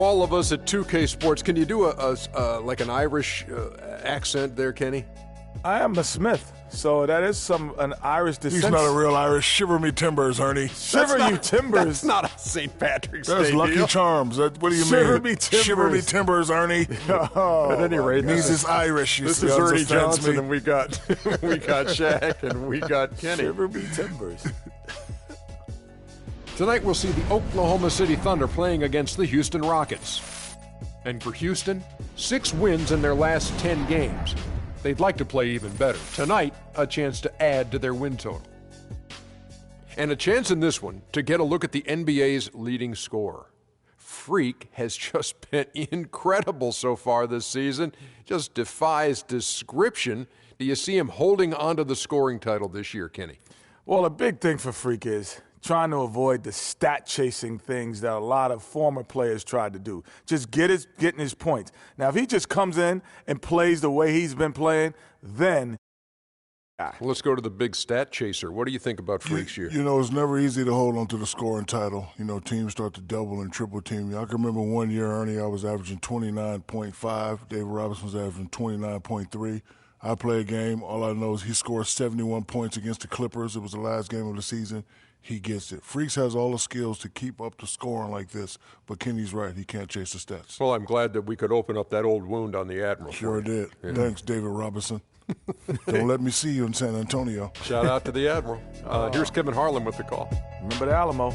All of us at 2K Sports, can you do like an Irish accent there, Kenny? I am a Smith, so that is an Irish descent. He's not a real Irish. Shiver me timbers, Ernie. Shiver you timbers. That's not a St. Patrick's Day That's Lucky deal. Charms. What do you Shiver mean? me timbers. Shiver me timbers, Ernie. Oh, At any rate, Means it's Irish. This is Ernie Johnson, and we got Shaq, and we got Kenny. Shiver me timbers. Tonight we'll see the Oklahoma City Thunder playing against the Houston Rockets. And for Houston, 6 wins in their last 10 games. They'd like to play even better. Tonight, a chance to add to their win total. And a chance in this one to get a look at the NBA's leading scorer. Freak has just been incredible so far this season. Just defies description. Do you see him holding onto the scoring title this year, Kenny? Well, a big thing for Freak is trying to avoid the stat-chasing things that a lot of former players tried to do. Just getting his points. Now, if he just comes in and plays the way he's been playing, then... Well, let's go to the big stat chaser. What do you think about Freak's year? You know, it's never easy to hold on to the scoring title. You know, teams start to double and triple team you. I can remember one year, Ernie, I was averaging 29.5. David Robinson was averaging 29.3. I play a game. All I know is he scored 71 points against the Clippers. It was the last game of the season. He gets it. Freaks has all the skills to keep up the scoring like this, but Kenny's right. He can't chase the stats. Well, I'm glad that we could open up that old wound on the Admiral. Sure did. Yeah. Thanks, David Robinson. Don't let me see you in San Antonio. Shout out to the Admiral. Here's Kevin Harlan with the call. Remember the Alamo.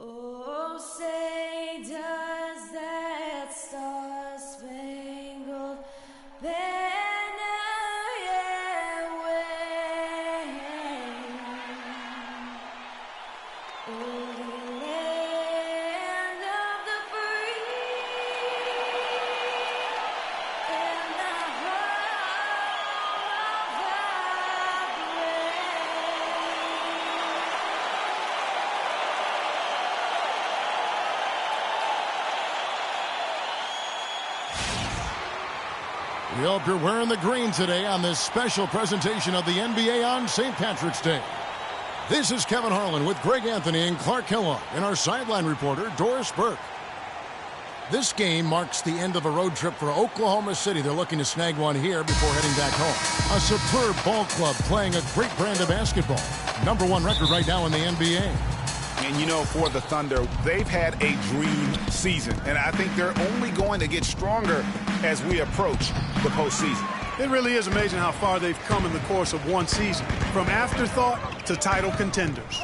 Oh, say does that star-spangled banner yet wave? Oh, the land of the free and the home of the We hope you're wearing the green today on this special presentation of the NBA on St. Patrick's Day. This is Kevin Harlan with Greg Anthony and Clark Kellogg and our sideline reporter, Doris Burke. This game marks the end of a road trip for Oklahoma City. They're looking to snag one here before heading back home. A superb ball club playing a great brand of basketball. #1 record right now in the NBA. And, you know, for the Thunder, they've had a dream season. And I think they're only going to get stronger as we approach the postseason. It really is amazing how far they've come in the course of one season, from afterthought to title contenders.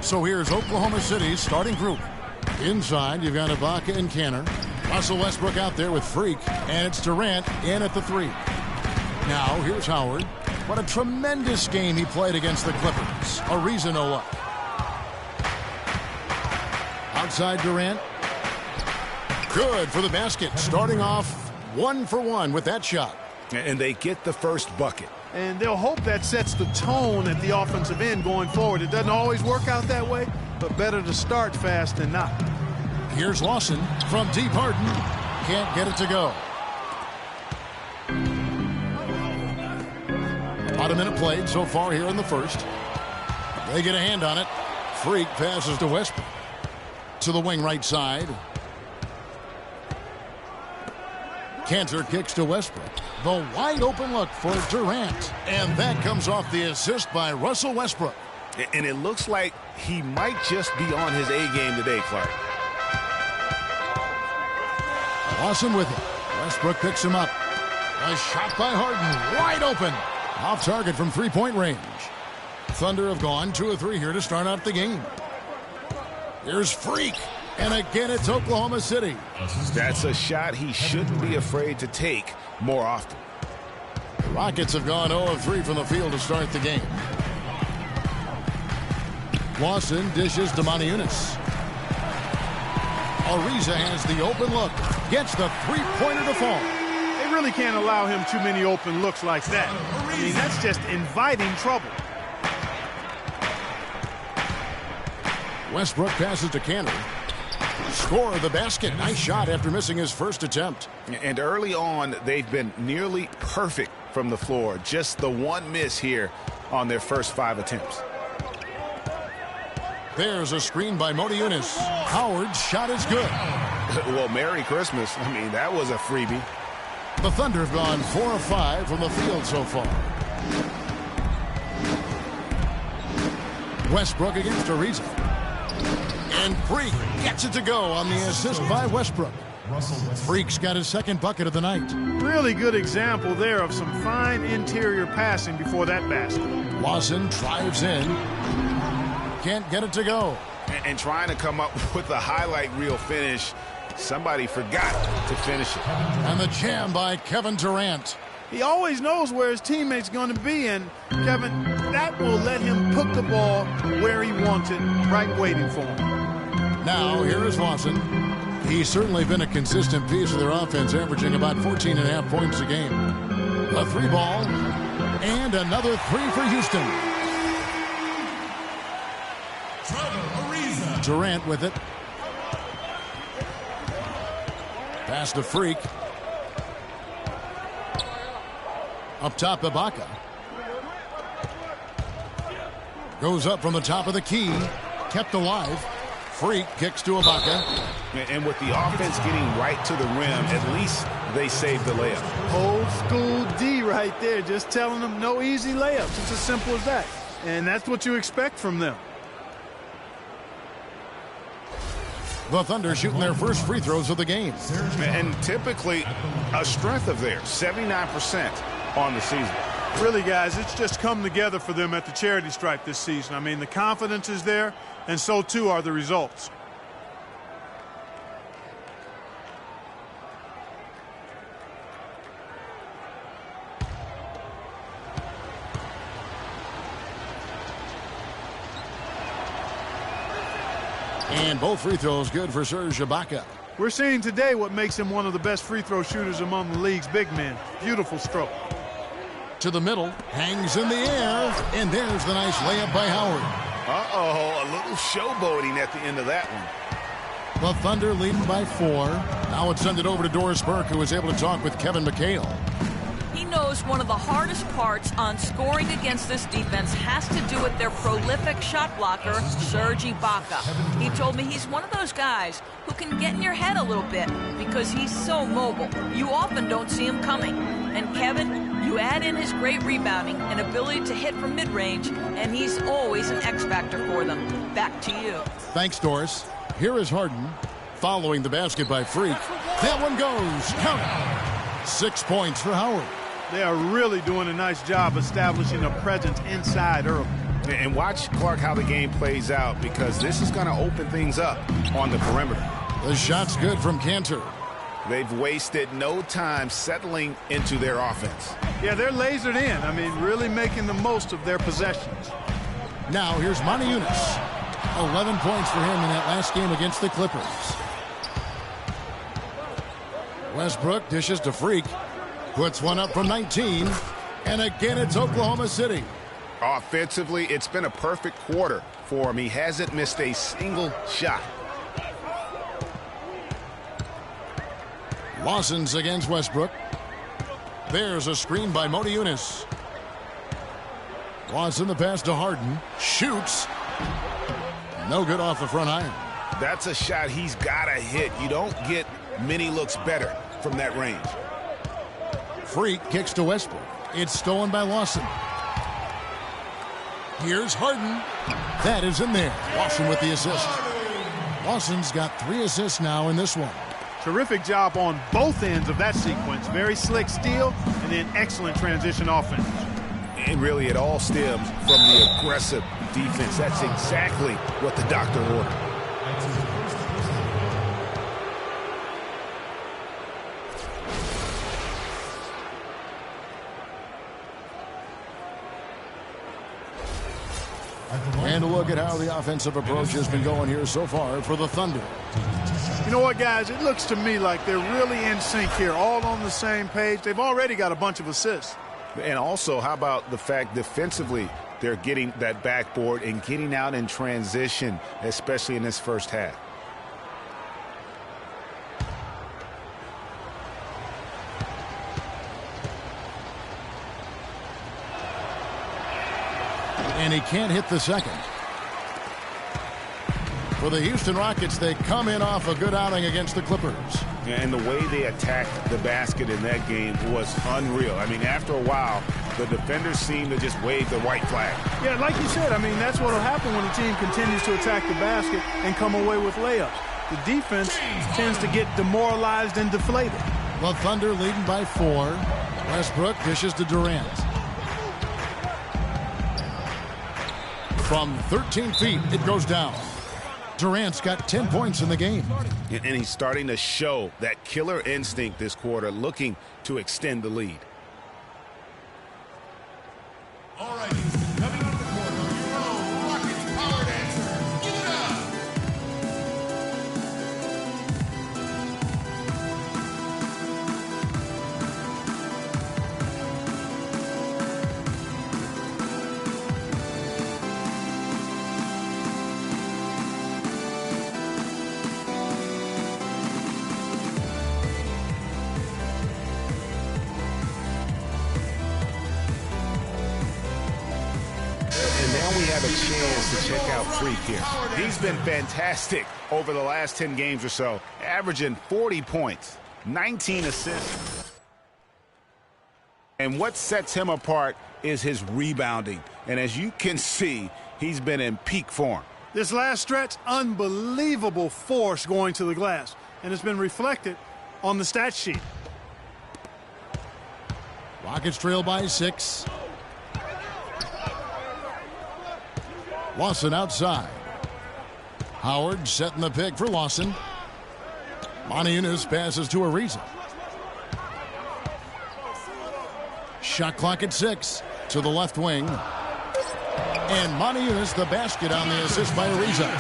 So here's Oklahoma City's starting group. Inside, you've got Ibaka and Kanter. Russell Westbrook out there with Freak, and it's Durant in at the 3. Now, here's Howard. What a tremendous game he played against the Clippers. Ariza no luck. Outside Durant. Good for the basket. Starting off 1 for 1 with that shot. And they get the first bucket. And they'll hope that sets the tone at the offensive end going forward. It doesn't always work out that way, but better to start fast than not. Here's Lawson from deep Harden. Can't get it to go. About a minute played so far here in the first. They get a hand on it. Freak passes to Westbrook. To the wing right side. Kanter kicks to Westbrook. The wide open look for Durant. And that comes off the assist by Russell Westbrook. And it looks like he might just be on his A game today, Clark. Lawson with it. Westbrook picks him up. A shot by Harden. Wide open. Off target from three-point range. Thunder have gone 2 of 3 here to start out the game. Here's Freak. And again, it's Oklahoma City. That's a shot he shouldn't be afraid to take more often. The Rockets have gone 0 of 3 from the field to start the game. Lawson dishes to Moniunas. Ariza has the open look. Gets the three-pointer to fall. They really can't allow him too many open looks like that. I mean, that's just inviting trouble. Westbrook passes to Kanter. score the basket. Nice shot after missing his first attempt. And early on, they've been nearly perfect from the floor. Just the one miss here on their first 5 attempts. There's a screen by Modi Yunus. Howard's shot is good. Well, Merry Christmas. I mean, that was a freebie. The Thunder have gone 4 of 5 from the field so far. Westbrook against Ariza. And Freak gets it to go on the assist by Westbrook. Freak's got his second bucket of the night. Really good example there of some fine interior passing before that basket. Lawson drives in. Can't get it to go. And trying to come up with a highlight reel finish. Somebody forgot to finish it. And the jam by Kevin Durant. He always knows where his teammate's going to be, and Kevin, that will let him put the ball where he wants it, right waiting for him. Now, here is Lawson. He's certainly been a consistent piece of their offense, averaging about 14.5 points a game. A 3-ball, and another 3 for Houston. Durant with it. Pass to Freak. Up top, Ibaka. Goes up from the top of the key. Kept alive. Freak kicks to Ibaka. And with the offense getting right to the rim, at least they saved the layup. Old school D right there, just telling them no easy layups. It's as simple as that. And that's what you expect from them. The Thunder shooting their first free throws of the game. And typically a strength of theirs, 79% on the season. Really, guys, it's just come together for them at the charity stripe this season. I mean, the confidence is there, and so too are the results. And both free throws good for Serge Ibaka. We're seeing today what makes him one of the best free throw shooters among the league's big men. Beautiful stroke. To the middle, hangs in the air, and there's the nice layup by Howard. Uh-oh, a little showboating at the end of that one. The Thunder leading by 4. Now it's send it over to Doris Burke, who was able to talk with Kevin McHale. He knows one of the hardest parts on scoring against this defense has to do with their prolific shot blocker, Serge Ibaka. He told me he's one of those guys who can get in your head a little bit because he's so mobile. You often don't see him coming. And Kevin, you add in his great rebounding and ability to hit from mid-range, and he's always an X-factor for them. Back to you. Thanks, Doris. Here is Harden, following the basket by Freak. That one goes. Count it. 6 points for Howard. They are really doing a nice job establishing a presence inside early. And watch, Clark, how the game plays out, because this is going to open things up on the perimeter. The shot's good from Cantor. They've wasted no time settling into their offense. Yeah, they're lasered in. I mean, really making the most of their possessions. Now here's Monty Yunus. 11 points for him in that last game against the Clippers. Westbrook dishes to Freak. Puts one up from 19. And again, it's Oklahoma City. Offensively, it's been a perfect quarter for him. He hasn't missed a single shot. Lawson's against Westbrook. There's a screen by Modi Yunus. Lawson the pass to Harden. Shoots. No good off the front iron. That's a shot he's got to hit. You don't get many looks better from that range. Freak kicks to Westbrook. It's stolen by Lawson. Here's Harden. That is in there. Lawson with the assist. Lawson's got 3 assists now in this one. Terrific job on both ends of that sequence. Very slick steal and then excellent transition offense. And really, it all stems from the aggressive defense. That's exactly what the doctor ordered. And a look at how the offensive approach has been going here so far for the Thunder. You know what, guys? It looks to me like they're really in sync here, all on the same page. They've already got a bunch of assists. And also, how about the fact defensively they're getting that backboard and getting out in transition, especially in this first half. And he can't hit the second. For the Houston Rockets, they come in off a good outing against the Clippers. And the way they attacked the basket in that game was unreal. I mean, after a while, the defenders seemed to just wave the white flag. Yeah, like you said, I mean, that's what will happen when a team continues to attack the basket and come away with layups. The defense tends to get demoralized and deflated. The Thunder leading by 4. Westbrook dishes to Durant. From 13 feet, it goes down. Durant's got 10 points in the game. And he's starting to show that killer instinct this quarter, looking to extend the lead. All right, coming up the quarter, Rockets power dancer. Give it up. Have a chance to check out Freak here. He's been fantastic over the last 10 games or so, averaging 40 points, 19 assists. And what sets him apart is his rebounding. And as you can see, he's been in peak form. This last stretch, unbelievable force going to the glass, and it's been reflected on the stat sheet. Rockets trail by 6. Lawson outside. Howard setting the pick for Lawson. Moniunas passes to Ariza. Shot clock at 6 to the left wing. And Moniunas the basket on the assist by Ariza.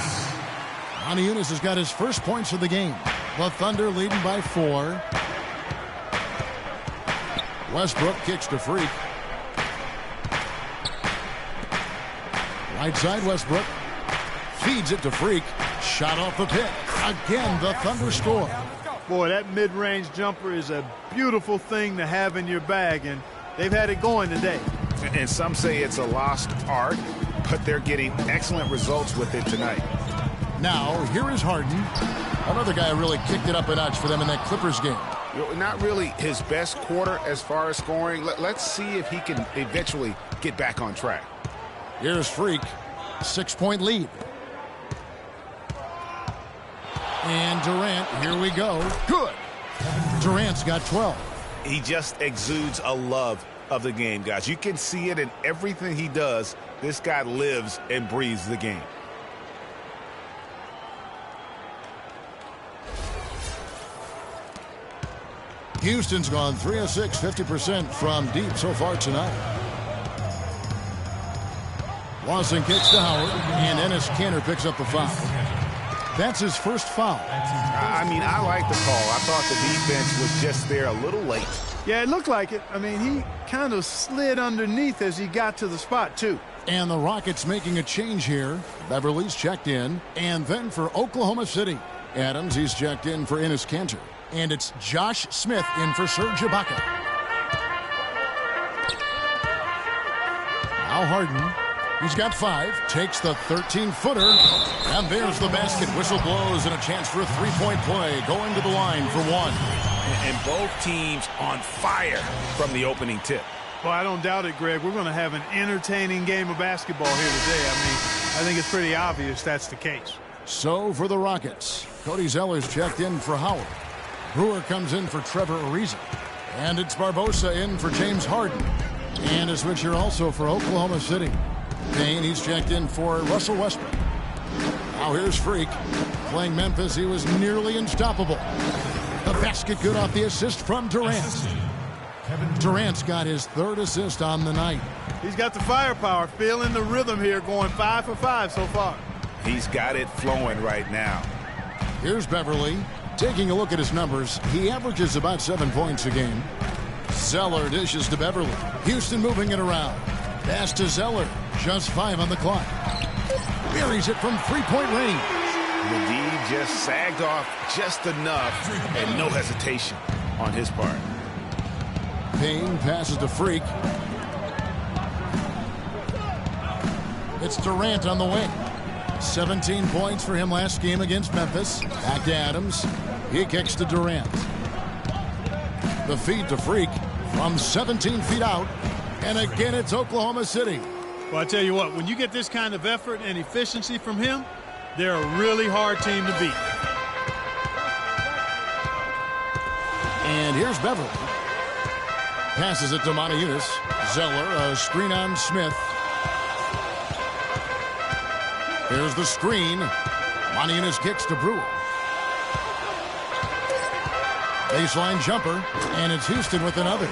Moniunas has got his first points of the game. The Thunder leading by 4. Westbrook kicks to Freak. Right side Westbrook feeds it to Freak. Shot off the pick. Again, the Thunder score. Boy, that mid-range jumper is a beautiful thing to have in your bag, and they've had it going today. And some say it's a lost art, but they're getting excellent results with it tonight. Now, here is Harden. Another guy who really kicked it up a notch for them in that Clippers game. Not really his best quarter as far as scoring. Let's see if he can eventually get back on track. Here's Freak. 6-point lead. And Durant, here we go. Good. Durant's got 12. He just exudes a love of the game, guys. You can see it in everything he does. This guy lives and breathes the game. Houston's gone 3 of 6, 50% from deep so far tonight. Lawson kicks to Howard, and Enes Kanter picks up the foul. That's his first foul. I mean, I like the call. I thought the defense was just there a little late. Yeah, it looked like it. I mean, he kind of slid underneath as he got to the spot, too. And the Rockets making a change here. Beverly's checked in. And then for Oklahoma City, Adams, he's checked in for Enes Kanter. And it's Josh Smith in for Serge Ibaka. Now Harden. He's got 5, takes the 13-footer, and there's the basket. Whistle blows and a chance for a three-point play, going to the line for 1. And both teams on fire from the opening tip. Well, I don't doubt it, Greg. We're going to have an entertaining game of basketball here today. I mean, I think it's pretty obvious that's the case. So for the Rockets, Cody Zeller's checked in for Howard. Brewer comes in for Trevor Ariza. And it's Barbosa in for James Harden. And a switch here also for Oklahoma City. Payne, he's checked in for Russell Westbrook. Now here's Freak. Playing Memphis, he was nearly unstoppable. The basket good off the assist from Durant. Durant's got his 3rd assist on the night. He's got the firepower, feeling the rhythm here, going 5 for 5 so far. He's got it flowing right now. Here's Beverly. Taking a look at his numbers, he averages about 7 points a game. Zeller dishes to Beverly. Houston moving it around. Pass to Zeller. Just 5 on the clock. Buries it from 3-point range. McGee just sagged off just enough and no hesitation on his part. Payne passes to Freak. It's Durant on the wing. 17 points for him last game against Memphis. Back to Adams. He kicks to Durant. The feed to Freak from 17 feet out. And again, it's Oklahoma City. Well, I tell you what, when you get this kind of effort and efficiency from him, they're a really hard team to beat. And here's Beverly. Passes it to Monteunitas. Zeller, a screen on Smith. Here's the screen. Monteunitas kicks to Brewer. Baseline jumper, and it's Houston with another.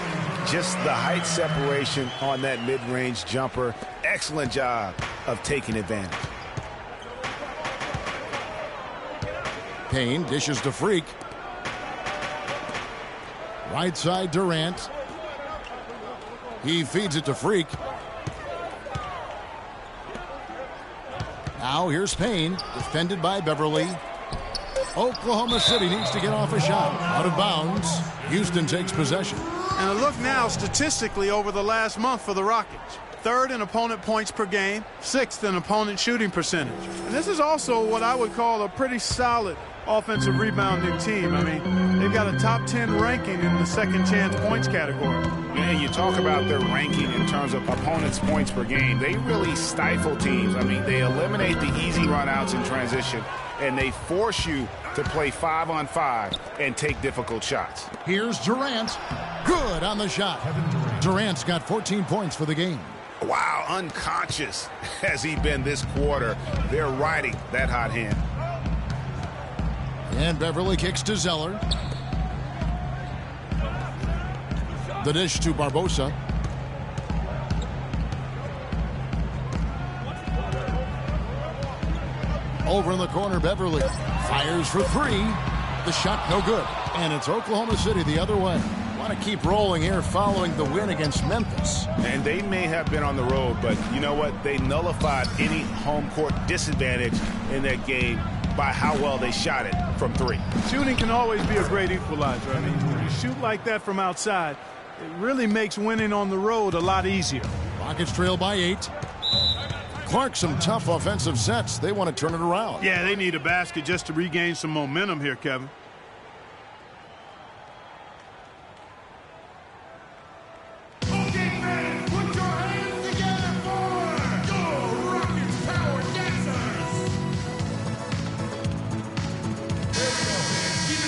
Just the height separation on that mid-range jumper. Excellent job of taking advantage. Payne dishes to Freak. Right side Durant. He feeds it to Freak. Now here's Payne, defended by Beverly. Oklahoma City needs to get off a shot. Out of bounds. Houston takes possession. And a look now statistically over the last month for the Rockets. 3rd in opponent points per game, 6th in opponent shooting percentage. And this is also what I would call a pretty solid offensive rebounding team. I mean, they've got a top 10 ranking in the second chance points category. And you talk about their ranking in terms of opponents' points per game. They really stifle teams. I mean, they eliminate the easy runouts in transition, and they force you to play 5-on-5 and take difficult shots. Here's Durant. Good on the shot. Durant's got 14 points for the game. Wow, unconscious has he been this quarter. They're riding that hot hand. And Beverly kicks to Zeller. The dish to Barbosa. Over in the corner, Beverly fires for 3. The shot no good. And it's Oklahoma City the other way. Want to keep rolling here following the win against Memphis. And they may have been on the road, but you know what? They nullified any home court disadvantage in that game by how well they shot it from 3. Shooting can always be a great equalizer. I mean, when you shoot like that from outside, it really makes winning on the road a lot easier. Rockets trail by 8. Clark, some tough offensive sets. They want to turn it around. Yeah, they need a basket just to regain some momentum here, Kevin.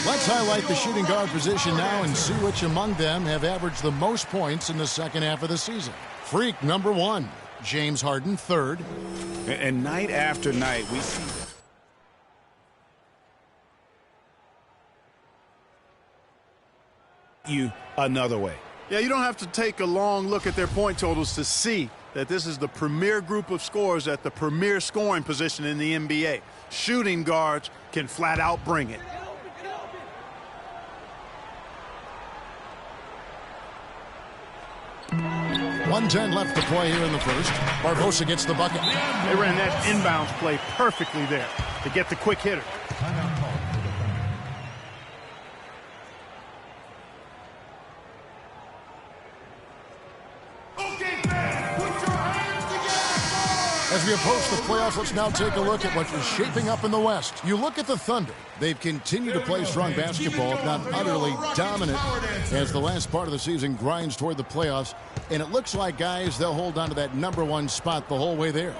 Let's highlight the shooting guard position now and see which among them have averaged the most points in the second half of the season. Freak, number 1. James Harden, 3rd. And night after night, we see you another way. Yeah, you don't have to take a long look at their point totals to see that this is the premier group of scorers at the premier scoring position in the NBA. Shooting guards can flat out bring it. .110 left to play here in the first. Barbosa gets the bucket. They ran that inbounds play perfectly there to get the quick hitter. As we approach the playoffs, let's now take a look at what is shaping up in the West. You look at the Thunder. They've continued to play strong basketball, if not utterly dominant, as the last part of the season grinds toward the playoffs. And it looks like, guys, they'll hold on to that number 1 spot the whole way there.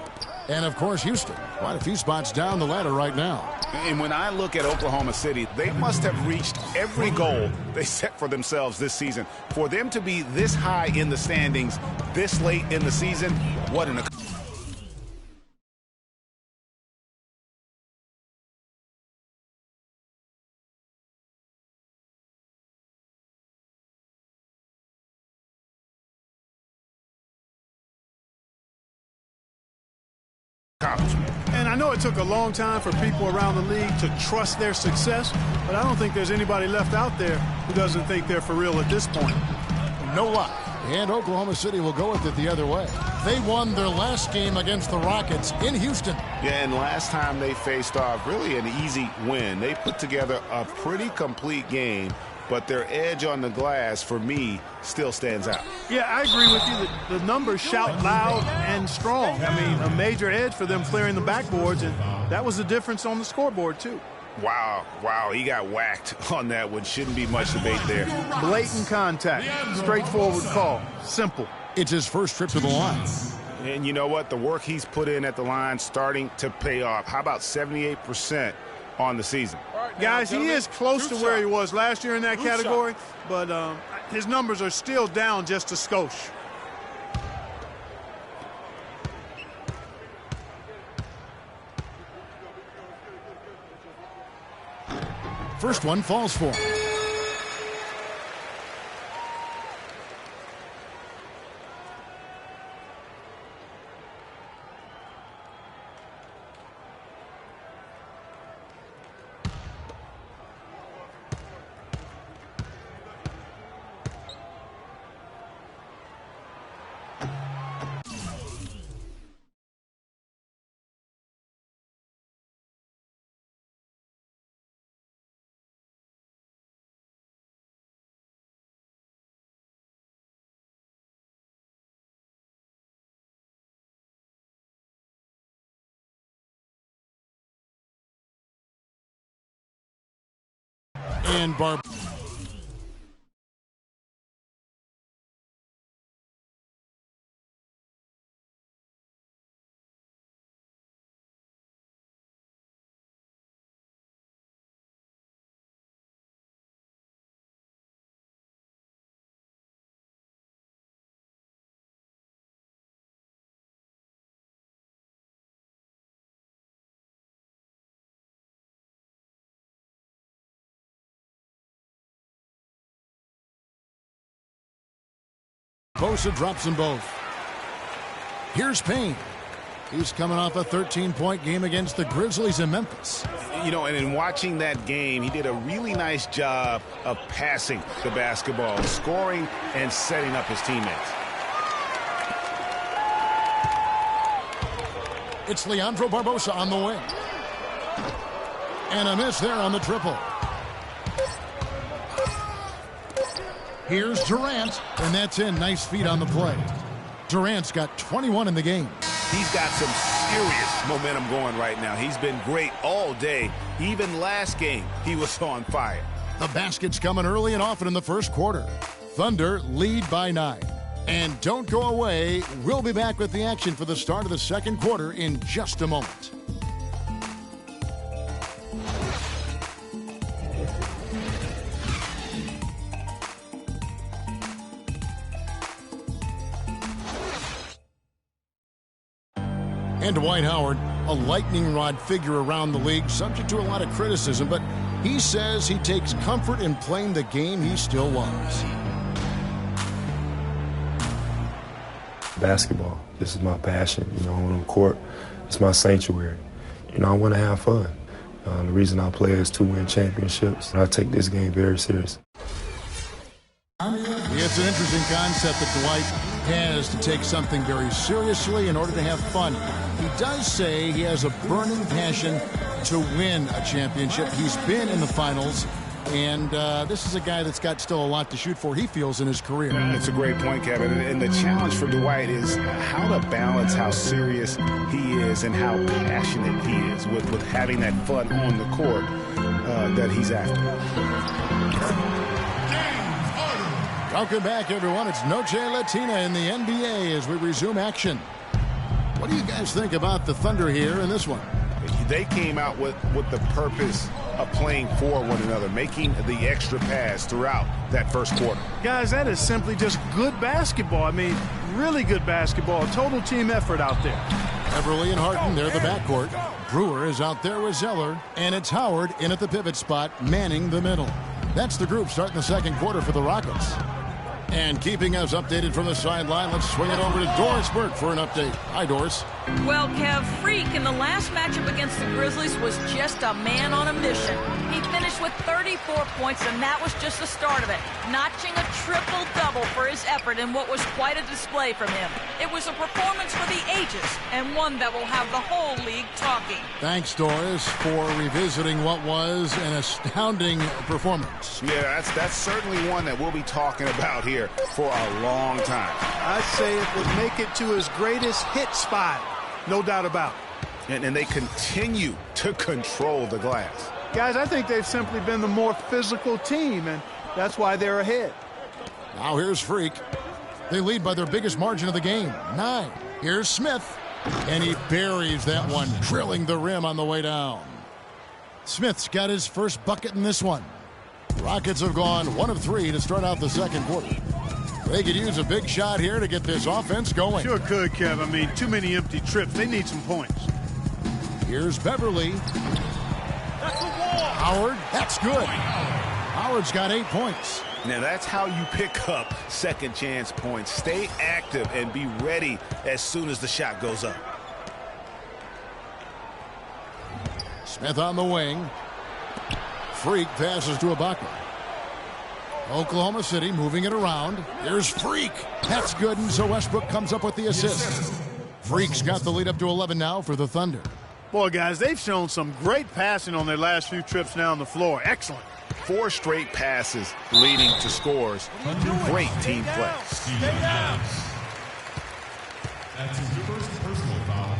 And, of course, Houston, quite a few spots down the ladder right now. And when I look at Oklahoma City, they must have reached every goal they set for themselves this season. For them to be this high in the standings this late in the season, what an accomplishment. And I know it took a long time for people around the league to trust their success, but I don't think there's anybody left out there who doesn't think they're for real at this point. No luck. And Oklahoma City will go with it the other way. They won their last game against the Rockets in Houston. Yeah, and last time they faced off, really an easy win. They put together a pretty complete game but their edge on the glass, for me, still stands out. Yeah, I agree with you. The numbers shout loud and strong. I mean, a major edge for them clearing the backboards, and that was the difference on the scoreboard, too. Wow, he got whacked on that one. Shouldn't be much debate there. Blatant contact, straightforward call, simple. It's his first trip to the line. And you know what? The work he's put in at the line starting to pay off. How about 78% on the season? Guys, he is close to where he was last year in that category, but his numbers are still down just a skosh. First one falls for him. And Barb. Bosa drops them both. Here's Payne. He's coming off a 13-point game against the Grizzlies in Memphis. You know, and in watching that game, he did a really nice job of passing the basketball, scoring, and setting up his teammates. It's Leandro Barbosa on the wing. And a miss there on the triple. Here's Durant, and that's in. Nice feed on the play. Durant's got 21 in the game. He's got some serious momentum going right now. He's been great all day. Even last game, he was on fire. The basket's coming early and often in the first quarter. Thunder lead by 9. And don't go away. We'll be back with the action for the start of the second quarter in just a moment. And Dwight Howard, a lightning rod figure around the league, subject to a lot of criticism, but he says he takes comfort in playing the game he still loves. Basketball, this is my passion. You know, on the court, it's my sanctuary. You know, I want to have fun. The reason I play is to win championships. I take this game very serious. It's an interesting concept that Dwight has to take something very seriously in order to have fun. He does say he has a burning passion to win a championship. He's been in the finals, and this is a guy that's got still a lot to shoot for, he feels, in his career. It's a great point, Kevin. And the challenge for Dwight is how to balance how serious he is and how passionate he is with having that fun on the court that he's after. Welcome back, everyone. It's Noche Latina in the NBA as we resume action. What do you guys think about the Thunder here in this one? They came out with the purpose of playing for one another, making the extra pass throughout that first quarter. Guys, that is simply just good basketball. I mean, really good basketball. Total team effort out there. Everly and Harden, they're the backcourt. Brewer is out there with Zeller, and it's Howard in at the pivot spot, manning the middle. That's the group starting the second quarter for the Rockets. And keeping us updated from the sideline, let's swing it over to Doris Burke for an update. Hi, Doris. Well, Kev, Freak in the last matchup against the Grizzlies was just a man on a mission. He finished with with 34 points, and that was just the start of it. Notching a triple-double for his effort in what was quite a display from him. It was a performance for the ages, and one that will have the whole league talking. Thanks, Doris, for revisiting what was an astounding performance. Yeah, that's certainly one that we'll be talking about here for a long time. I'd say it would make it to his greatest hit spot. No doubt about it. And they continue to control the glass. Guys, I think they've simply been the more physical team, and that's why they're ahead. Now here's Freak. They lead by their biggest margin of the game, 9. Here's Smith. And he buries that one, drilling the rim on the way down. Smith's got his first bucket in this one. Rockets have gone 1 of 3 to start out the second quarter. They could use a big shot here to get this offense going. Sure could, Kev. I mean, too many empty trips. They need some points. Here's Beverly. Howard, that's good. Howard's got 8 points. Now that's how you pick up second chance points. Stay active and be ready as soon as the shot goes up. Smith on the wing. Freak passes to Ibaka. Oklahoma City moving it around. Here's Freak. That's good, and so Westbrook comes up with the assist. Freak's got the lead up to 11 now for the Thunder. Boy, guys, they've shown some great passing on their last few trips down the floor. Excellent. 4 straight passes leading to scores. Great team play. Stay down. That's his first personal foul.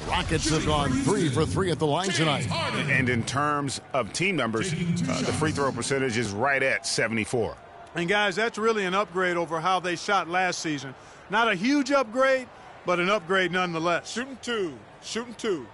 Rockets have gone 3 for 3 at the line tonight. And in terms of team numbers, the free throw percentage is right at 74. And, guys, that's really an upgrade over how they shot last season. Not a huge upgrade, but an upgrade nonetheless. Shooting 2. Shooting 2.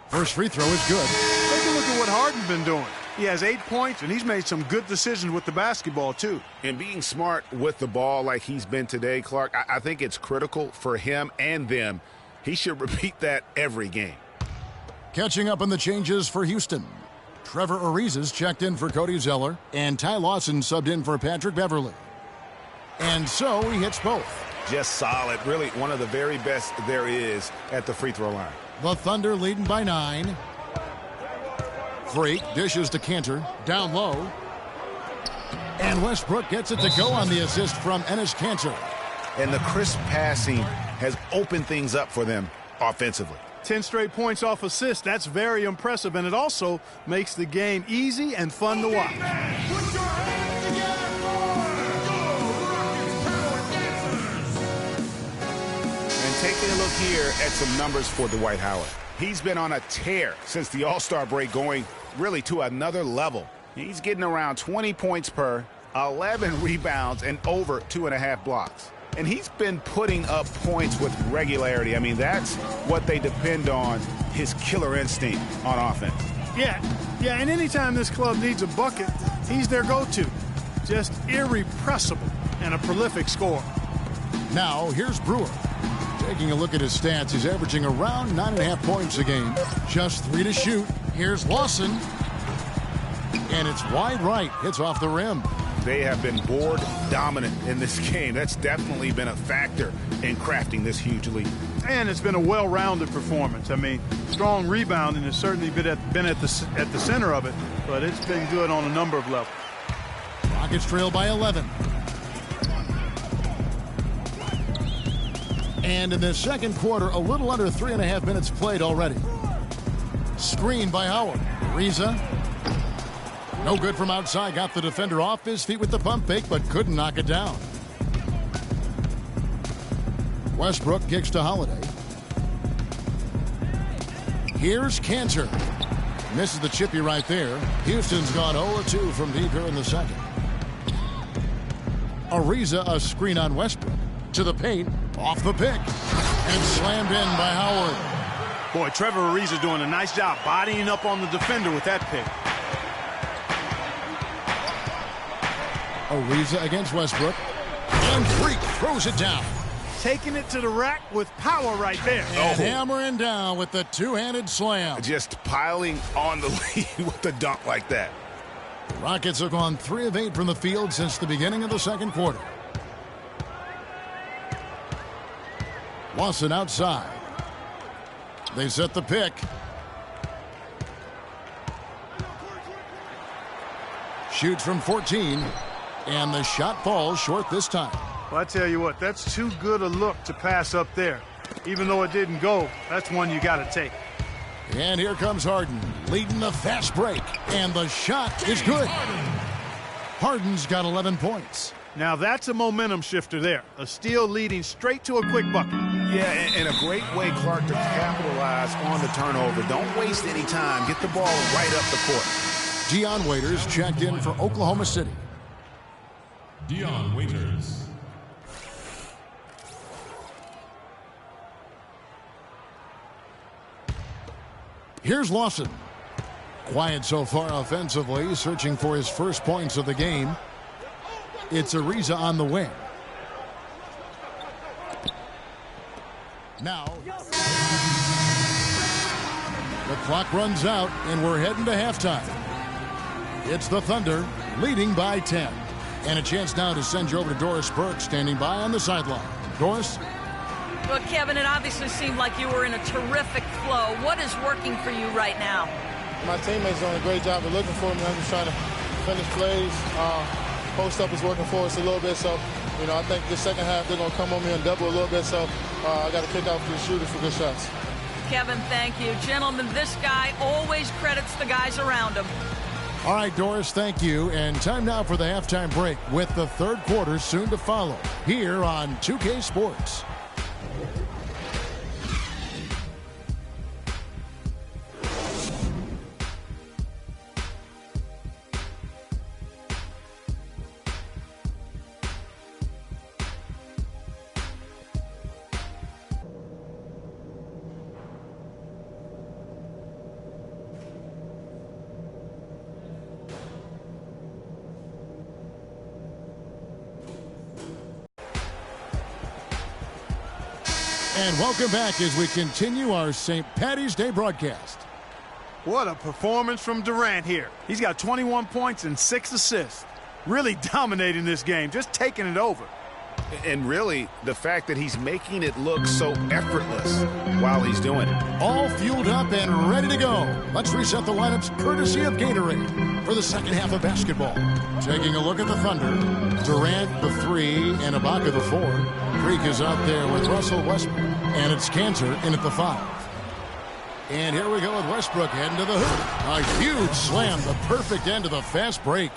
First free throw is good. Take a look at what Harden's been doing. He has 8 points, and he's made some good decisions with the basketball, too. And being smart with the ball like he's been today, Clark, I think it's critical for him and them. He should repeat that every game. Catching up on the changes for Houston. Trevor Ariza's checked in for Cody Zeller, and Ty Lawson subbed in for Patrick Beverly. And so he hits both. Just solid. Really one of the very best there is at the free throw line. The Thunder leading by 9. Freak dishes to Cantor, down low. And Westbrook gets it to go on the assist from Enes Kanter. And the crisp passing has opened things up for them offensively. 10 straight points off assists. That's very impressive, and it also makes the game easy and fun to watch. And taking a look here at some numbers for Dwight Howard. He's been on a tear since the All-Star break, going really to another level. He's getting around 20 points per, 11 rebounds, and over 2.5 blocks. And he's been putting up points with regularity. I mean, that's what they depend on, his killer instinct on offense. Yeah, and anytime this club needs a bucket, he's their go-to. Just irrepressible and a prolific scorer. Now, here's Brewer. Taking a look at his stats, he's averaging around 9.5 points a game. Just 3 to shoot. Here's Lawson. And it's wide right. Hits off the rim. They have been board dominant in this game. That's definitely been a factor in crafting this huge lead. And it's been a well-rounded performance. I mean, strong rebounding has certainly been at the center of it, but it's been good on a number of levels. Rockets trail by 11. And in the second quarter, a little under 3.5 minutes played already. Screen by Howard. Ariza. No good from outside. Got the defender off his feet with the pump fake, but couldn't knock it down. Westbrook kicks to Holiday. Here's Kanter. Misses the chippy right there. Houston's gone 0-2 from deep here in the second. Ariza, a screen on Westbrook. To the paint. Off the pick. And slammed in by Howard. Boy, Trevor Ariza doing a nice job bodying up on the defender with that pick. Ariza against Westbrook. And Freak throws it down. Taking it to the rack with power right there. And hammering down with the two-handed slam. Just piling on the lead with the dunk like that. Rockets have gone 3 of 8 from the field since the beginning of the second quarter. Lawson outside. They set the pick. Shoots from 14, and the shot falls short this time. Well, I tell you what, that's too good a look to pass up there. Even though it didn't go, that's one you got to take. And here comes Harden, leading the fast break, and the shot is good. Harden's got 11 points. Now that's a momentum shifter there. A steal leading straight to a quick bucket. Yeah, and a great way, Clark, to capitalize on the turnover. Don't waste any time. Get the ball right up the court. Dion Waiters checked in for Oklahoma City. Dion Waiters. Here's Lawson. Quiet so far offensively, searching for his first points of the game. It's Ariza on the wing. Now, the clock runs out, and we're heading to halftime. It's the Thunder leading by 10. And a chance now to send you over to Doris Burke, standing by on the sideline. Doris? Well, Kevin, it obviously seemed like you were in a terrific flow. What is working for you right now? My teammates doing a great job of looking for me. I'm just trying to finish plays. Post up is working for us a little bit. So, I think this second half they're going to come on me and double a little bit. So I got to kick out for the shooters for good shots. Kevin, thank you. Gentlemen, this guy always credits the guys around him. All right, Doris, thank you. And time now for the halftime break with the third quarter soon to follow here on 2K Sports. And welcome back as we continue our St. Paddy's Day broadcast. What a performance from Durant here. He's got 21 points and 6 assists. Really dominating this game, just taking it over. And really, the fact that he's making it look so effortless while he's doing it. All fueled up and ready to go. Let's reset the lineups courtesy of Gatorade for the second half of basketball. Taking a look at the Thunder. Durant, the 3, and Ibaka, the 4. Creek is out there with Russell Westbrook. And it's Cantor in at the 5. And here we go with Westbrook heading to the hoop. A huge slam, the perfect end of the fast break.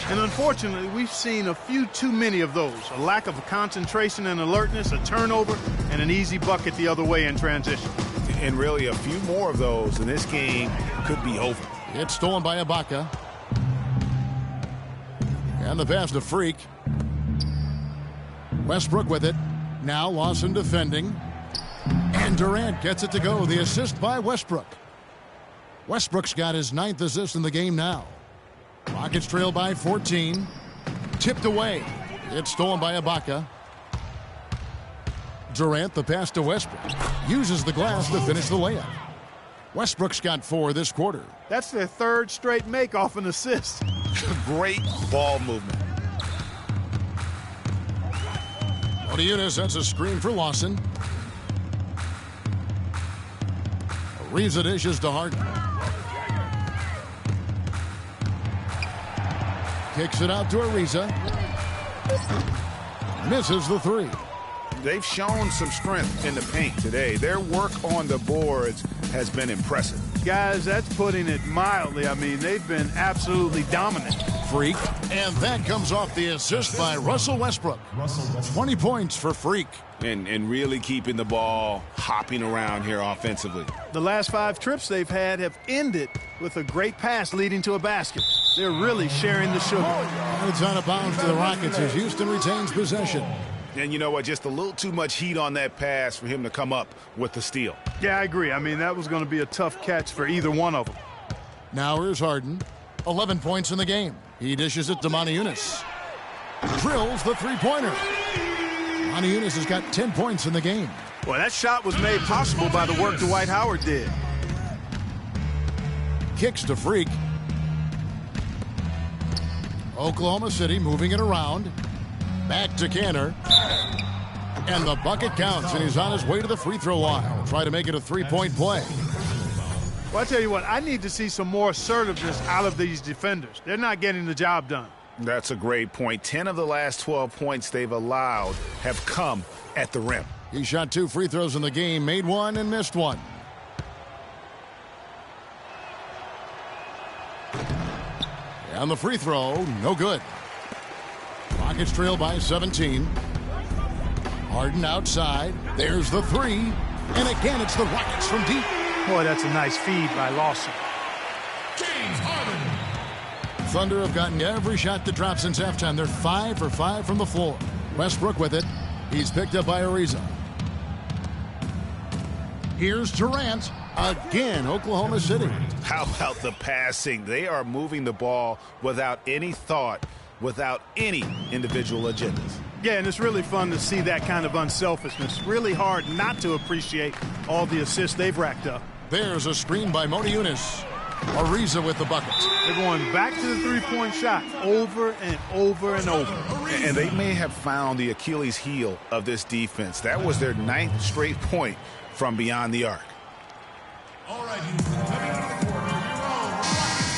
And unfortunately, we've seen a few too many of those. A lack of concentration and alertness, a turnover, and an easy bucket the other way in transition. And really, a few more of those, and this game could be over. It's stolen by Ibaka. And the pass to Freak. Westbrook with it. Now Lawson defending. And Durant gets it to go. The assist by Westbrook. Westbrook's got his 9th assist in the game now. Rockets trail by 14. Tipped away. It's stolen by Ibaka. Durant, the pass to Westbrook. Uses the glass to finish the layup. Westbrook's got 4 this quarter. That's their 3rd straight make off an assist. Great ball movement. Odiunas sets a screen for Lawson. Ariza dishes to Harden. Kicks it out to Ariza. Misses the 3. They've shown some strength in the paint today. Their work on the boards has been impressive. Guys, that's putting it mildly. I mean, they've been absolutely dominant. Freak. And that comes off the assist by Russell Westbrook. 20 points for Freak. And really keeping the ball hopping around here offensively. The last 5 trips they've had have ended with a great pass leading to a basket. They're really sharing the sugar. And it's out of bounds to the Rockets as Houston retains possession. And you know what? Just a little too much heat on that pass for him to come up with the steal. Yeah, I agree. I mean, that was going to be a tough catch for either one of them. Now here's Harden. 11 points in the game. He dishes it to Odiunas. Drills the 3-pointer. Odiunas has got 10 points in the game. Well, that shot was made possible by the work Dwight Howard did. Kicks to Freak. Oklahoma City moving it around. Back to Canner. And the bucket counts, and he's on his way to the free throw line. He'll try to make it a three-point play. Well, I tell you what, I need to see some more assertiveness out of these defenders. They're not getting the job done. That's a great point. 10 of the last 12 points they've allowed have come at the rim. He shot 2 free throws in the game, made 1 and missed 1. And the free throw, no good. Rockets trail by 17. Harden outside. There's the 3. And again, it's the Rockets from deep. Boy, that's a nice feed by Lawson. James Harden. Thunder have gotten every shot that dropped since halftime. They're 5 for 5 from the floor. Westbrook with it. He's picked up by Ariza. Here's Durant. Again, Oklahoma City. How about the passing? They are moving the ball without any thought, without any individual agendas. Yeah, and it's really fun to see that kind of unselfishness. Really hard not to appreciate all the assists they've racked up. There's a screen by Motiejunas. Ariza with the bucket. They're going back to the three-point shot over and over and over. And they may have found the Achilles heel of this defense. That was their 9th straight point from beyond the arc. All right, Houston. Coming into the corner, your own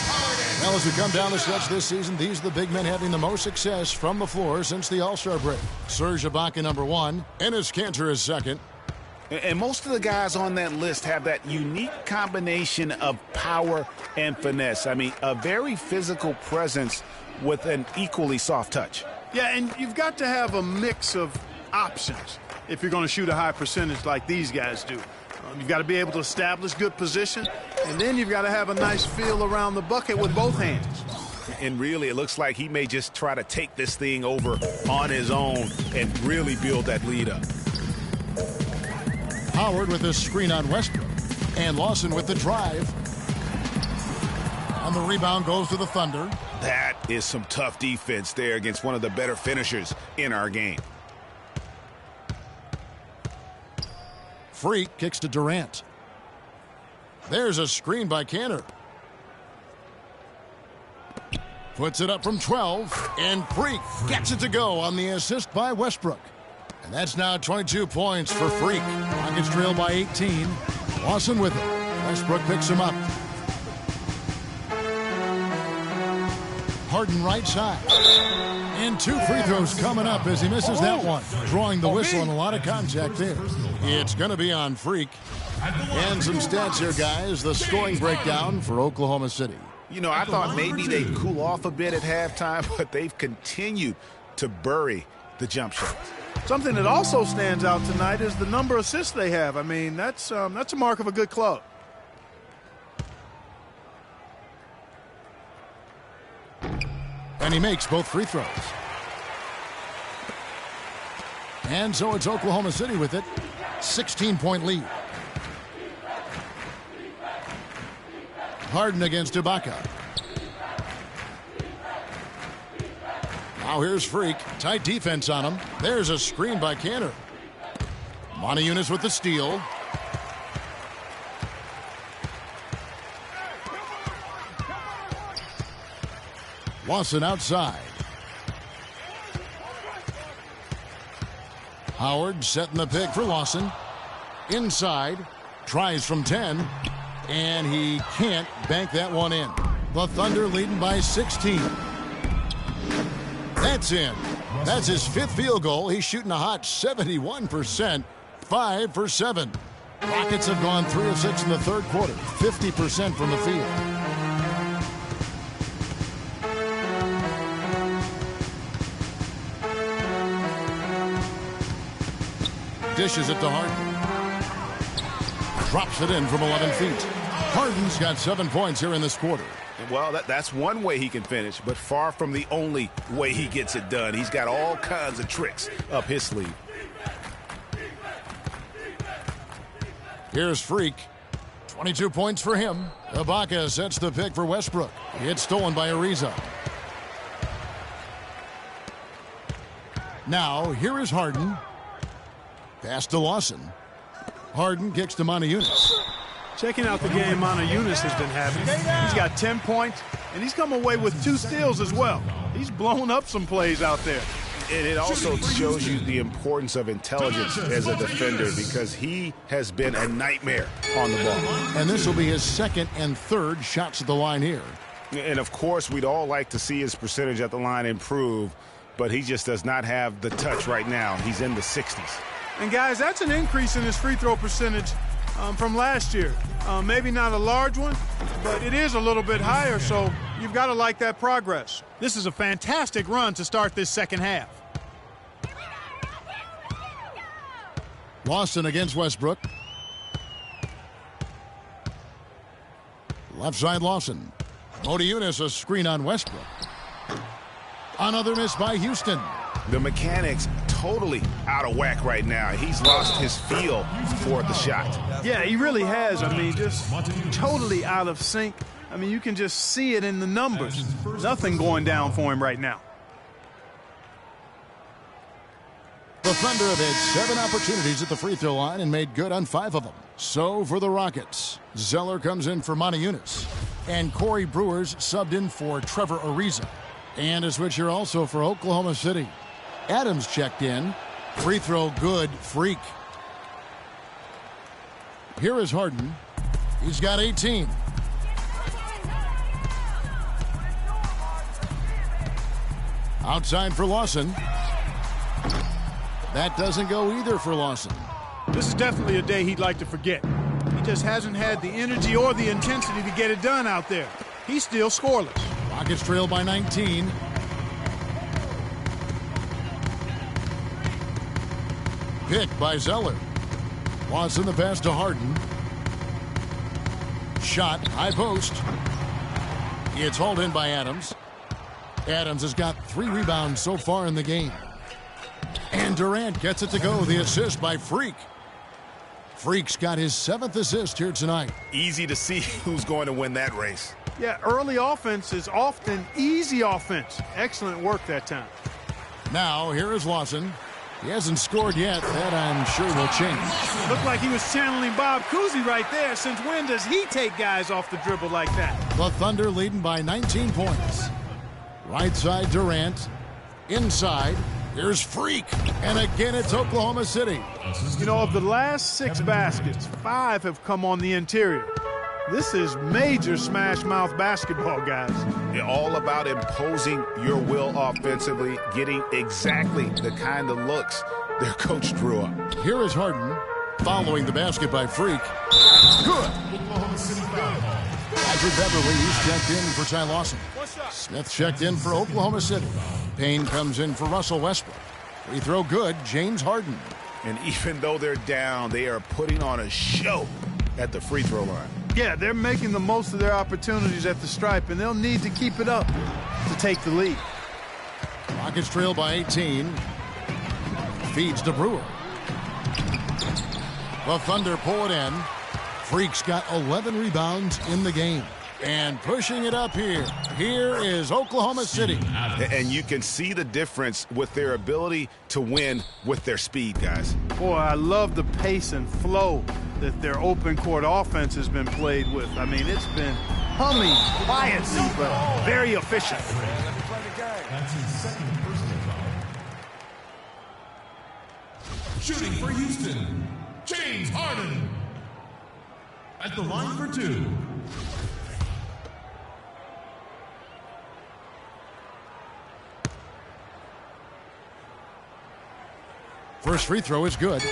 Harden. Well, as we come down the stretch this season, these are the big men having the most success from the floor since the All-Star break. Serge Ibaka, number 1. Enes Kanter is second. And most of the guys on that list have that unique combination of power and finesse. I mean, a very physical presence with an equally soft touch. Yeah, and you've got to have a mix of options if you're going to shoot a high percentage like these guys do. You've got to be able to establish good position, and then you've got to have a nice feel around the bucket with both hands. And really, it looks like he may just try to take this thing over on his own and really build that lead up. Howard with a screen on Westbrook. And Lawson with the drive. And the rebound goes to the Thunder. That is some tough defense there against one of the better finishers in our game. Freak kicks to Durant. There's a screen by Kanter. Puts it up from 12. And Freak gets it to go on the assist by Westbrook. And that's now 22 points for Freak. Rockets trail by 18. Lawson with it. Westbrook picks him up. Harden right side. And 2 free throws coming up as he misses that one. Drawing the whistle and a lot of contact there. It's going to be on Freak. And some stats here, guys. The scoring breakdown for Oklahoma City. You know, I thought maybe they'd cool off a bit at halftime, but they've continued to bury the jump shots. Something that also stands out tonight is the number of assists they have. I mean, that's a mark of a good club. And he makes both free throws. And so it's Oklahoma City with it. 16-point lead. Harden against Ibaka. Now here's Freak. Tight defense on him. There's a screen by Kanter. Motiejunas with the steal. Lawson outside. Howard setting the pick for Lawson. Inside. Tries from 10. And he can't bank that one in. The Thunder leading by 16. That's in. That's his 5th field goal. He's shooting a hot 71%. 5 for 7. Rockets have gone 3 of 6 in the third quarter. 50% from the field. Dishes it to Harden. Drops it in from 11 feet. Harden's got 7 points here in this quarter. Well, that's one way he can finish, but far from the only way he gets it done. He's got all kinds of tricks up his sleeve. Here's Freak. 22 points for him. Ibaka sets the pick for Westbrook. It's stolen by Ariza. Now, here is Harden. Pass to Lawson. Harden kicks to Motiejunas. Checking out the game Motiejunas has been having. He's got 10 points, and he's come away with 2 steals as well. He's blown up some plays out there. And it also shows you the importance of intelligence as a defender because he has been a nightmare on the ball. And this will be his second and third shots at the line here. And, of course, we'd all like to see his percentage at the line improve, but he just does not have the touch right now. He's in the 60s. And, guys, that's an increase in his free throw percentage from last year. Maybe not a large one, but it is a little bit higher, so you've got to like that progress. This is a fantastic run to start this second half. Lawson against Westbrook. Left side Lawson. Modiunas a screen on Westbrook. Another miss by Houston. The mechanics totally out of whack right now. He's lost his feel for the shot. Yeah, he really has. I mean, just totally out of sync. I mean, you can just see it in the numbers. Nothing going down for him right now. The Thunder have had 7 opportunities at the free throw line and made good on 5 of them. So for the Rockets, Zeller comes in for Modiunas. And Corey Brewer's subbed in for Trevor Ariza. And a switch here also for Oklahoma City. Adams checked in. Free throw good, Freak. Here is Harden. He's got 18. Outside for Lawson. That doesn't go either for Lawson. This is definitely a day he'd like to forget. He just hasn't had the energy or the intensity to get it done out there. He's still scoreless. Rockets trail by 19. Picked by Zeller. Watson the pass to Harden. Shot, high post. It's hauled in by Adams. Adams has got 3 rebounds so far in the game. And Durant gets it to go. The assist by Freak. Freak's got his 7th assist here tonight. Easy to see who's going to win that race. Yeah, early offense is often easy offense. Excellent work that time. Now, here is Lawson. He hasn't scored yet. That, I'm sure, will change. Looked like he was channeling Bob Cousy right there. Since when does he take guys off the dribble like that? The Thunder leading by 19 points. Right side, Durant. Inside, here's Freak. And again, it's Oklahoma City. You know, of the last 6 baskets, 5 have come on the interior. This is major smash mouth basketball, guys. It's all about imposing your will offensively, getting exactly the kind of looks their coach drew up. Here is Harden following the basket by Freak. Good. Patrick Beverly, he's checked in for Ty Lawson. Smith checked in for Oklahoma City. Payne comes in for Russell Westbrook. Free throw good, James Harden. And even though they're down, they are putting on a show at the free throw line. Yeah, they're making the most of their opportunities at the stripe, and they'll need to keep it up to take the lead. Rockets trail by 18. Feeds to Brewer. The Thunder pull it in. Freak's got 11 rebounds in the game. And pushing it up here. Here is Oklahoma City. And you can see the difference with their ability to win with their speed, guys. Boy, I love the pace and flow that their open court offense has been played with. I mean, it's been humming quietly, but very efficient. That's his second personal foul. Shooting for Houston, James Harden. At the line for 2. First free throw is good.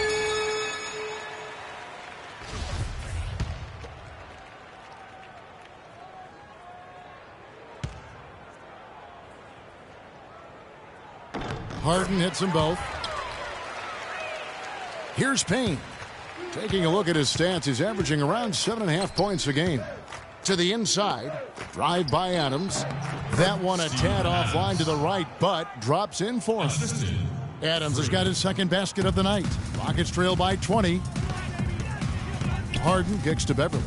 Harden hits them both. Here's Payne. Taking a look at his stats, he's averaging around 7.5 points a game. To the inside, drive by Adams. That one a tad offline to the right, but drops in for him. Adams has got his second basket of the night. Rockets trail by 20. Harden kicks to Beverly.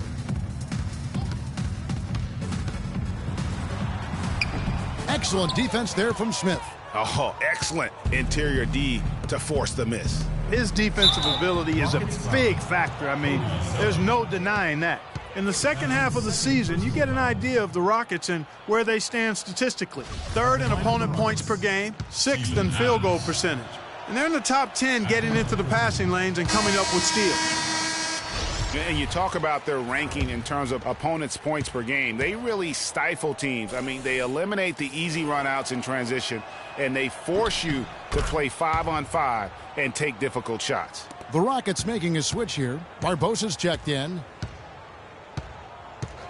Excellent defense there from Smith. Oh, excellent interior D to force the miss. His defensive ability is a big factor. I mean, there's no denying that. In the second half of the season, you get an idea of the Rockets and where they stand statistically. 3rd in opponent points per game, 6th in field goal percentage. And they're in the top 10 getting into the passing lanes and coming up with steals. And you talk about their ranking in terms of opponents' points per game. They really stifle teams. I mean, they eliminate the easy runouts in transition, and they force you to play 5-on-5 and take difficult shots. The Rockets making a switch here. Barbosa's checked in.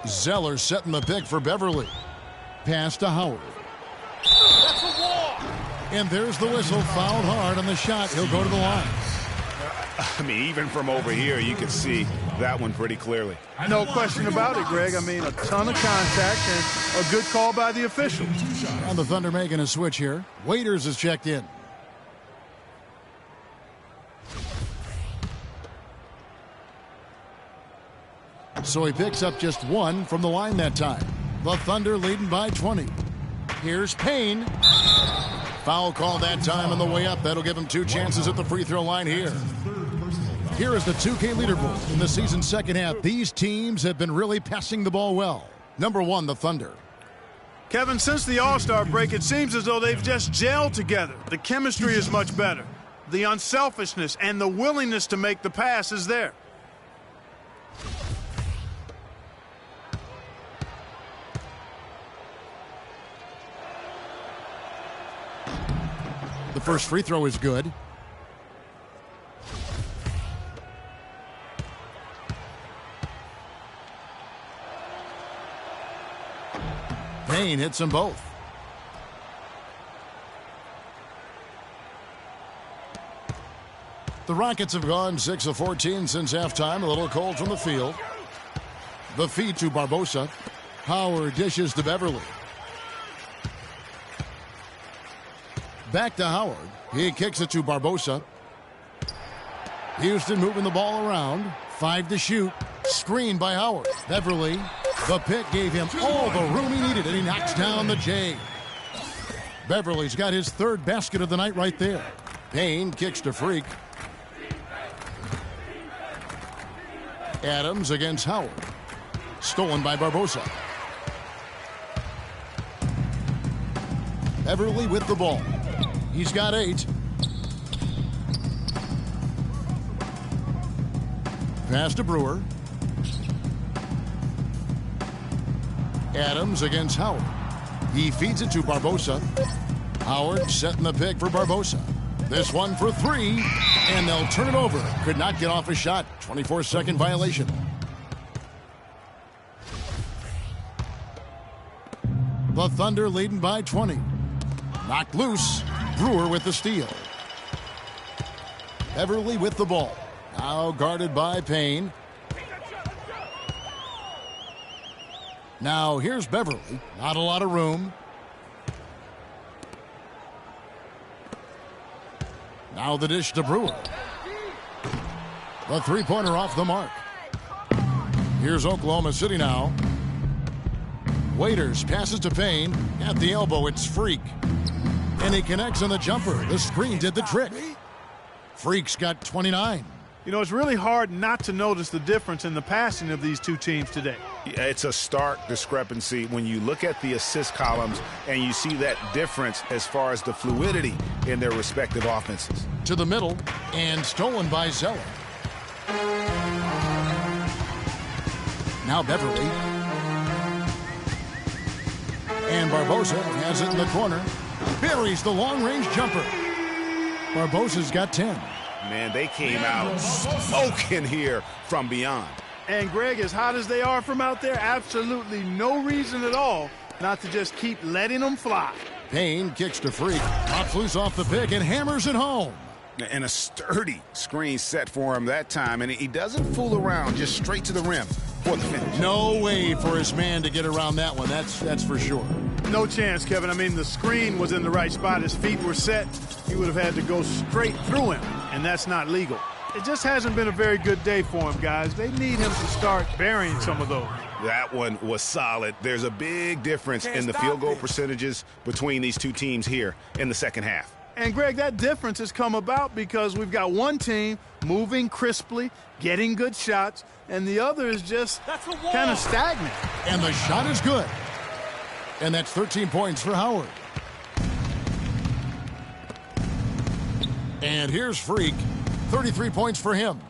Zeller setting the pick for Beverly. Pass to Howard. That's a walk. And there's the whistle. Fouled hard on the shot. He'll go to the line. I mean, even from over here, you could see that one pretty clearly. No question about it, Greg. I mean, a ton of contact and a good call by the officials. And the Thunder making a switch here. Waiters is checked in. So he picks up just one from the line that time. The Thunder leading by 20. Here's Payne. Foul call that time on the way up. That'll give him 2 chances at the free throw line here. Here is the 2K leaderboard. In the season's second half, these teams have been really passing the ball well. Number 1, the Thunder. Kevin, since the All-Star break, it seems as though they've just gelled together. The chemistry is much better. The unselfishness and the willingness to make the pass is there. The first free throw is good. Payne hits them both. The Rockets have gone 6 of 14 since halftime. A little cold from the field. The feed to Barbosa. Howard dishes to Beverly. Back to Howard. He kicks it to Barbosa. Houston moving the ball around. 5 to shoot. Screened by Howard. Beverly. The pick gave him all the room he needed, and he knocks down the J. Beverly's got his 3rd basket of the night right there. Payne kicks to Freak. Adams against Howard. Stolen by Barbosa. Beverly with the ball. He's got 8. Pass to Brewer. Adams against Howard. He feeds it to Barbosa. Howard setting the pick for Barbosa. This one for 3, and they'll turn it over. Could not get off a shot. 24-second violation. The Thunder leading by 20. Knocked loose. Brewer with the steal. Beverly with the ball. Now guarded by Payne. Now here's Beverly. Not a lot of room. Now the dish to Brewer. The three-pointer off the mark. Here's Oklahoma City now. Waiters passes to Payne. At the elbow, it's Freak. And he connects on the jumper. The screen did the trick. Freak's got 29. You know, it's really hard not to notice the difference in the passing of these two teams today. Yeah, it's a stark discrepancy when you look at the assist columns and you see that difference as far as the fluidity in their respective offenses. To the middle, and stolen by Zeller. Now Beverly. And Barbosa has it in the corner. Buries the long-range jumper. Barbosa's got 10. Man, they came out smoking here from beyond. And Greg, as hot as they are from out there, absolutely no reason at all not to just keep letting them fly. Payne kicks to Freak. Pops loose off the pick and hammers it home. And a sturdy screen set for him that time. And he doesn't fool around, just straight to the rim for the finish. No way for his man to get around that one. That's for sure. No chance, Kevin. I mean, the screen was in the right spot. His feet were set. He would have had to go straight through him, and that's not legal. It just hasn't been a very good day for him, guys. They need him to start burying some of those. That one was solid. There's a big difference in the field goal percentages between these two teams here in the second half. And, Greg, that difference has come about because we've got one team moving crisply, getting good shots, and the other is just kind of stagnant. And the shot is good. And that's 13 points for Howard. And here's Freak. 33 points for him.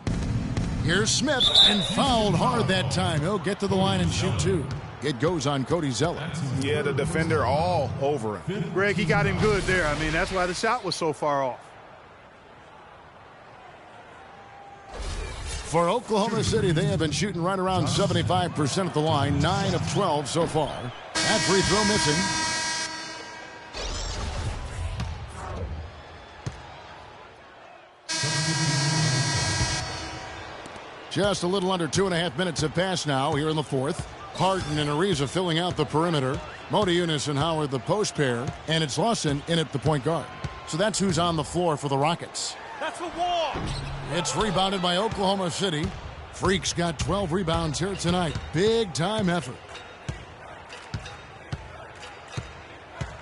Here's Smith, and fouled hard that time. He'll get to the line and shoot two. It goes on Cody Zeller. Yeah, the defender all over him. Greg, he got him good there. I mean, that's why the shot was so far off. For Oklahoma City, they have been shooting right around 75% at the line, 9 of 12 so far. That free throw missing. Just a little under 2.5 minutes have passed now here in the fourth. Harden and Ariza filling out the perimeter. Motiejunas and Howard the post pair. And it's Lawson in at the point guard. So that's who's on the floor for the Rockets. That's a wall. It's rebounded by Oklahoma City. Freak's got 12 rebounds here tonight. Big time effort.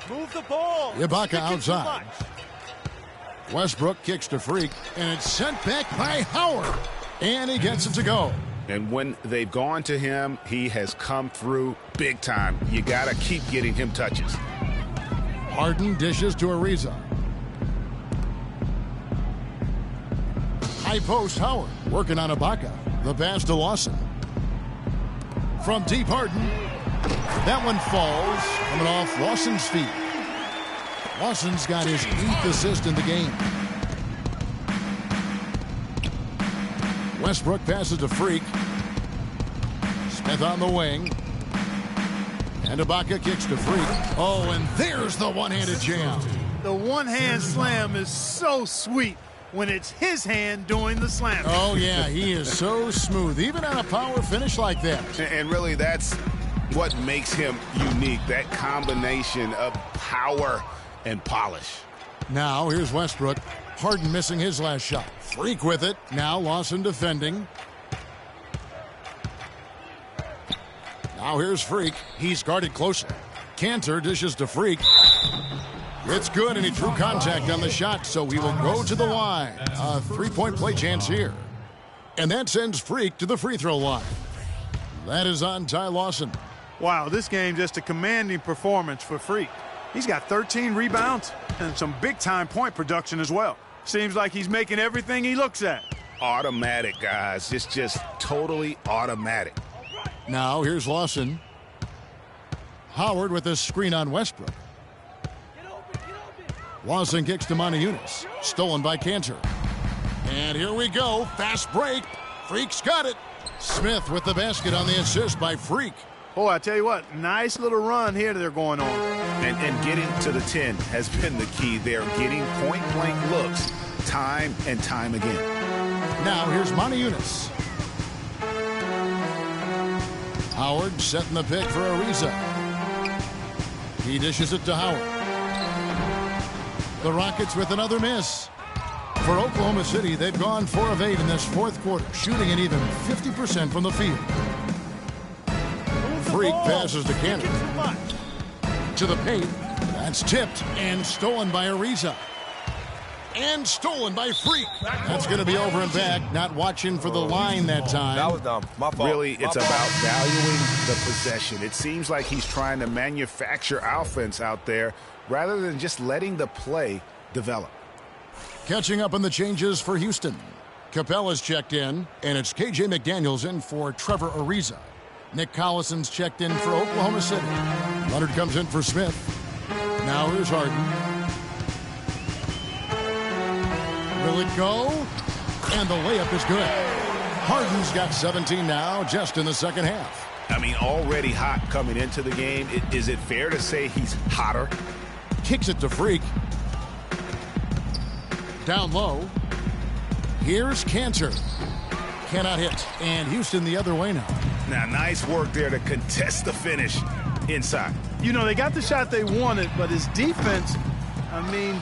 Move the ball. Ibaka outside. Westbrook kicks to Freak. And it's sent back by Howard. And he gets it to go. And when they've gone to him, he has come through big time. You got to keep getting him touches. Harden dishes to Ariza. High post Howard working on Ibaka. The pass to Lawson. From deep Harden. That one falls. Coming off Lawson's feet. Lawson's got his 8th assist in the game. Westbrook passes to Freak. Smith on the wing. And Ibaka kicks to Freak. Oh, and there's the one-handed jam. The one-hand slam is so sweet when it's his hand doing the slam. Oh, yeah, he is so smooth, even on a power finish like that. And really, that's what makes him unique, that combination of power and polish. Now, here's Westbrook. Harden missing his last shot. Freak with it. Now Lawson defending. Now here's Freak. He's guarded closely. Cantor dishes to Freak. It's good, and he drew contact on the shot, so he will go to the line. A three-point play chance here. And that sends Freak to the free throw line. That is on Ty Lawson. Wow, this game just a commanding performance for Freak. He's got 13 rebounds and some big-time point production as well. Seems like he's making everything he looks at. Automatic, guys. It's just totally automatic. Now here's Lawson. Howard with a screen on Westbrook. Lawson kicks to Motiejunas. Stolen by Cantor. And here we go. Fast break. Freak's got it. Smith with the basket on the assist by Freak. Oh, I tell you what, nice little run here they're going on. And getting to the 10 has been the key. They're getting point-blank looks time and time again. Now here's Motiejunas. Howard setting the pick for Ariza. He dishes it to Howard. The Rockets with another miss. For Oklahoma City, they've gone 4 of 8 in this fourth quarter, shooting an even 50% from the field. Freak passes to Cantor. To the paint. That's tipped and stolen by Ariza. And stolen by Freak. That's going to be over and back. Not watching for the line that time. That was dumb. My fault. Really, it's about valuing the possession. It seems like he's trying to manufacture offense out there rather than just letting the play develop. Catching up on the changes for Houston. Capella's checked in, and it's KJ McDaniels in for Trevor Ariza. Nick Collison's checked in for Oklahoma City. Leonard comes in for Smith. Now here's Harden. Will it go? And the layup is good. Harden's got 17 now, just in the second half. I mean, already hot coming into the game. Is it fair to say he's hotter? Kicks it to Freak. Down low. Here's Cantor. Cannot hit. And Houston the other way now. Now, nice work there to contest the finish inside. You know, they got the shot they wanted, but his defense,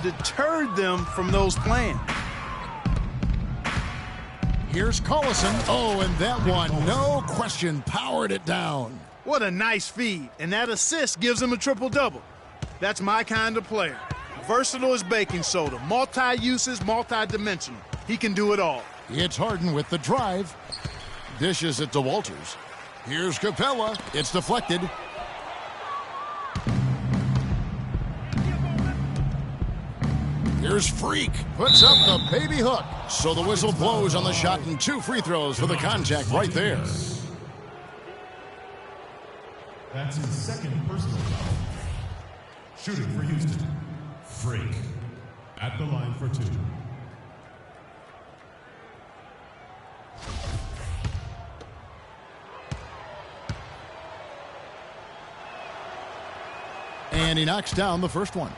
deterred them from those plans. Here's Collison. Oh, and that one, no question, powered it down. What a nice feed, and that assist gives him a triple-double. That's my kind of player. Versatile as baking soda. Multi-uses, multi-dimensional. He can do it all. It's Harden with the drive. Dishes it to Walters. Here's Capella. It's deflected. Here's Freak. Puts up the baby hook. So the whistle blows on the shot and 2 free throws for the contact right there. That's his second personal foul. Shooting for Houston. Freak. At the line for 2. And he knocks down the first one.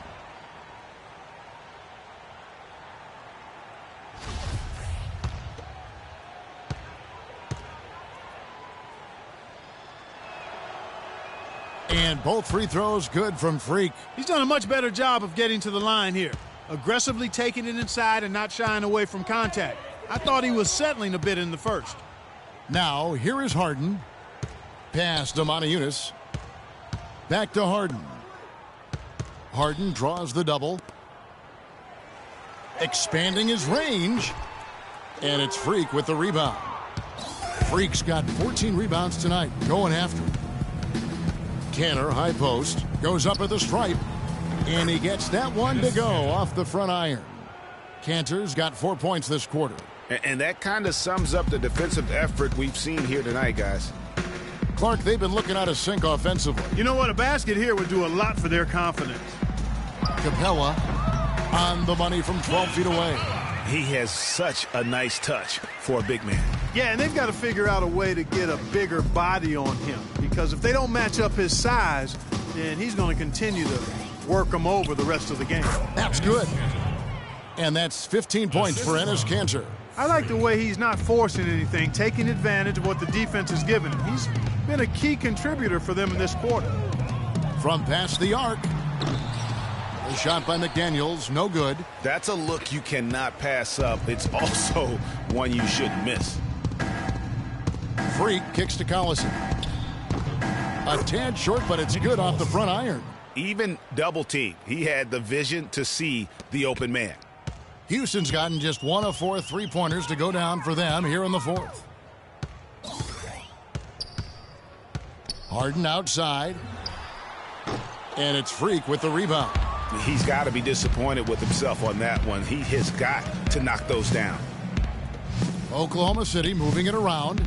And both free throws good from Freak. He's done a much better job of getting to the line here. Aggressively taking it inside and not shying away from contact. I thought he was settling a bit in the first. Now, here is Harden. Pass to Montejunas. Back to Harden. Harden draws the double. Expanding his range. And it's Freak with the rebound. Freak's got 14 rebounds tonight, going after him. Canner, high post, goes up at the stripe. And he gets that one to go off the front iron. Cantor's got 4 points this quarter. And that kind of sums up the defensive effort we've seen here tonight, guys. Clark, they've been looking out of sync offensively. You know what? A basket here would do a lot for their confidence. Capella on the money from 12 feet away. He has such a nice touch for a big man. Yeah, and they've got to figure out a way to get a bigger body on him. Because if they don't match up his size, then he's going to continue to work them over the rest of the game. That's good. And that's 15 points for Enes Kanter. I like the way he's not forcing anything, taking advantage of what the defense has given him. He's been a key contributor for them in this quarter. From past the arc. A shot by McDaniels, no good. That's a look you cannot pass up. It's also one you shouldn't miss. Freak kicks to Collison. A tad short, but it's good off the front iron. Even double team, he had the vision to see the open man. Houston's gotten just 1 of 4 3-pointers to go down for them here in the fourth. Harden outside. And it's Freak with the rebound. He's got to be disappointed with himself on that one. He has got to knock those down. Oklahoma City moving it around.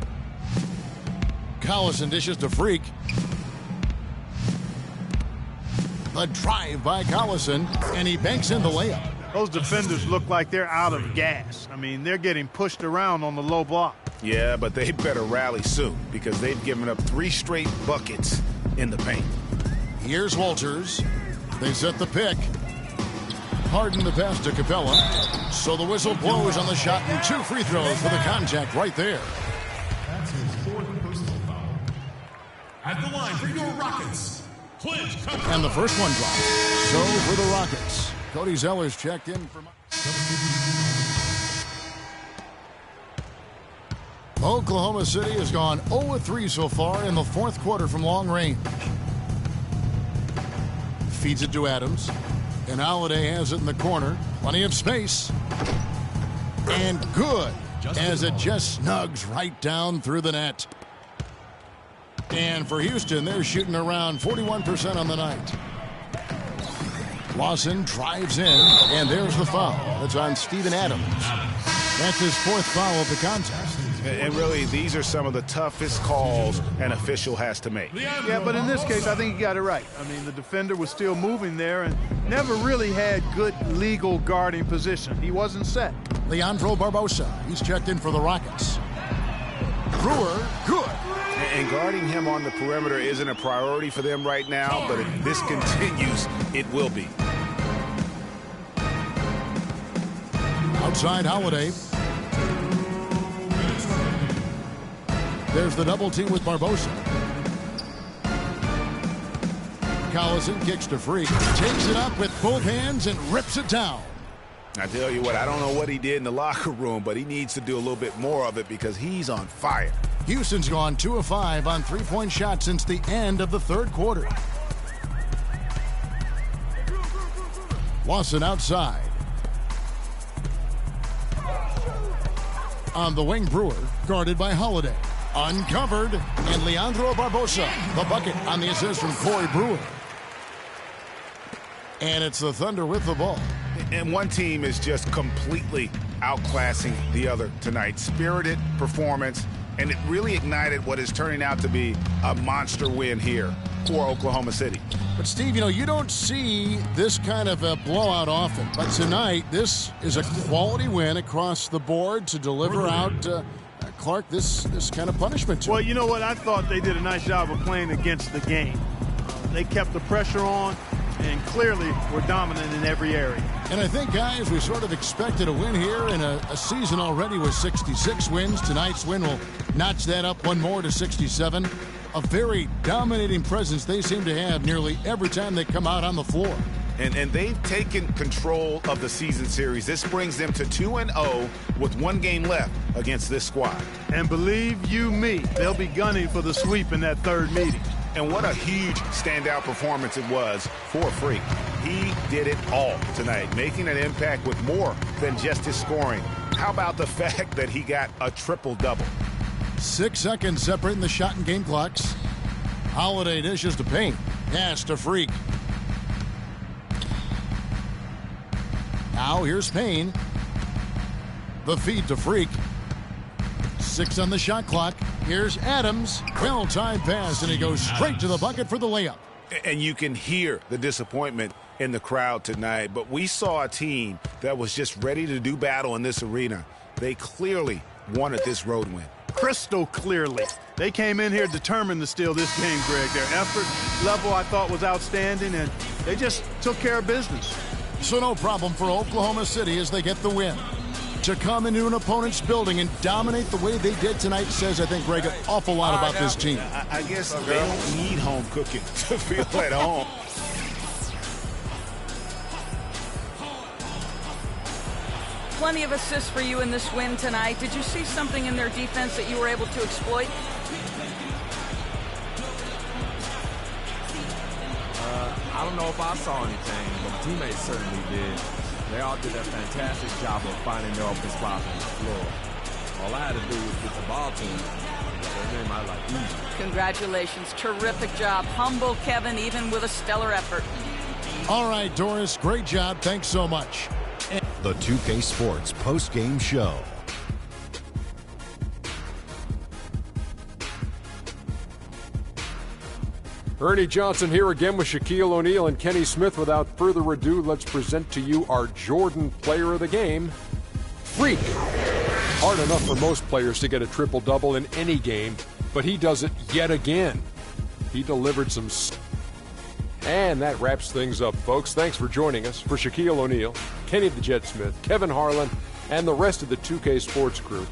Collison dishes to Freak. The drive by Collison, and he banks in the layup. Those defenders look like they're out of gas. I mean, they're getting pushed around on the low block. Yeah, but they better rally soon because they've given up 3 straight buckets in the paint. Here's Walters. They set the pick. Harden the pass to Capella. So the whistle blows on the shot and 2 free throws for the contact right there. That's his 4th personal foul. At the line for your Rockets, Clint Capella. And the first one drops. So for the Rockets, Cody Zeller's checked in for... Oklahoma City has gone 0-3 so far in the fourth quarter from long range. Feeds it to Adams. And Holiday has it in the corner. Plenty of space. And good as it just snugs right down through the net. And for Houston, they're shooting around 41% on the night. Lawson drives in, and there's the foul. That's on Steven Adams. That's his 4th foul of the contest. And really, these are some of the toughest calls an official has to make. Yeah, but in this case, I think he got it right. I mean, the defender was still moving there and never really had good legal guarding position. He wasn't set. Leandro Barbosa, he's checked in for the Rockets. Brewer, good. And guarding him on the perimeter isn't a priority for them right now, but if this continues, it will be. Outside Holiday. There's the double team with Barbosa. Collison kicks to Freak. Takes it up with both hands and rips it down. I tell you what, I don't know what he did in the locker room, but he needs to do a little bit more of it because he's on fire. Houston's gone 2 of 5 on 3-point shots since the end of the third quarter. Lawson outside. On the wing, Brewer, guarded by Holiday. Uncovered, and Leandro Barbosa, the bucket on the assist from Corey Brewer. And it's the Thunder with the ball. And one team is just completely outclassing the other tonight. Spirited performance, and it really ignited what is turning out to be a monster win here for Oklahoma City. But, Steve, you don't see this kind of a blowout often. But tonight, this is a quality win across the board to deliver out, Clark, this kind of punishment to Well, him. you know what? I thought they did a nice job of playing against the game. They kept the pressure on and clearly were dominant in every area. And I think, guys, we sort of expected a win here in a season already with 66 wins. Tonight's win will notch that up one more to 67. A very dominating presence they seem to have nearly every time they come out on the floor. And they've taken control of the season series. This brings them to 2-0 with one game left against this squad. And believe you me, they'll be gunning for the sweep in that third meeting. And what a huge standout performance it was for Freak. He did it all tonight, making an impact with more than just his scoring. How about the fact that he got a triple-double? 6 seconds separating the shot and game clocks. Holiday dishes to Payne. Pass to Freak. Now here's Payne. The feed to Freak. 6 on the shot clock. Here's Adams. Well-timed pass, and he goes straight to the bucket for the layup. And you can hear the disappointment in the crowd tonight. But we saw a team that was just ready to do battle in this arena. They clearly wanted this road win. Crystal clearly. They came in here determined to steal this game, Greg. Their effort level, I thought, was outstanding, and they just took care of business. So no problem for Oklahoma City as they get the win. To come into an opponent's building and dominate the way they did tonight says, I think, Greg, an awful lot about this team. I guess they don't need home cooking to feel at home. Plenty of assists for you in this win tonight. Did you see something in their defense that you were able to exploit? I don't know if I saw anything, but teammates certainly did. They all did a fantastic job of finding their open spots on the floor. All I had to do was get the ball to them. They made my life easy. Congratulations. Terrific job. Humble Kevin, even with a stellar effort. All right, Doris, great job. Thanks so much. The 2K Sports post-game show. Ernie Johnson here again with Shaquille O'Neal and Kenny Smith. Without further ado, let's present to you our Jordan Player of the Game, Freak. Hard enough for most players to get a triple-double in any game, but he does it yet again. He delivered some... And that wraps things up, folks. Thanks for joining us. For Shaquille O'Neal, Kenny the Jet Smith, Kevin Harlan, and the rest of the 2K Sports crew,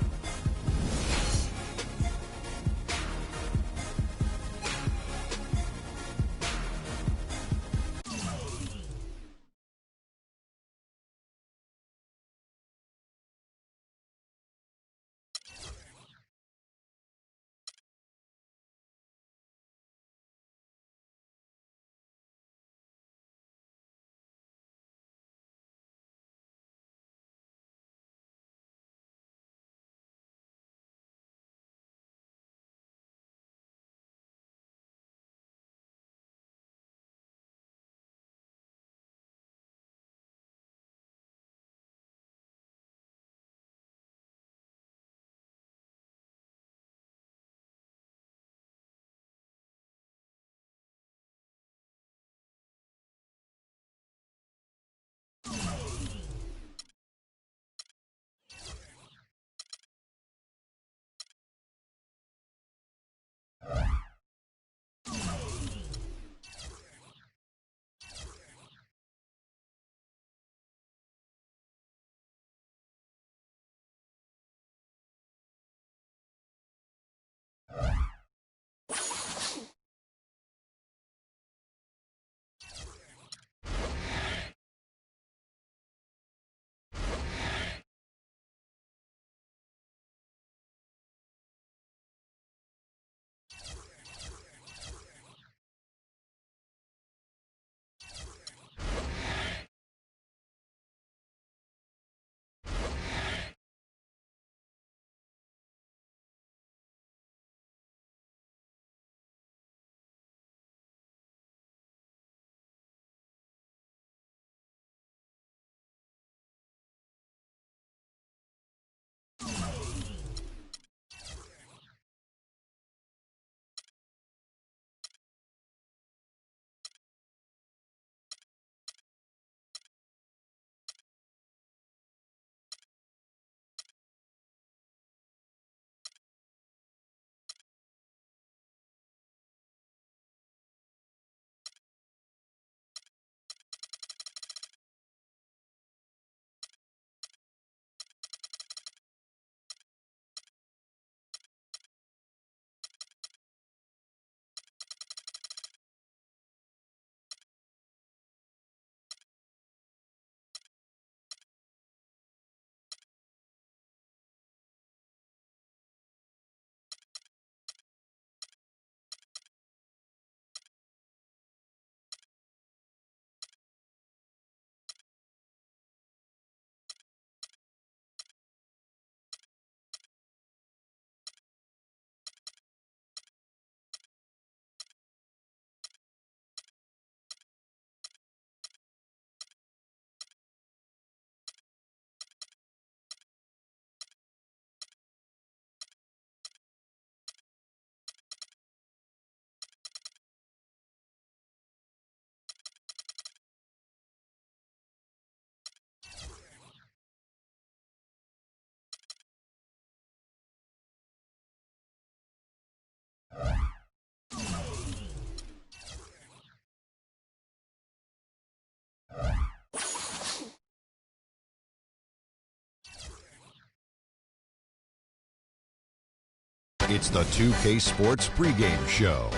It's the 2K Sports pregame show.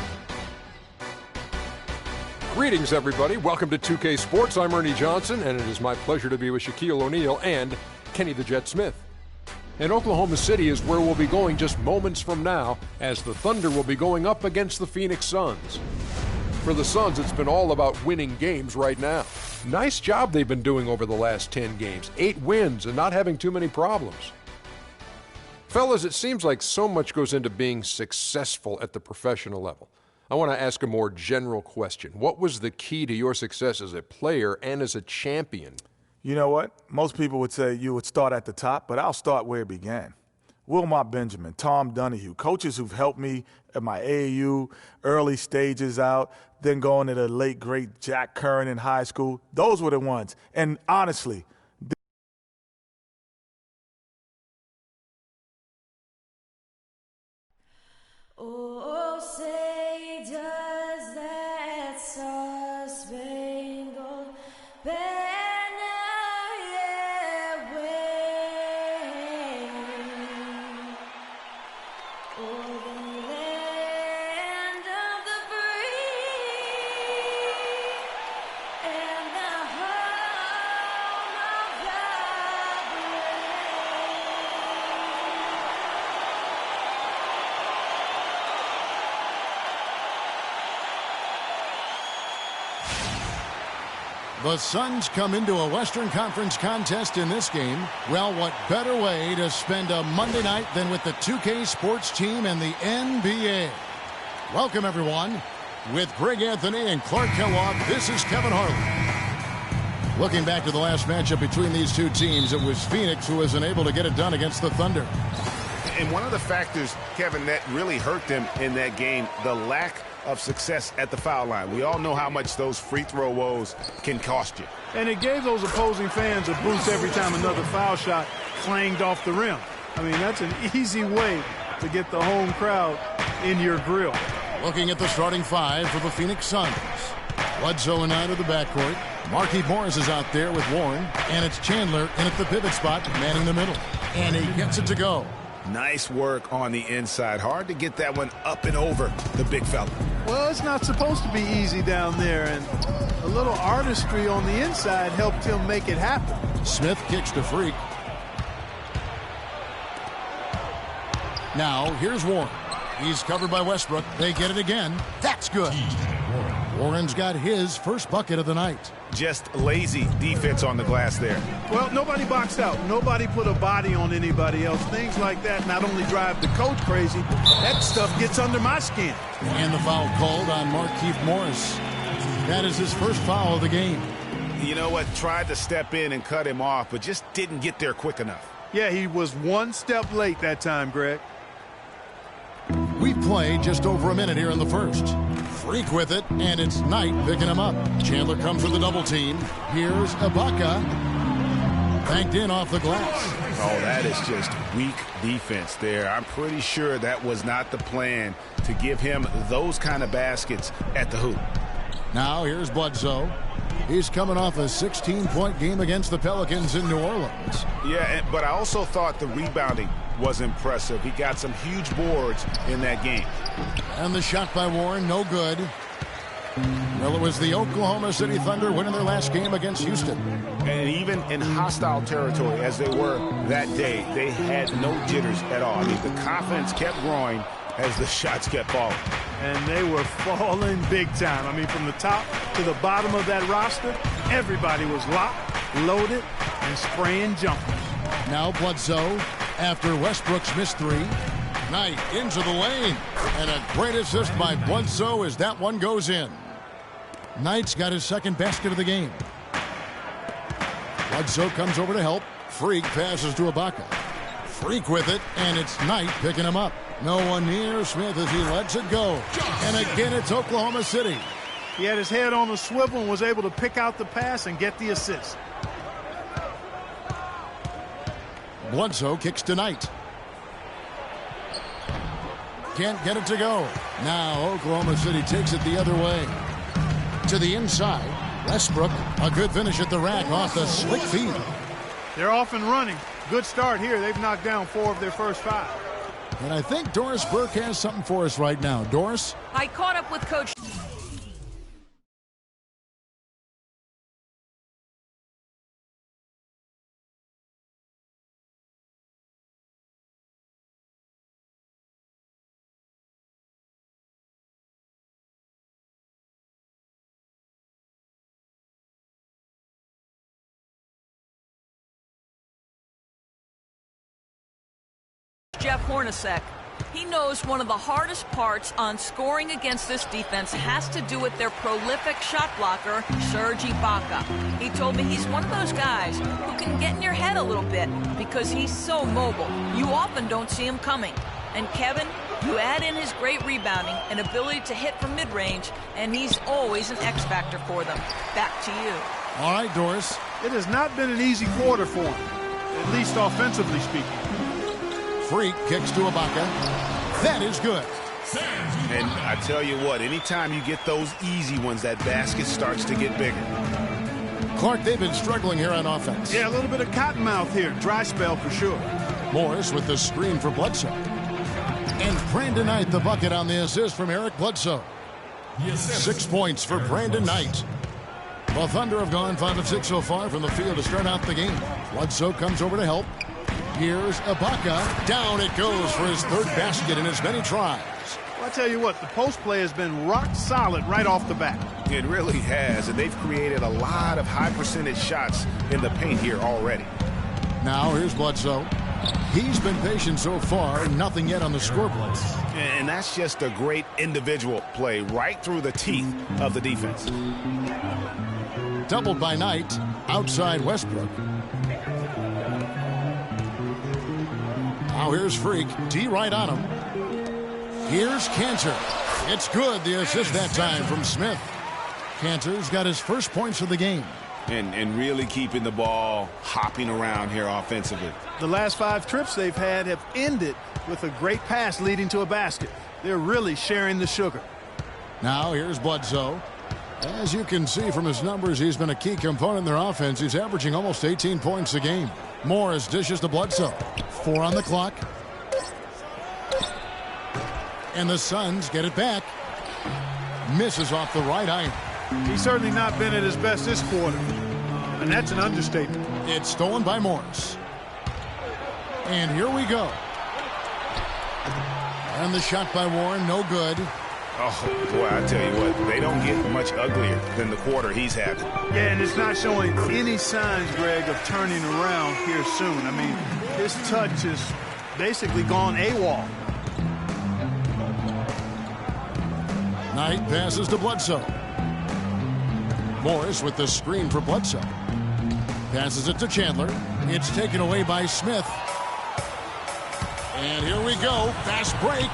Greetings, everybody. Welcome to 2K Sports. I'm Ernie Johnson, and it is my pleasure to be with Shaquille O'Neal and Kenny the Jet Smith. And Oklahoma City is where we'll be going just moments from now, as the Thunder will be going up against the Phoenix Suns. For the Suns, it's been all about winning games right now. Nice job they've been doing over the last 10 games. 8 wins and not having too many problems. Fellas, it seems like so much goes into being successful at the professional level. I want to ask a more general question. What was the key to your success as a player and as a champion? You know what? Most people would say you would start at the top, but I'll start where it began. Wilmot Benjamin, Tom Donahue, coaches who've helped me at my AAU, early stages out, then going to the late, great Jack Curran in high school. Those were the ones. And honestly, Oh, say does that star-spangled banner yet wave o'er the land of the free and the home of the The Suns come into a Western Conference contest in this game. Well, what better way to spend a Monday night than with the 2K Sports team and the NBA? Welcome, everyone. With Greg Anthony and Clark Kellogg, this is Kevin Harlan. Looking back to the last matchup between these two teams, it was Phoenix who was unable to get it done against the Thunder. And one of the factors, Kevin, that really hurt them in that game, the lack of success at the foul line. We all know how much those free throw woes can cost you. And it gave those opposing fans a boost every time another foul shot clanged off the rim. I mean, that's an easy way to get the home crowd in your grill. Looking at the starting 5 for the Phoenix Suns. Bledsoe and out of the backcourt. Markieff Morris is out there with Warren. And it's Chandler in at the pivot spot, manning the middle. And he gets it to go. Nice work on the inside. Hard to get that one up and over the big fella. Well, it's not supposed to be easy down there, and a little artistry on the inside helped him make it happen. Smith kicks to Freak. Now, here's Warren. He's covered by Westbrook. They get it again. That's good. Warren's got his first bucket of the night. Just lazy defense on the glass there. Well, nobody boxed out. Nobody put a body on anybody else. Things like that not only drive the coach crazy, that stuff gets under my skin. And the foul called on Markieff Morris. That is his first foul of the game. You know what? Tried to step in and cut him off, but just didn't get there quick enough. Yeah, he was one step late that time, Greg. We've played just over a minute here in the first. Freak with it, and it's Knight picking him up. Chandler comes with a double team. Here's Ibaka. Banked in off the glass. Oh, that is just weak defense there. I'm pretty sure that was not the plan to give him those kind of baskets at the hoop. Now here's Bledsoe. He's coming off a 16-point game against the Pelicans in New Orleans. Yeah, but I also thought the rebounding was impressive. He got some huge boards in that game. And the shot by Warren, no good. Well, it was the Oklahoma City Thunder winning their last game against Houston. And even in hostile territory, as they were that day, they had no jitters at all. I mean, the confidence kept growing as the shots kept falling. And they were falling big time. I mean, from the top to the bottom of that roster, everybody was locked, loaded, and spraying jumpers. Now Bledsoe, after Westbrook's missed 3. Knight into the lane. And a great assist by Bledsoe as that one goes in. Knight's got his second basket of the game. Bledsoe comes over to help. Freak passes to Ibaka. Freak with it, and it's Knight picking him up. No one near Smith as he lets it go. And again, it's Oklahoma City. He had his head on a swivel and was able to pick out the pass and get the assist. Bledsoe kicks to Knight. Can't get it to go. Now Oklahoma City takes it the other way. To the inside. Westbrook, a good finish at the rack off the slick feed. They're off and running. Good start here. They've knocked down 4 of their first 5. And I think Doris Burke has something for us right now. Doris? I caught up with Coach. Jeff Hornacek. He knows one of the hardest parts on scoring against this defense has to do with their prolific shot blocker, Serge Ibaka. He told me he's one of those guys who can get in your head a little bit because he's so mobile. You often don't see him coming. And Kevin, you add in his great rebounding and ability to hit from mid-range, and he's always an X factor for them. Back to you. All right, Doris. It has not been an easy quarter for him, at least offensively speaking. Freak kicks to Ibaka. That is good. And I tell you what, anytime you get those easy ones, that basket starts to get bigger. Clark, they've been struggling here on offense. Yeah, a little bit of cottonmouth here. Dry spell for sure. Morris with the screen for Bledsoe. And Brandon Knight the bucket on the assist from Eric Bledsoe. 6 points for Brandon Knight. The Thunder have gone 5 of 6 so far from the field to start out the game. Bledsoe comes over to help. Here's Ibaka. Down it goes for his third basket in as many tries. Well, I tell you what, the post play has been rock solid right off the bat. It really has, and they've created a lot of high percentage shots in the paint here already. Now here's Bledsoe. He's been patient so far, nothing yet on the scoreboard. And that's just a great individual play right through the teeth of the defense. Doubled by Knight, outside Westbrook. Now here's Freak, D right on him. Here's Cantor. It's good, the assist that time from Smith. Cantor's got his first points of the game. And really keeping the ball hopping around here offensively. The last 5 trips they've had have ended with a great pass leading to a basket. They're really sharing the sugar. Now here's Bledsoe. As you can see from his numbers, he's been a key component in their offense. He's averaging almost 18 points a game. Morris dishes to Bledsoe. 4 on the clock. And the Suns get it back. Misses off the right iron. He's certainly not been at his best this quarter. And that's an understatement. It's stolen by Morris. And here we go. And the shot by Warren, no good. Oh, boy, I tell you what, they don't get much uglier than the quarter he's having. Yeah, and it's not showing any signs, Greg, of turning around here soon. I mean, his touch is basically gone AWOL. Knight passes to Bledsoe. Morris with the screen for Bledsoe. Passes it to Chandler. It's taken away by Smith. And here we go. Fast break.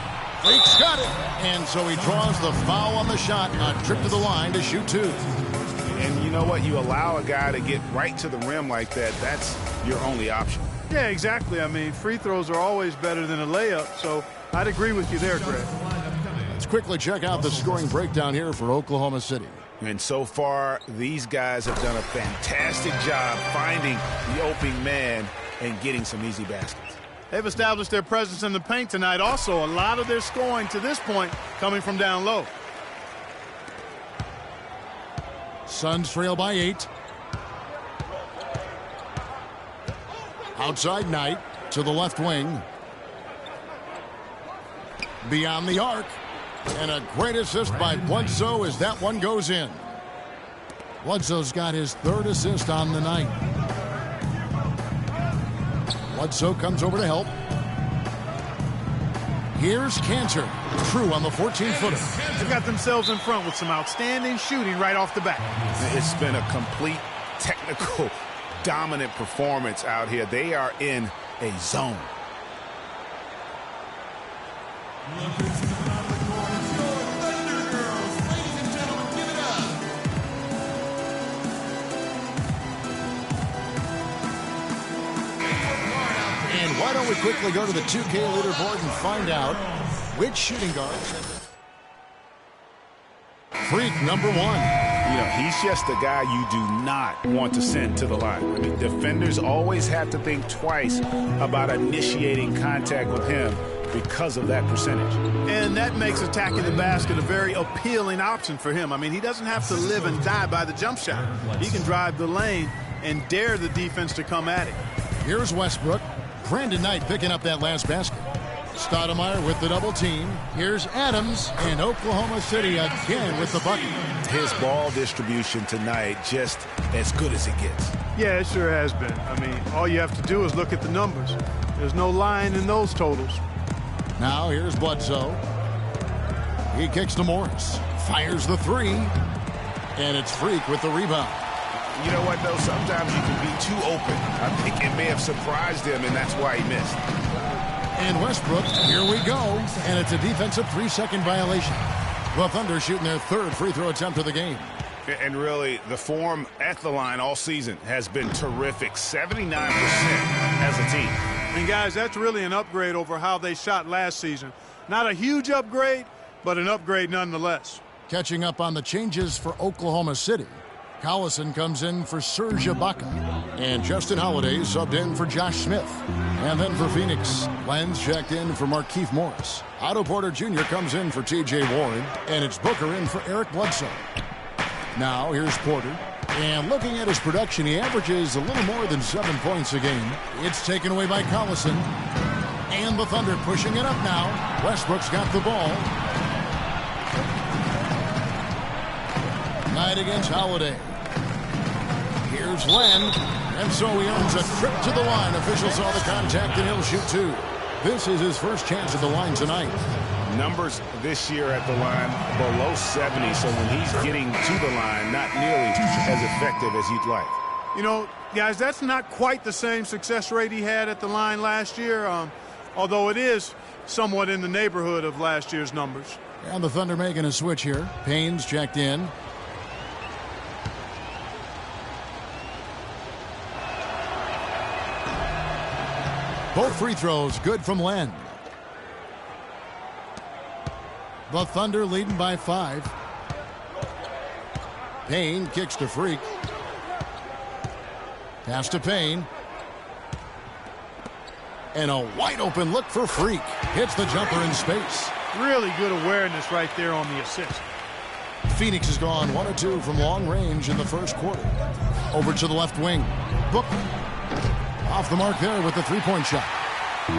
Freak's got it. And so he draws the foul on the shot. A trip to the line to shoot 2. And you know what? You allow a guy to get right to the rim like that. That's your only option. Yeah, exactly. I mean, free throws are always better than a layup. So I'd agree with you there, Greg. Let's quickly check out the scoring breakdown here for Oklahoma City. And so far, these guys have done a fantastic job finding the opening man and getting some easy baskets. They've established their presence in the paint tonight. Also, a lot of their scoring to this point coming from down low. Suns trail by 8. Outside Knight to the left wing. Beyond the arc. And a great assist by Bledsoe as that one goes in. Bledsoe's got his 3rd assist on the night. Bledsoe comes over to help. Here's Cantor. True on the 14-footer. They've got themselves in front with some outstanding shooting right off the bat. It's been a complete technical dominant performance out here. They are in a zone. And why don't we quickly go to the 2K leaderboard and find out which shooting guards. Freak number 1. You know, he's just the guy you do not want to send to the line. I mean, defenders always have to think twice about initiating contact with him because of that percentage. And that makes attacking the basket a very appealing option for him. I mean, he doesn't have to live and die by the jump shot. He can drive the lane and dare the defense to come at it. Here's Westbrook. Brandon Knight picking up that last basket. Stoudemire with the double team. Here's Adams, and Oklahoma City again with the bucket. His ball distribution tonight just as good as it gets. Yeah, it sure has been. I mean, all you have to do is look at the numbers. There's no lying in those totals. Now here's Bledsoe. He kicks to Morris. Fires the three. And it's Freak with the rebound. You know what, though? Sometimes you can be too open. I think it may have surprised him, and that's why he missed. And Westbrook, here we go. And it's a defensive 3-second violation. The Thunder shooting their third free throw attempt of the game. And really, the form at the line all season has been terrific. 79% as a team. And, guys, that's really an upgrade over how they shot last season. Not a huge upgrade, but an upgrade nonetheless. Catching up on the changes for Oklahoma City. Collison comes in for Serge Ibaka. And Justin Holiday subbed in for Josh Smith. And then for Phoenix, Lenz checked in for Markieff Morris. Otto Porter Jr. comes in for T.J. Warren. And it's Booker in for Eric Bledsoe. Now here's Porter. And looking at his production, he averages a little more than 7 points a game. It's taken away by Collison. And the Thunder pushing it up now. Westbrook's got the ball. Knight against Holiday. Here's Len. And so he earns a trip to the line. Officials saw the contact and he'll shoot two. This is his first chance at the line tonight. Numbers this year at the line below 70, so when he's getting to the line, not nearly as effective as you'd like. You know, guys, that's not quite the same success rate he had at the line last year, although it is somewhat in the neighborhood of last year's numbers. And the Thunder making a switch here. Payne's checked in. Both free throws good from Len. The Thunder leading by 5. Payne kicks to Freak. Pass to Payne. And a wide open look for Freak. Hits the jumper in space. Really good awareness right there on the assist. Phoenix has gone 1 of 2 from long range in the first quarter. Over to the left wing. Booker. Off the mark there with the three-point shot.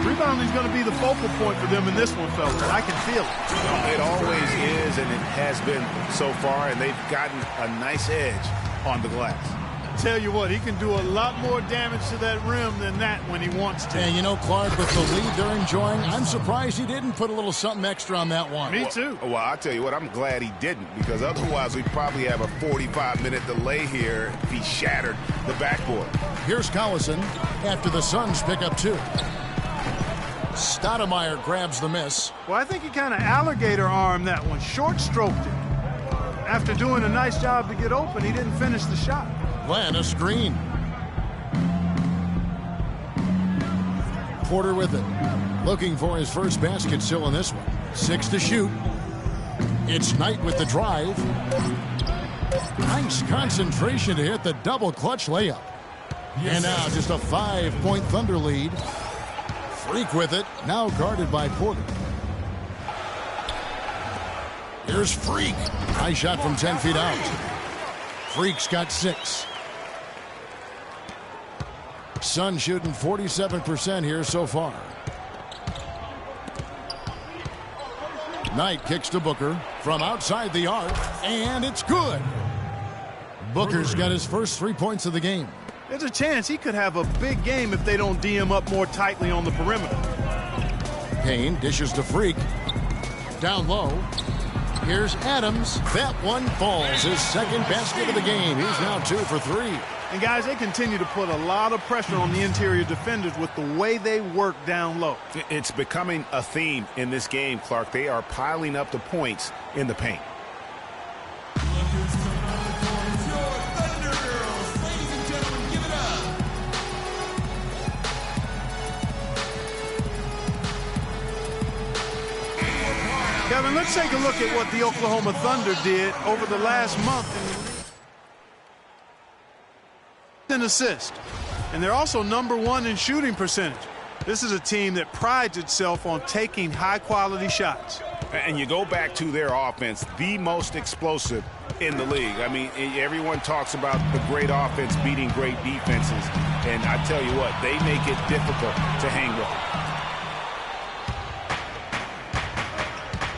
Rebounding is going to be the focal point for them in this one, fellas. I can feel it. It always is, and it has been so far, and they've gotten a nice edge on the glass. Tell you what, he can do a lot more damage to that rim than that when he wants to. And you know, Clark, with the lead they're enjoying, I'm surprised he didn't put a little something extra on that one. Me too. Well, I'll tell you what, I'm glad he didn't, because otherwise we'd probably have a 45-minute delay here if he shattered the backboard. Here's Collison after the Suns pick up 2. Stoudemire grabs the miss. Well, I think he kind of alligator armed that one, short-stroked it. After doing a nice job to get open, he didn't finish the shot. Glenn, a screen. Porter with it. Looking for his first basket still in this one. 6 to shoot. It's Knight with the drive. Nice concentration to hit the double clutch layup. And now just a 5-point Thunder lead. Freak with it. Now guarded by Porter. Here's Freak. High shot from 10 feet out. Freak's got 6. Sun shooting 47% here so far. Knight kicks to Booker from outside the arc, and it's good. Booker's got his first 3 points of the game. There's a chance he could have a big game if they don't D him up more tightly on the perimeter. Payne dishes to Freak. Down low. Here's Adams. That one falls. His second basket of the game. He's now 2 for 3. And, guys, they continue to put a lot of pressure on the interior defenders with the way they work down low. It's becoming a theme in this game, Clark. They are piling up the points in the paint. Kevin, let's take a look at what the Oklahoma Thunder did over the last month in assist. And they're also #1 in shooting percentage. This is a team that prides itself on taking high-quality shots. And you go back to their offense, the most explosive in the league. I mean, everyone talks about the great offense beating great defenses. And I tell you what, they make it difficult to hang with.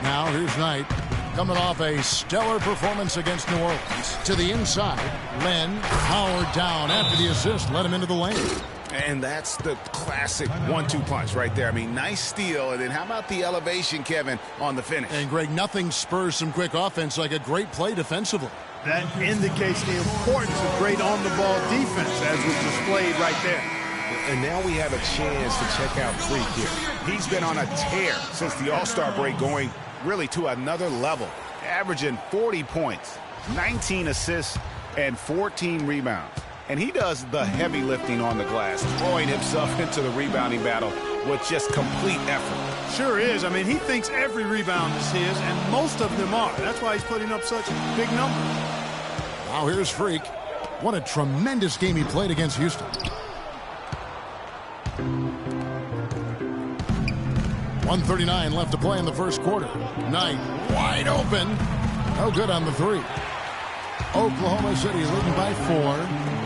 Now here's Knight coming off a stellar performance against New Orleans. To the inside, Len powered down after the assist, led him into the lane. And that's the classic 1-2 punch right there. I mean, nice steal. And then how about the elevation, Kevin, on the finish? And, Greg, nothing spurs some quick offense like a great play defensively. That indicates the importance of great on-the-ball defense, as was displayed right there. And now we have a chance to check out Freak here. He's been on a tear since the All-Star break, going really to another level, averaging 40 points, 19 assists, and 14 rebounds. And he does the heavy lifting on the glass, throwing himself into the rebounding battle with just complete effort. Sure is. I mean, he thinks every rebound is his, and most of them are. That's why he's putting up such big numbers. Now here's Freak. What a tremendous game he played against Houston. 1:39 left to play in the first quarter. Knight wide open. No good on the three. Oklahoma City leading by 4.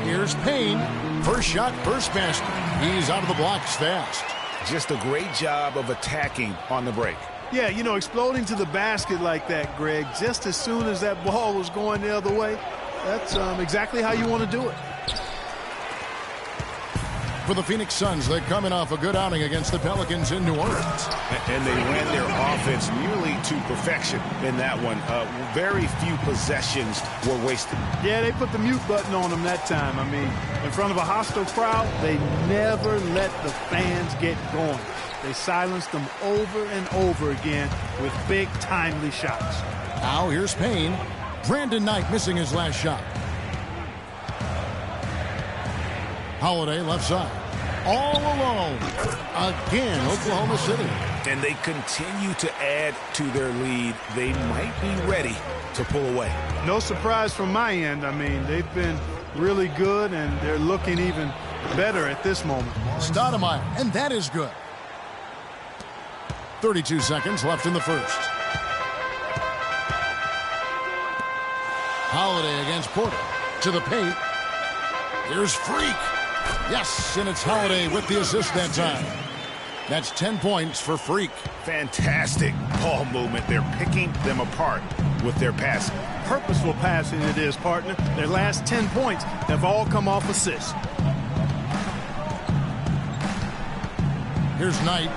Here's Payne. First shot, first basket. He's out of the blocks fast. Just a great job of attacking on the break. Yeah, you know, exploding to the basket like that, Greg, just as soon as that ball was going the other way, that's exactly how you want to do it. For the Phoenix Suns, they're coming off a good outing against the Pelicans in New Orleans. And they ran their offense nearly to perfection in that one. Very few possessions were wasted. Yeah, they put the mute button on them that time. I mean, in front of a hostile crowd, they never let the fans get going. They silenced them over and over again with big, timely shots. Now here's Payne. Brandon Knight missing his last shot. Holiday left side. All alone. Again, Oklahoma City. And they continue to add to their lead. They might be ready to pull away. No surprise from my end. I mean, they've been really good, and they're looking even better at this moment. Stoudemire, and that is good. 32 seconds left in the first. Holiday against Porter. To the paint. Here's Freak. Yes, and it's Holiday with the assist that time. That's 10 points for Freak. Fantastic ball movement. They're picking them apart with their passing. Purposeful passing it is, partner. Their last 10 points have all come off assists. Here's Knight.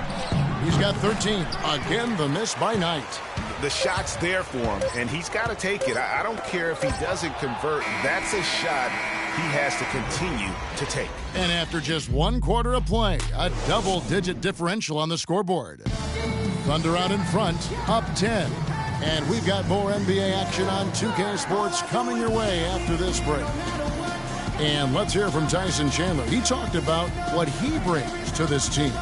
He's got 13. Again, the miss by Knight. The shot's there for him, and he's got to take it. I don't care if he doesn't convert. That's a shot he has to continue to take. And after just 1 quarter of play, a double-digit differential on the scoreboard. Thunder out in front, up 10. And we've got more NBA action on 2K Sports coming your way after this break. And let's hear from Tyson Chandler. He talked about what he brings to this team.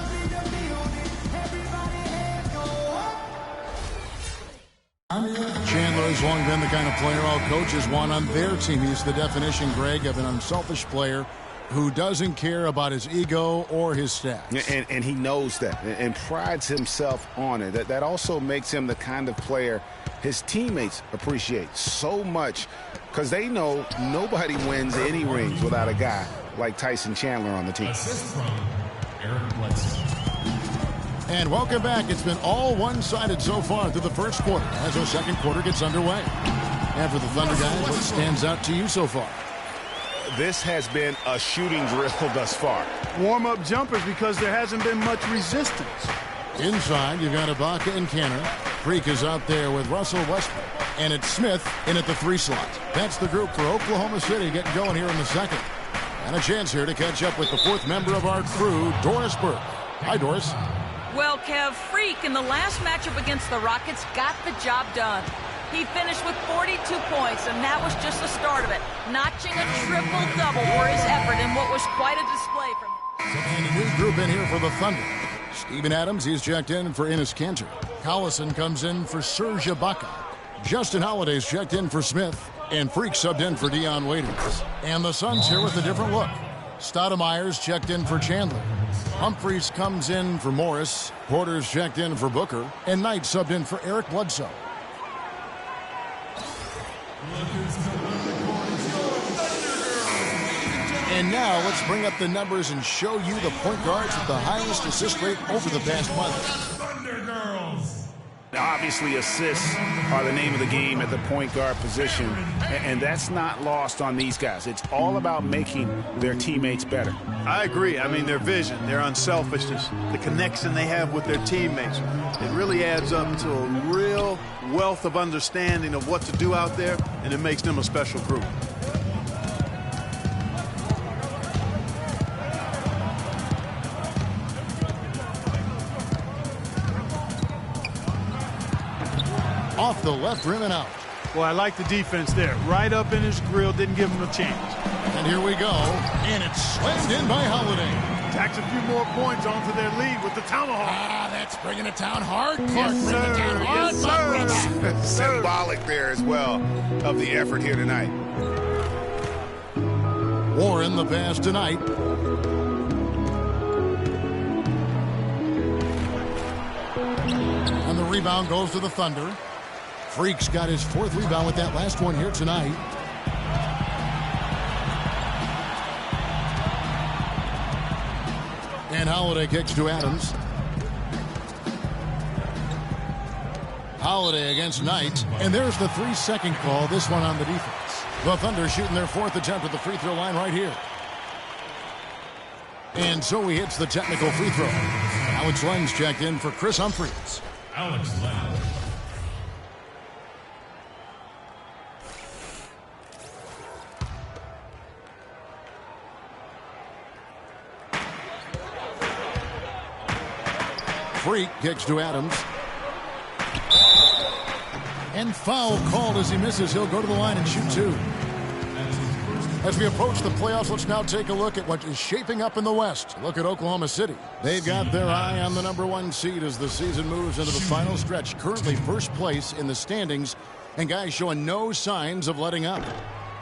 Chandler's long been the kind of player all coaches want on their team. He's the definition, Greg, of an unselfish player who doesn't care about his ego or his stats. And he knows that and prides himself on it. That also makes him the kind of player his teammates appreciate so much, because they know nobody wins any rings without a guy like Tyson Chandler on the team. And welcome back. It's been all one-sided so far through the first quarter as our second quarter gets underway. And for the Thunder guys, what stands out to you so far? This has been a shooting drill thus far. Warm-up jumpers, because there hasn't been much resistance. Inside, you've got Ibaka and Canner. Freak is out there with Russell Westbrook. And it's Smith in at the 3 slot. That's the group for Oklahoma City getting going here in the second. And a chance here to catch up with the 4th member of our crew, Doris Burke. Hi, Doris. Well, Kev, Freak in the last matchup against the Rockets got the job done. He finished with 42 points, and that was just the start of it, notching a triple-double for his effort in what was quite a display from him. And a new group in here for the Thunder. Steven Adams, he's checked in for Enes Kanter. Collison comes in for Serge Ibaka. Justin Holiday's checked in for Smith, and Freak subbed in for Dion Waiters. And the Suns here with a different look. Stoudemire's checked in for Chandler. Humphries comes in for Morris. Porter's checked in for Booker. And Knight subbed in for Eric Bledsoe. And now let's bring up the numbers and show you the point guards with the highest assist rate over the past month. Obviously, assists are the name of the game at the point guard position, and that's not lost on these guys. It's all about making their teammates better. I agree. I mean, their vision, their unselfishness, the connection they have with their teammates, it really adds up to a real wealth of understanding of what to do out there, and it makes them a special group. Off the left rim and out. Well, I like the defense there. Right up in his grill, didn't give him a chance. And here we go. And it's slammed in by Holiday. Tacks a few more points onto their lead with the tomahawk. Ah, that's bringing it down hard. Clark Yes, bringing it down hard. Yes, sir. Symbolic there as well of the effort here tonight. Warren the pass tonight. And the rebound goes to the Thunder. Freak's got his 4th rebound with that last one here tonight. And Holiday kicks to Adams. Holiday against Knight. And there's the 3-second call, this one on the defense. The Thunder shooting their 4th attempt at the free throw line right here. And so he hits the technical free throw. Alex Len's checked in for Chris Humphries. Alex Len. Freak kicks to Adams. And foul called as he misses. He'll go to the line and shoot 2. As we approach the playoffs, let's now take a look at what is shaping up in the West. Look at Oklahoma City. They've got their eye on the #1 seed as the season moves into the final stretch. Currently first place in the standings, and guys showing no signs of letting up.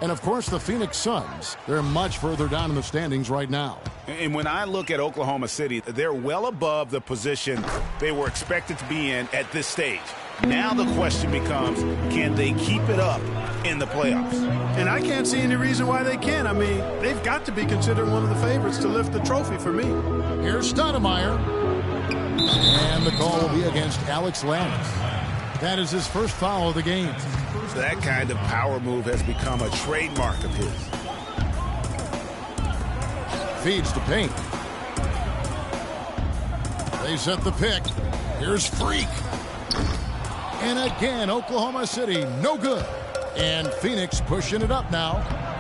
And, of course, the Phoenix Suns, they're much further down in the standings right now. And when I look at Oklahoma City, they're well above the position they were expected to be in at this stage. Now the question becomes, can they keep it up in the playoffs? And I can't see any reason why they can't. I mean, they've got to be considered one of the favorites to lift the trophy for me. Here's Stoudemire. And the call will be against Alex Len. That is his first foul of the game. That kind of power move has become a trademark of his. Feeds to paint. They set the pick. Here's Freak. And again, Oklahoma City, no good. And Phoenix pushing it up now.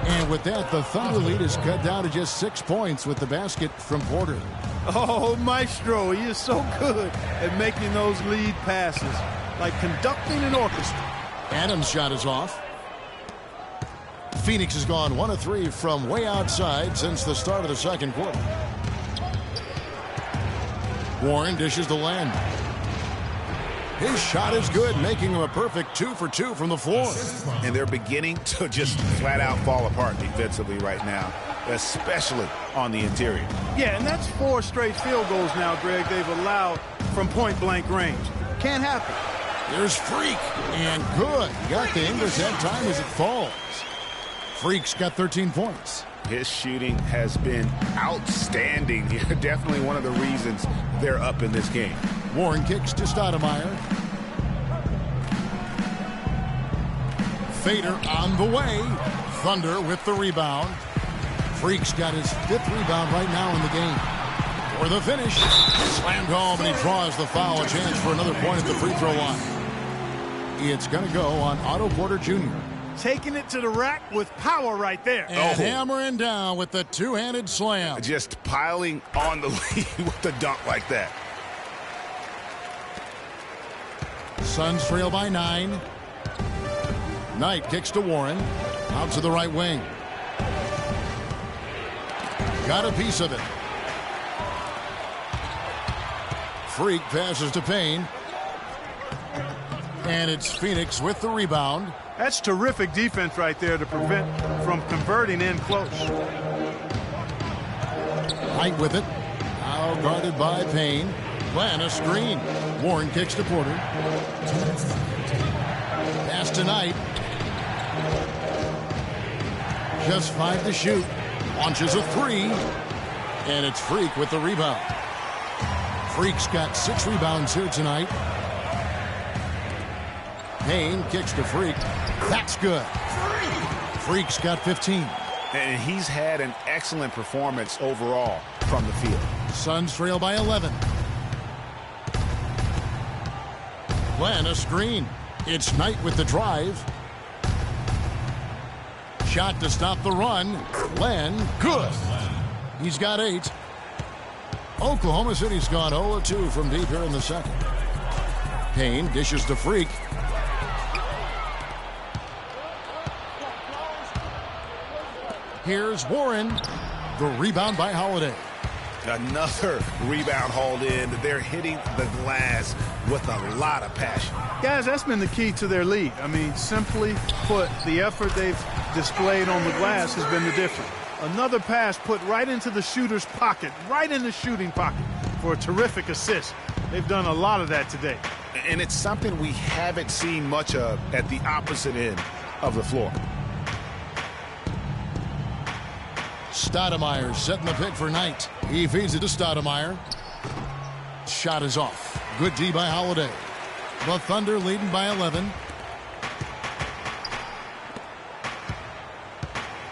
And with that, the Thunder lead is cut down to just 6 points with the basket from Porter. Oh, Maestro, he is so good at making those lead passes, like conducting an orchestra. Adams' shot is off. Phoenix has gone 1 of 3 from way outside since the start of the second quarter. Warren dishes to Len. His shot is good, making him a perfect 2 for 2 from the floor. And they're beginning to just flat out fall apart defensively right now, especially on the interior. Yeah, and that's 4 straight field goals now, Greg, they've allowed from point-blank range. Can't happen. There's Freak, and good. Got the English that time as it falls. Freak's got 13 points. His shooting has been outstanding. Definitely one of the reasons they're up in this game. Warren kicks to Stoudemire. Fader on the way. Thunder with the rebound. Freak's got his 5th rebound right now in the game. For the finish. Slammed home, and he draws the foul. A chance for another point at the free throw line. It's going to go on Otto Porter Jr. Taking it to the rack with power right there. And hammering down with the two-handed slam. Just piling on the lead with a dunk like that. Suns trail by 9. Knight kicks to Warren. Out to the right wing. Got a piece of it. Freak passes to Payne. And it's Phoenix with the rebound. That's terrific defense right there to prevent from converting in close. Knight with it. Now Well guarded by Payne. Glenn, a screen. Warren kicks to Porter. Pass to Knight. Just 5 to shoot. Launches a 3. And it's Freak with the rebound. Freak's got 6 rebounds here tonight. Payne kicks to Freak. That's good. Freak's got 15. And he's had an excellent performance overall from the field. Suns trail by 11. Glenn, a screen. It's Knight with the drive. Shot to stop the run. Glenn, good. He's got 8. Oklahoma City's gone 0-2 from deep here in the second. Payne dishes to Freak. Here's Warren. The rebound by Holiday. Another rebound hauled in. They're hitting the glass with a lot of passion. Guys, that's been the key to their lead. I mean, simply put, the effort they've displayed on the glass has been the difference. Another pass put right into the shooter's pocket, right in the shooting pocket for a terrific assist. They've done a lot of that today. And it's something we haven't seen much of at the opposite end of the floor. Stoudemire setting the pick for Knight. He feeds it to Stoudemire. Shot is off. Good D by Holiday. The Thunder leading by 11.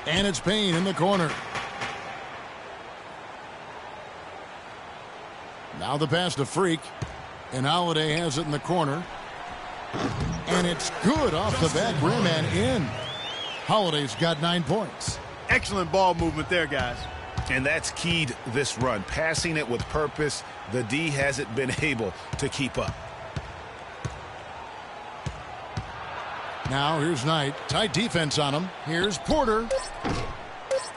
And it's Payne in the corner. Now the pass to Freak. And Holiday has it in the corner. And it's good off the back rim and in. Holiday's got 9 points. Excellent ball movement there, guys. And that's keyed this run. Passing it with purpose. The D hasn't been able to keep up. Now here's Knight. Tight defense on him. Here's Porter.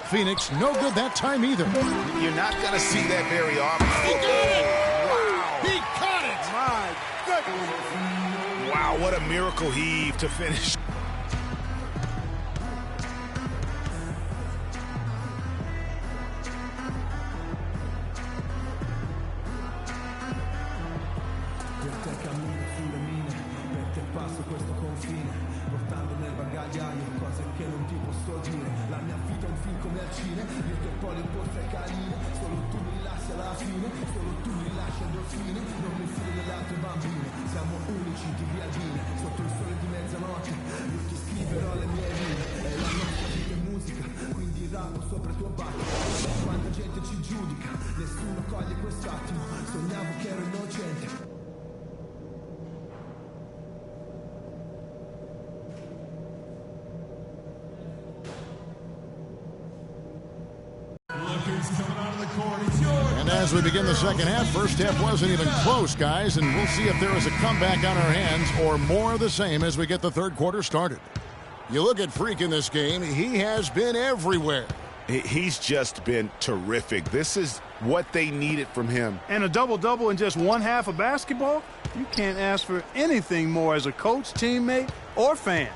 Phoenix no good that time either. You're not going to see that very often. He got it! Wow! He caught it! My goodness. Wow, what a miracle heave to finish. And as we begin the second half, first half wasn't even close, guys, and we'll see if there is a comeback on our hands or more of the same as we get the third quarter started. You look at Freak in this game, he has been everywhere. He's just been terrific. This is what they needed from him. And a double-double in just one half of basketball? You can't ask for anything more as a coach, teammate, or fan.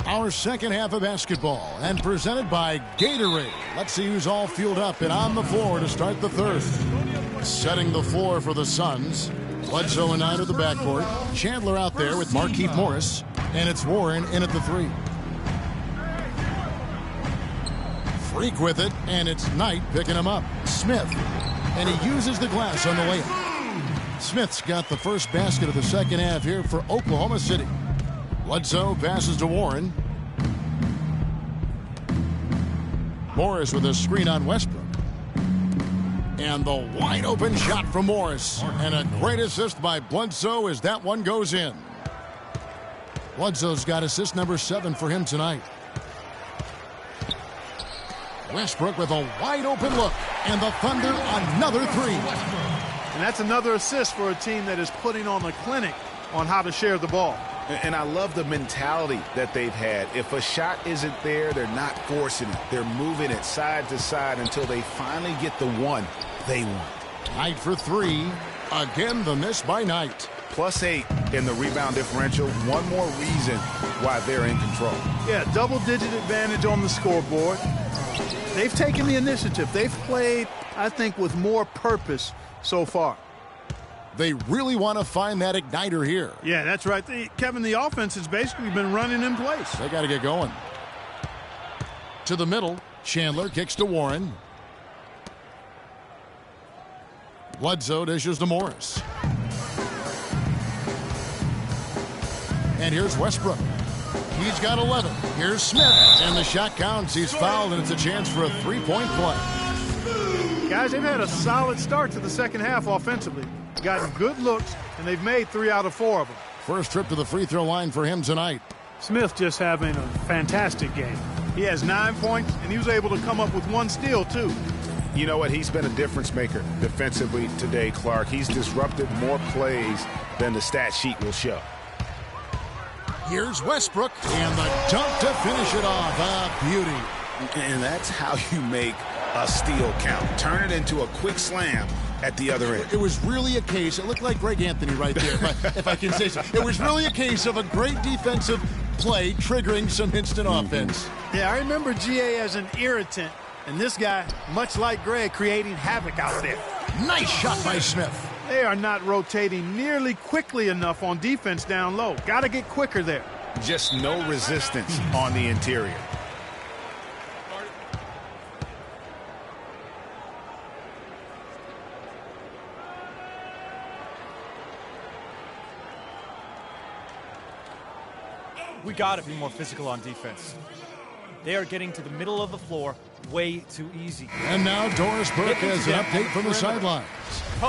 Our second half of basketball and presented by Gatorade. Let's see who's all fueled up and on the floor to start the third. Setting the floor for the Suns. Bledsoe and Knight at the backcourt. Chandler out there with Markieff Morris. And it's Warren in at the 3. Freak with it, and it's Knight picking him up. Smith, and he uses the glass on the layup. Smith's got the first basket of the second half here for Oklahoma City. Bledsoe passes to Warren. Morris with a screen on Westbrook. And the wide open shot from Morris. And a great assist by Bledsoe as that one goes in. Bledsoe's got assist number 7 for him tonight. Westbrook with a wide open look. And the Thunder another 3. And that's another assist for a team that is putting on a clinic on how to share the ball. And I love the mentality that they've had. If a shot isn't there, they're not forcing it. They're moving it side to side until they finally get the one they want. Knight for 3. Again, the miss by Knight. +8 in the rebound differential. One more reason why they're in control. Yeah, double-digit advantage on the scoreboard. They've taken the initiative. They've played, I think, with more purpose so far. They really want to find that igniter here. Yeah, that's right. Kevin, the offense has basically been running in place. They got to get going. To the middle. Chandler kicks to Warren. Bledsoe dishes to Morris. And here's Westbrook. He's got 11. Here's Smith. And the shot counts. He's fouled, and it's a chance for a three-point play. Guys, they've had a solid start to the second half offensively. Gotten good looks, and they've made 3 out of 4 of them. First trip to the free throw line for him tonight. Smith just having a fantastic game. He has 9 points, and he was able to come up with 1 steal, too. You know what? He's been a difference maker defensively today, Clark. He's disrupted more plays than the stat sheet will show. Here's Westbrook, and the dunk to finish it off. A beauty. And that's how you make a steal count. Turn it into a quick slam at the other end. It was really a case, it looked like Greg Anthony right there, if I can say so. It was really a case of a great defensive play triggering some instant offense. Yeah, I remember GA as an irritant, and this guy, much like Greg, creating havoc out there. Nice shot by Smith. They are not rotating nearly quickly enough on defense down low. Got to get quicker there. Just no resistance on the interior. We got to be more physical on defense. They are getting to the middle of the floor way too easy. And now Doris Burke has an update from the sidelines.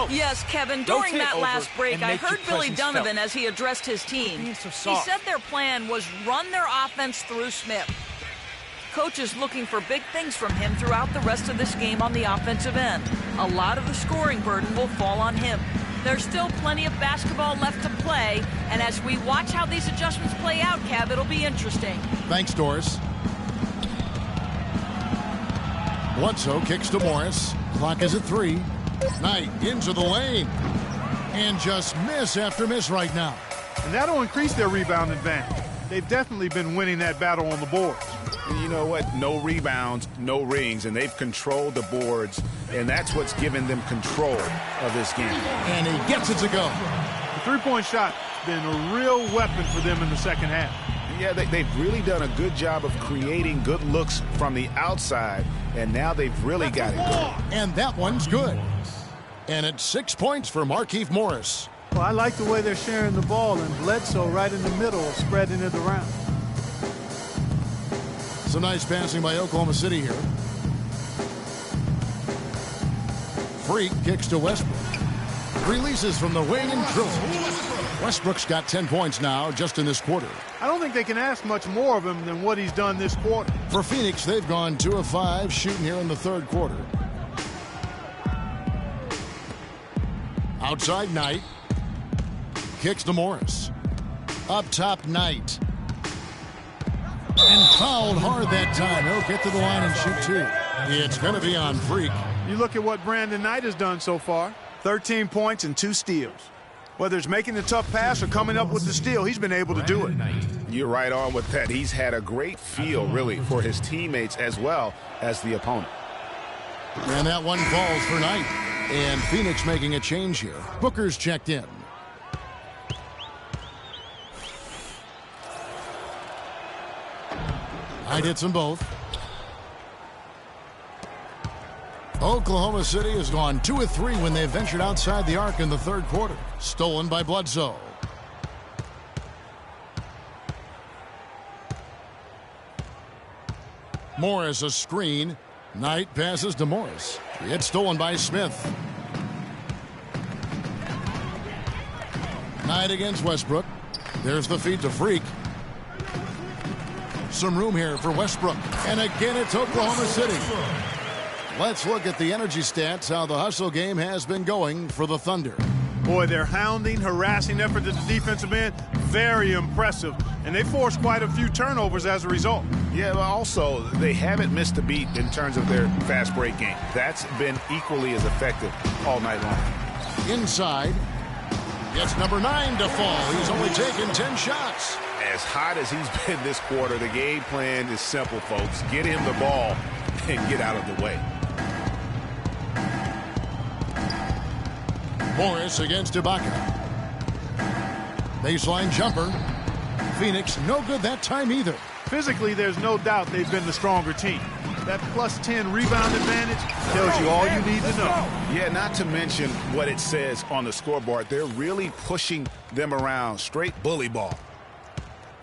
Yes, Kevin, during that last break, I heard Billy Donovan as he addressed his team. He said their plan was run their offense through Smith. Coach is looking for big things from him throughout the rest of this game on the offensive end. A lot of the scoring burden will fall on him. There's still plenty of basketball left to play, and as we watch how these adjustments play out, Kev, it'll be interesting. Thanks, Doris. Bledsoe kicks to Morris. Clock is at 3. Knight into the lane. And just miss after miss right now. And that'll increase their rebound advantage. They've definitely been winning that battle on the boards. And you know what? No rebounds, no rings, and they've controlled the boards, and that's what's given them control of this game. And he gets it to go. The three-point shot has been a real weapon for them in the second half. Yeah, they've really done a good job of creating good looks from the outside, and now they've really got it going. And that one's good. And it's 6 points for Markieff Morris. Well, I like the way they're sharing the ball, and Bledsoe right in the middle, spreading it around. Some nice passing by Oklahoma City here. Freak kicks to Westbrook. Releases from the wing and drills. Westbrook's got 10 points now just in this quarter. I don't think they can ask much more of him than what he's done this quarter. For Phoenix, they've gone 2 of 5 shooting here in the third quarter. Outside Knight. Kicks to Morris. Up top Knight. And fouled hard that time. He'll get to the line and shoot 2. It's going to be on Freak. You look at what Brandon Knight has done so far. 13 points and 2 steals. Whether it's making the tough pass or coming up with the steal, he's been able to do it. You're right on with that. He's had a great feel, really, for his teammates as well as the opponent. And that one falls for Knight. And Phoenix making a change here. Booker's checked in. Knight hits them both. Oklahoma City has gone 2 of 3 when they ventured outside the arc in the third quarter. Stolen by Bledsoe. Morris a screen. Knight passes to Morris. It's stolen by Smith. Knight against Westbrook. There's the feed to Freak. Some room here for Westbrook. And again, it's Oklahoma City. Let's look at the energy stats, how the hustle game has been going for the Thunder. Boy, their hounding, harassing effort at the defensive end, very impressive. And they forced quite a few turnovers as a result. Yeah, but also, they haven't missed a beat in terms of their fast break game. That's been equally as effective all night long. Inside. Gets number 9 to fall. He's only taken 10 shots. As hot as he's been this quarter, the game plan is simple, folks. Get him the ball and get out of the way. Morris against Ibaka. Baseline jumper. Phoenix no good that time either. Physically, there's no doubt they've been the stronger team. That plus 10 rebound advantage tells you all you need to know. Yeah, not to mention what it says on the scoreboard. They're really pushing them around. Straight bully ball.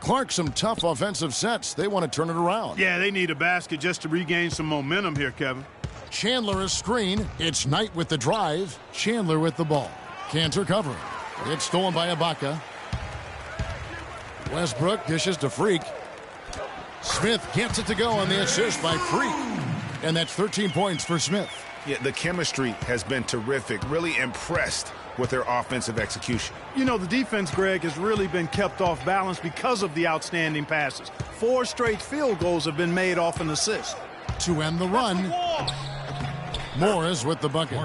Clark, some tough offensive sets. They want to turn it around. Yeah, they need a basket just to regain some momentum here, Kevin. Chandler a screen. It's Knight with the drive. Chandler with the ball. Cantor covering. It's stolen by Ibaka. Westbrook dishes to Freak. Smith gets it to go on the assist by Freak. And that's 13 points for Smith. Yeah, the chemistry has been terrific. Really impressed with their offensive execution. You know, the defense, Greg, has really been kept off balance because of the outstanding passes. 4 straight field goals have been made off an assist. To end the run, Morris with the bucket.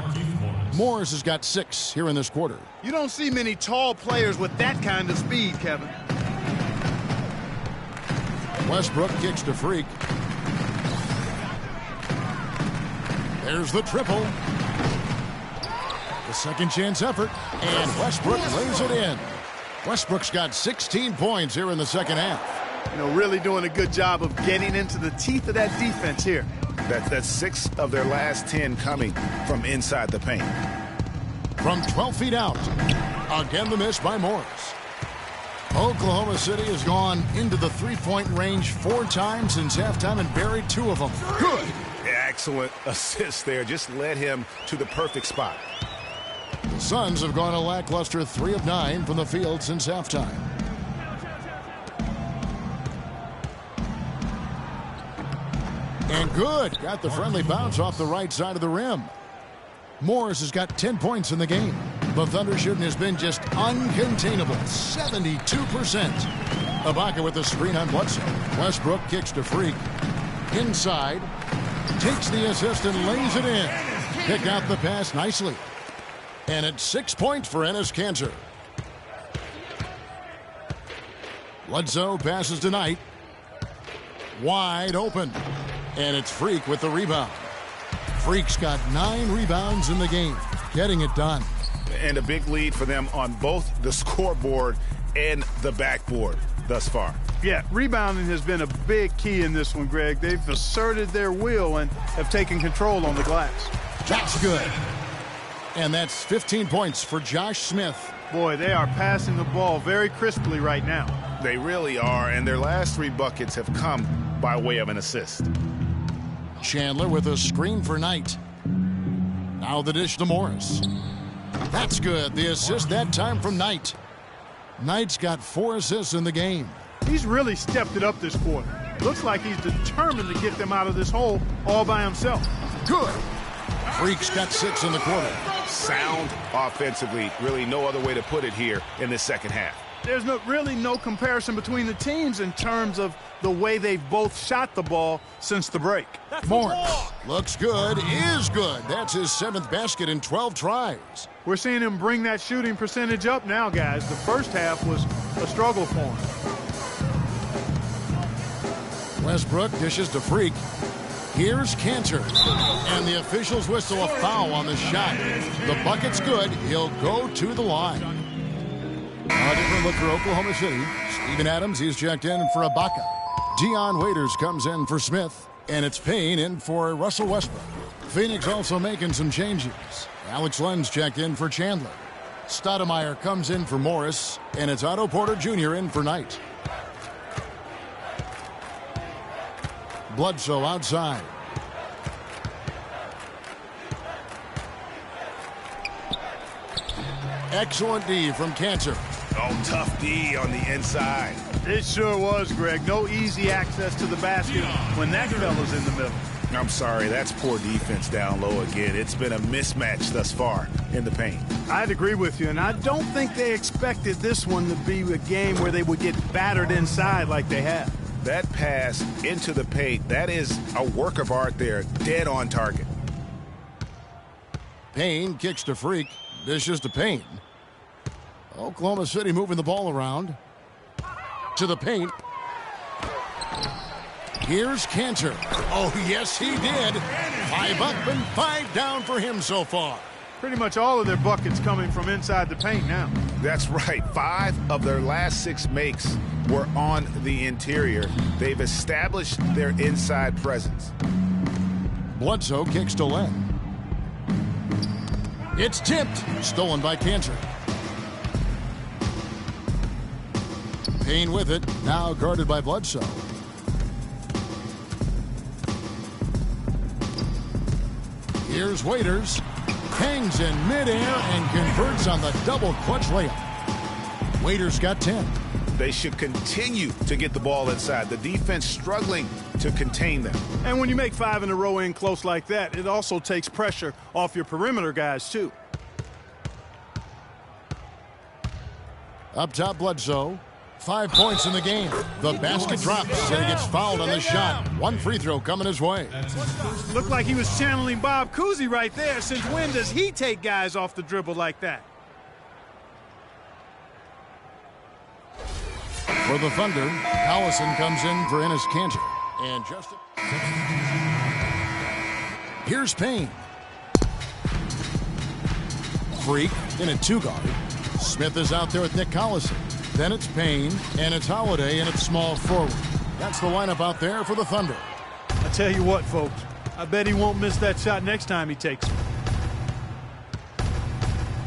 Morris has got 6 here in this quarter. You don't see many tall players with that kind of speed, Kevin. Westbrook kicks to Freak. There's the triple. The second chance effort, and Westbrook lays it in. Westbrook's got 16 points here in the second half. You know, really doing a good job of getting into the teeth of that defense here. That's 6 of their last 10 coming from inside the paint. From 12 feet out. Again, the miss by Morris. Oklahoma City has gone into the three-point range 4 times since halftime and buried 2 of them. Good. Excellent assist there. Just led him to the perfect spot. The Suns have gone a lackluster 3 of 9 from the field since halftime. And good. Got the friendly bounce off the right side of the rim. Morris has got 10 points in the game. The Thunder shooting has been just uncontainable. 72%. Ibaka with the screen on Bledsoe. Westbrook kicks to Freak. Inside. Takes the assist and lays it in. Pick out the pass nicely. And it's 6 points for Enes Kanter. Bledsoe passes to Knight. Wide open. And it's Freak with the rebound. Freak's got 9 rebounds in the game. Getting it done. And a big lead for them on both the scoreboard and the backboard thus far. Yeah, rebounding has been a big key in this one, Greg. They've asserted their will and have taken control on the glass. That's good. And that's 15 points for Josh Smith. Boy, they are passing the ball very crisply right now. They really are, and their last 3 buckets have come by way of an assist. Chandler with a screen for Knight. Now the dish to Morris. That's good. The assist that time from Knight. Knight's got 4 assists in the game. He's really stepped it up this quarter. Looks like he's determined to get them out of this hole all by himself. Good. Freak's got 6 in the quarter. Sound offensively. Really no other way to put it here in this second half. There's really no comparison between the teams in terms of the way they've both shot the ball since the break. Morris looks good, is good. That's his 7th basket in 12 tries. We're seeing him bring that shooting percentage up now, guys. The first half was a struggle for him. Westbrook dishes to Freak. Here's Kanter. And the officials whistle a foul on the shot. The bucket's good. He'll go to the line. A different look for Oklahoma City. Steven Adams, he's checked in for Ibaka. Dion Waiters comes in for Smith. And it's Payne in for Russell Westbrook. Phoenix also making some changes. Alex Len's checked in for Chandler. Stoudemire comes in for Morris. And it's Otto Porter Jr. in for Knight. Bledsoe outside. Excellent D from Kanter. Oh, tough D on the inside. It sure was, Greg. No easy access to the basket when that fella's in the middle. I'm sorry, that's poor defense down low again. It's been a mismatch thus far in the paint. I'd agree with you, and I don't think they expected this one to be a game where they would get battered inside like they have. That pass into the paint, that is a work of art there, dead on target. Payne kicks to Freak, dishes to Payne. Oklahoma City moving the ball around. To the paint. Here's Kanter. Oh, yes, he did. 5 up and 5 down for him so far. Pretty much all of their buckets coming from inside the paint now. That's right. 5 of their last 6 makes were on the interior. They've established their inside presence. Bledsoe kicks to Len. It's tipped. Stolen by Cantor. Payne with it. Now guarded by Bledsoe. Here's Waiters. Hangs in midair and converts on the double clutch layup. Waiters got 10. They should continue to get the ball inside. The defense struggling to contain them. And when you make 5 in a row in close like that, it also takes pressure off your perimeter guys, too. Up top, Bledsoe. 5 points in the game. The basket drops, and he gets fouled on the shot. 1 free throw coming his way. Looked like he was channeling Bob Cousy right there. Since when does he take guys off the dribble like that? For the Thunder, Allison comes in for Enes Kanter. And Justin. Here's Payne. Freak in a 2-guard. Smith is out there with Nick Collison. Then it's Payne, and it's Holiday, and it's small forward. That's the lineup out there for the Thunder. I tell you what, folks, I bet he won't miss that shot next time he takes it.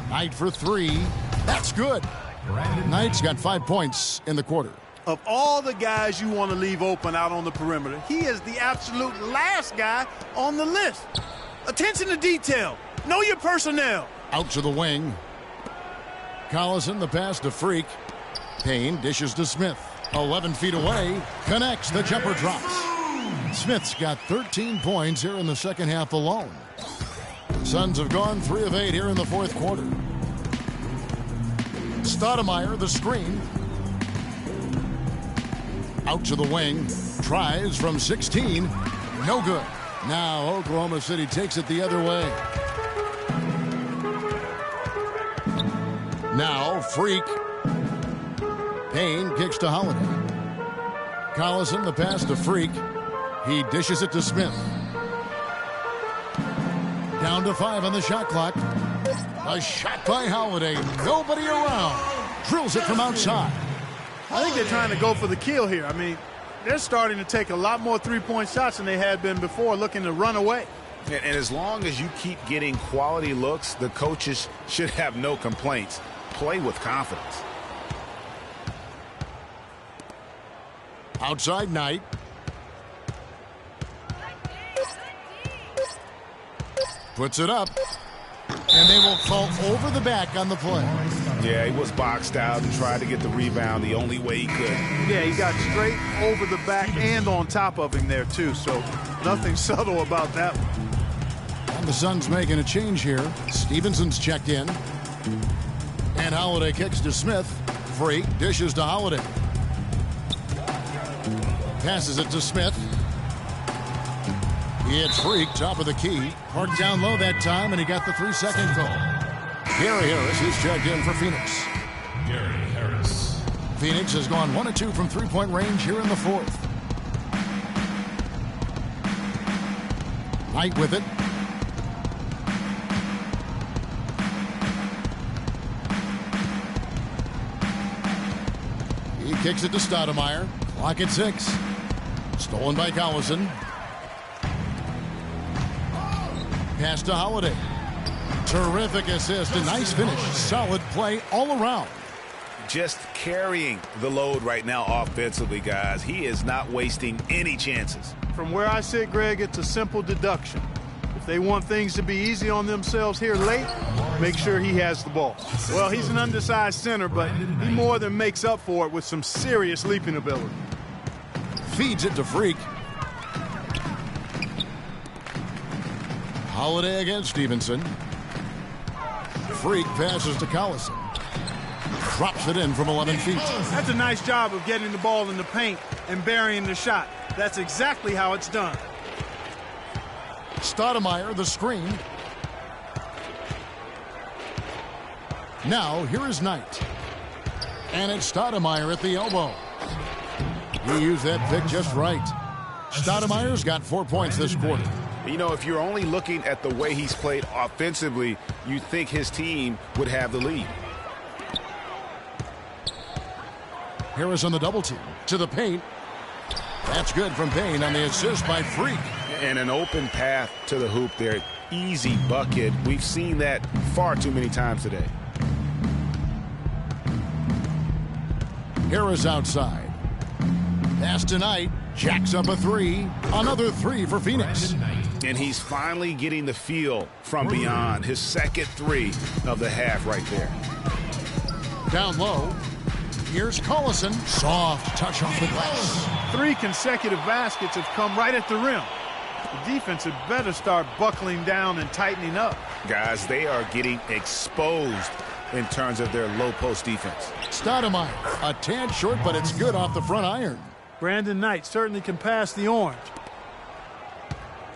Knight for 3. That's good. Knight's got 5 points in the quarter. Of all the guys you want to leave open out on the perimeter, he is the absolute last guy on the list. Attention to detail. Know your personnel. Out to the wing. Collison, the pass to Freak. Payne dishes to Smith. 11 feet away. Connects. The jumper drops. Smith's got 13 points here in the second half alone. Suns have gone 3 of 8 here in the fourth quarter. Stoudemire, the screen. Out to the wing. Tries from 16. No good. Now Oklahoma City takes it the other way. Now Freak. Payne kicks to Holiday. Collison, the pass to Freak. He dishes it to Smith. Down to 5 on the shot clock. A shot by Holiday. Nobody around. Drills it from outside. I think they're trying to go for the kill here. I mean, they're starting to take a lot more three-point shots than they had been before, looking to run away. And as long as you keep getting quality looks, the coaches should have no complaints. Play with confidence. Outside Knight. Puts it up. And they will fall over the back on the play. Yeah, he was boxed out and tried to get the rebound the only way he could. Yeah, he got straight over the back and on top of him there, too. So nothing subtle about that one. And the Suns making a change here. Stevenson's checked in. And Holiday kicks to Smith. Freak dishes to Holiday. Passes it to Smith. He hits Freak, top of the key. Parked down low that time, and he got the 3-second call. Gary Harris is checked in for Phoenix. Gary Harris. Phoenix has gone 1 of 2 from three-point range here in the fourth. Knight with it. He kicks it to Stoudemire. Clock at 6. Stolen by Collison. Pass to Holiday. Terrific assist. A nice finish. Solid play all around. Just carrying the load right now offensively, guys. He is not wasting any chances. From where I sit, Greg, it's a simple deduction. If they want things to be easy on themselves here late, make sure he has the ball. Well, he's an undersized center, but he more than makes up for it with some serious leaping ability. Feeds it to Freak. Holiday against Stevenson. Freak passes to Collison. Drops it in from 11 feet. That's a nice job of getting the ball in the paint and burying the shot. That's exactly how it's done. Stoudemire, the screen. Now, here is Knight. And it's Stoudemire at the elbow. He used that pick just right. Stoudemire's got 4 points this quarter. You know, if you're only looking at the way he's played offensively, you think his team would have the lead. Harris on the double team to the paint. That's good from Payne on the assist by Freak. And an open path to the hoop there. Easy bucket. We've seen that far too many times today. Harris outside. Pass to Knight. Jacks up a three. Another three for Phoenix. And he's finally getting the feel from beyond. His second three of the half right there. Down low. Here's Collison. Soft touch off the glass. 3 consecutive baskets have come right at the rim. The defense had better start buckling down and tightening up. Guys, they are getting exposed in terms of their low post defense. Stoudemire, a tad short, but it's good off the front iron. Brandon Knight certainly can pass the orange.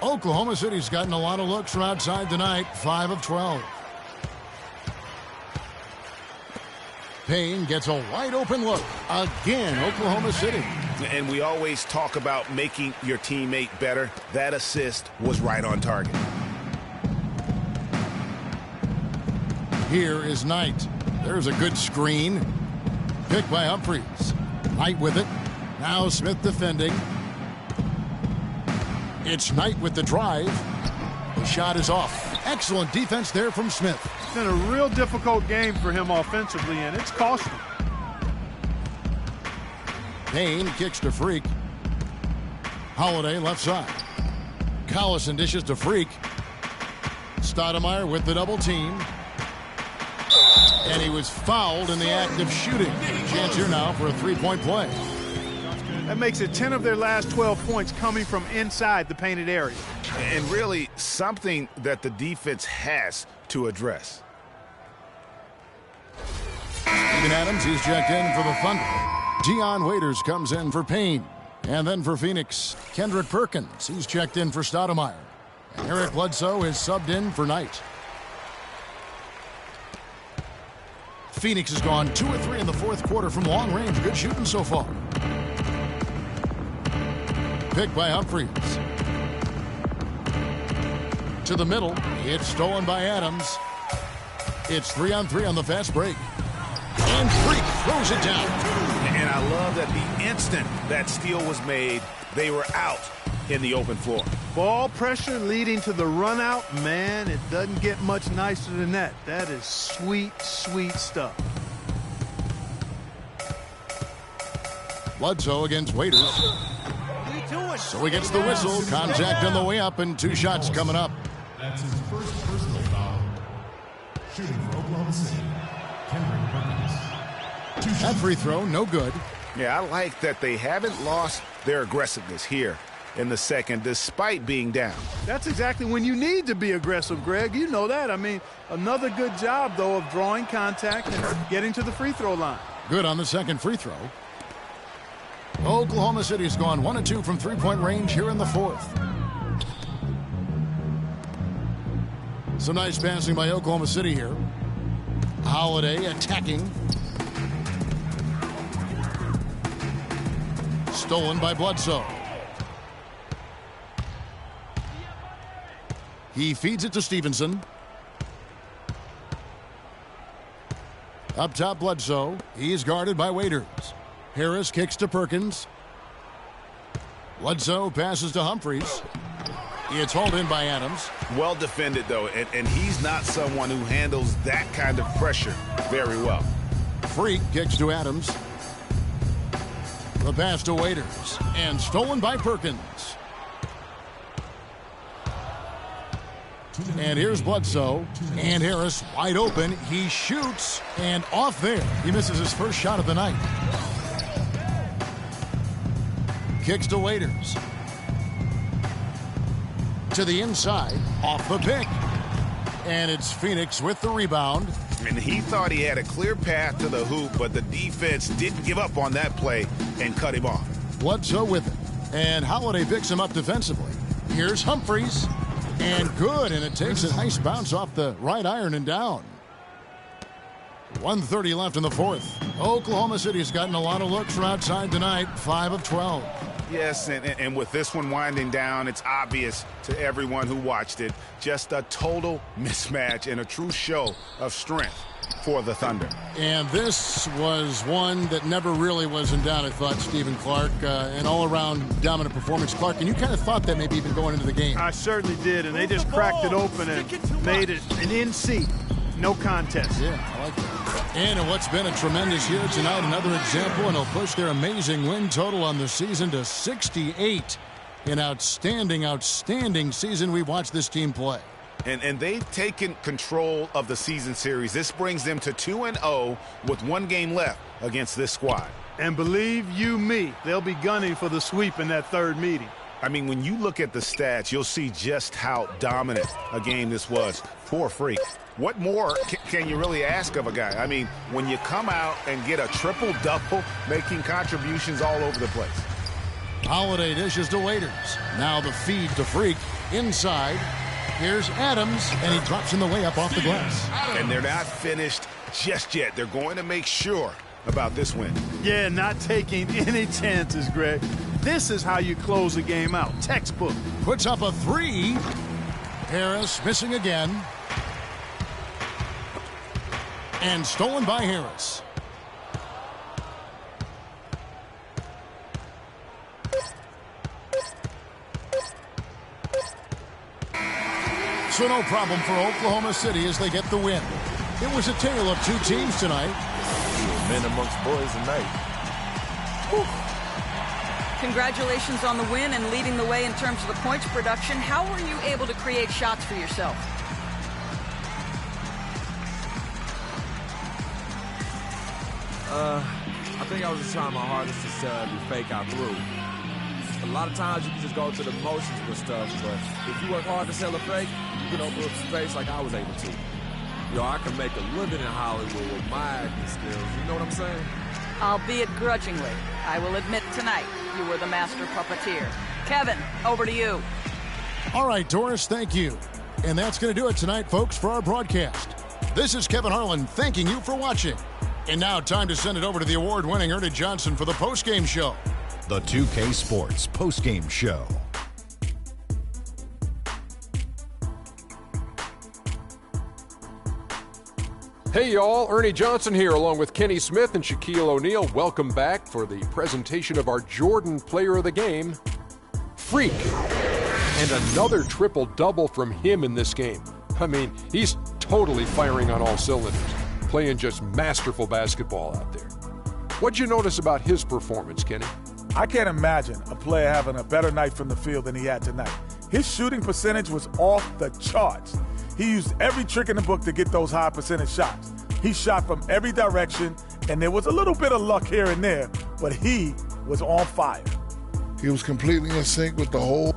Oklahoma City's gotten a lot of looks from outside tonight, 5 of 12. Payne gets a wide open look. Again, Oklahoma City. And we always talk about making your teammate better. That assist was right on target. Here is Knight. There's a good screen. Picked by Humphries. Knight with it. Now Smith defending. It's Knight with the drive. The shot is off. Excellent defense there from Smith. It's been a real difficult game for him offensively, and it's cost him. Payne kicks to Freak. Holiday left side. Collison dishes to Freak. Stoudemire with the double team. And he was fouled in the act of shooting. Chance here now for a three-point play. That makes it 10 of their last 12 points coming from inside the painted area. And really something that the defense has to address. Steven Adams, he's checked in for the Thunder. Dion Waiters comes in for Payne. And then for Phoenix, Kendrick Perkins. He's checked in for Stoudemire. And Eric Bledsoe is subbed in for Knight. Phoenix has gone 2 of 3 in the fourth quarter from long range. Good shooting so far. Picked by Humphries. To the middle. It's stolen by Adams. It's 3-on-3 on the fast break. And Freak throws it down. And I love that the instant that steal was made, they were out in the open floor. Ball pressure leading to the run out. Man, it doesn't get much nicer than that. That is sweet, sweet stuff. Bledsoe against Waiters. So he gets the whistle. Contact on the way up and 2 shots coming up. That's his first personal foul. Shooting for Oklahoma City, Kendrick Perkins. That free throw, no good. Yeah, I like that they haven't lost their aggressiveness here in the second, despite being down. That's exactly when you need to be aggressive, Greg. You know that. I mean, another good job, though, of drawing contact and getting to the free throw line. Good on the second free throw. Oklahoma City's gone 1 of 2 from three-point range here in the fourth. Some nice passing by Oklahoma City here. Holiday attacking. Stolen by Bledsoe. He feeds it to Stevenson. Up top, Bledsoe. He's guarded by Waiters. Harris kicks to Perkins. Bledsoe passes to Humphries. It's hauled in by Adams. Well defended, though, and he's not someone who handles that kind of pressure very well. Freak kicks to Adams. The pass to Waiters. And stolen by Perkins. And here's Bledsoe. And Harris wide open. He shoots. And off there. He misses his first shot of the night. Kicks to Waiters. To the inside. Off the pick. And it's Phoenix with the rebound. And he thought he had a clear path to the hoop, but the defense didn't give up on that play and cut him off. Bledsoe with it. And Holiday picks him up defensively. Here's Humphries. And good. And it takes a nice bounce off the right iron and down. 1:30 left in the fourth. Oklahoma City has gotten a lot of looks from outside tonight, 5 of 12. Yes, and with this one winding down, it's obvious to everyone who watched it. Just a total mismatch and a true show of strength for the Thunder. And this was one that never really was in doubt, I thought, Stephen Clark. An all-around dominant performance. Clark, and you kind of thought that maybe even going into the game. I certainly did, and they just cracked it open and made it an in-seat. No contest. Yeah, I like that. And in what's been a tremendous year tonight, another example, and they'll push their amazing win total on the season to 68. An outstanding, outstanding season we watched this team play. And they've taken control of the season series. This brings them to 2-0 with 1 game left against this squad. And believe you me, they'll be gunning for the sweep in that third meeting. I mean, when you look at the stats, you'll see just how dominant a game this was. Poor Freak. What more can you really ask of a guy? I mean, when you come out and get a triple-double, making contributions all over the place. Holiday dishes to Waiters. Now the feed to Freak. Inside. Here's Adams, and he drops in the way up off the glass. And they're not finished just yet. They're going to make sure about this win. Yeah, not taking any chances, Greg. This is how you close a game out. Textbook. Puts up a 3. Harris missing again. And stolen by Harris. So no problem for Oklahoma City as they get the win. It was a tale of 2 teams tonight. Men amongst boys tonight. Whew. Congratulations on the win and leading the way in terms of the points production. How were you able to create shots for yourself? I think I was just trying my hardest to fake out through. A lot of times you can just go to the motions with stuff, but if you work hard to sell a fake, you can open up space like I was able to. I can make a living in Hollywood with my acting skills. You know what I'm saying? Albeit grudgingly. I will admit tonight you were the master puppeteer. Kevin, over to you. All right, Doris, thank you. And that's going to do it tonight, folks, for our broadcast. This is Kevin Harlan thanking you for watching. And now time to send it over to the award-winning Ernie Johnson for the postgame show. The 2K Sports postgame show. Hey y'all, Ernie Johnson here along with Kenny Smith and Shaquille O'Neal. Welcome back for the presentation of our Jordan Player of the Game, Freak. And another triple-double from him in this game. I mean, he's totally firing on all cylinders, playing just masterful basketball out there. What'd you notice about his performance, Kenny? I can't imagine a player having a better night from the field than he had tonight. His shooting percentage was off the charts. He used every trick in the book to get those high percentage shots. He shot from every direction, and there was a little bit of luck here and there, but he was on fire. He was completely in sync with the whole.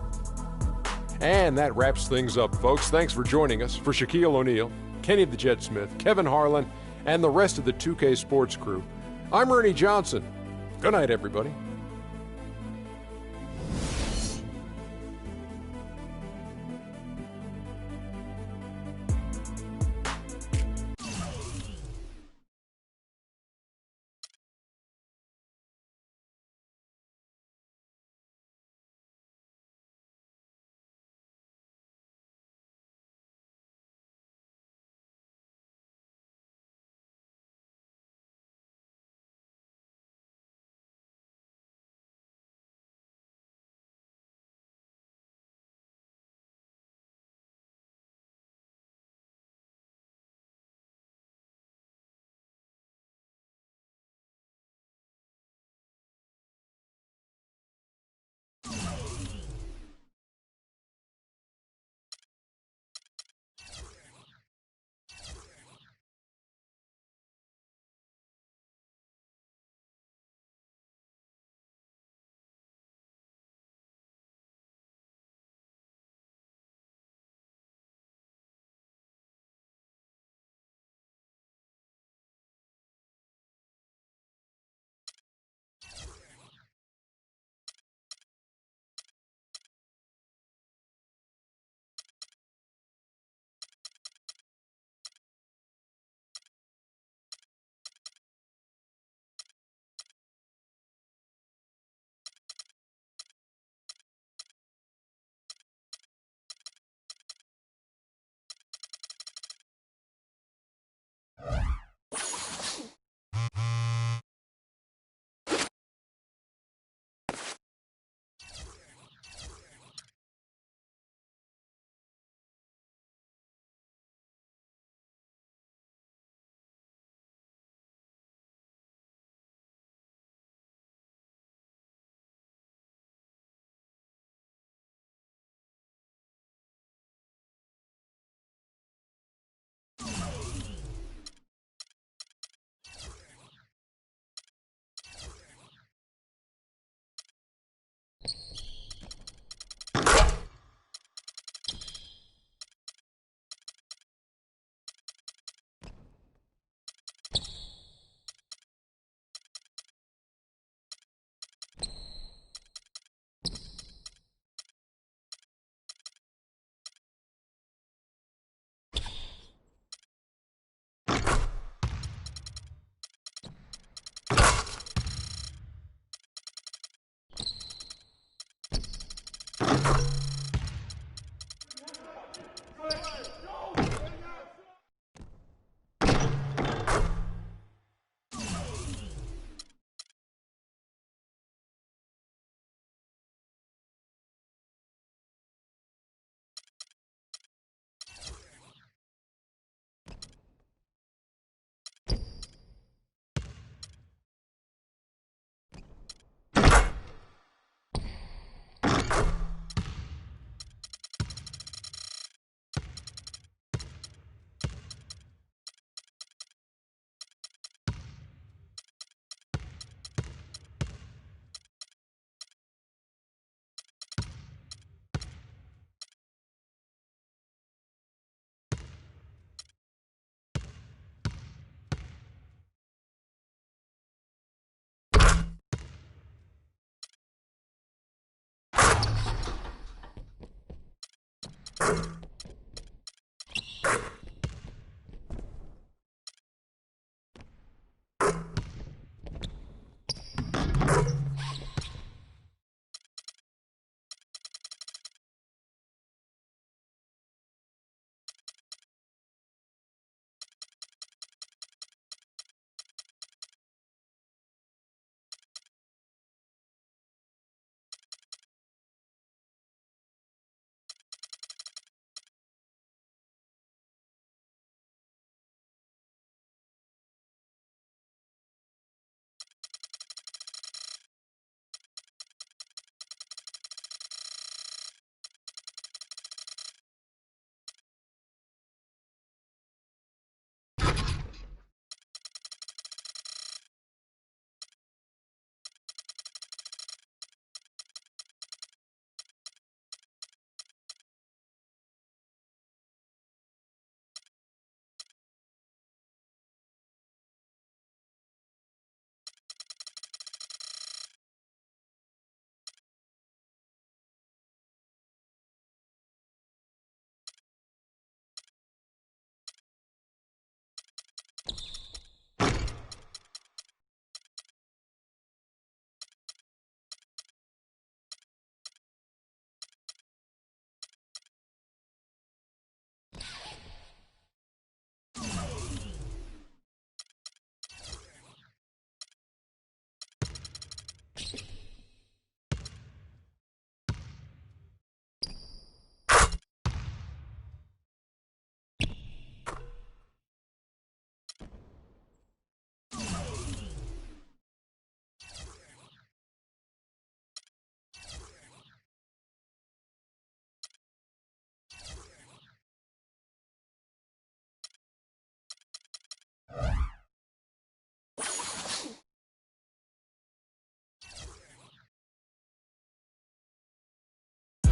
And that wraps things up, folks. Thanks for joining us. For Shaquille O'Neal, Kenny the Jet Smith, Kevin Harlan, and the rest of the 2K Sports crew, I'm Ernie Johnson. Good night, everybody.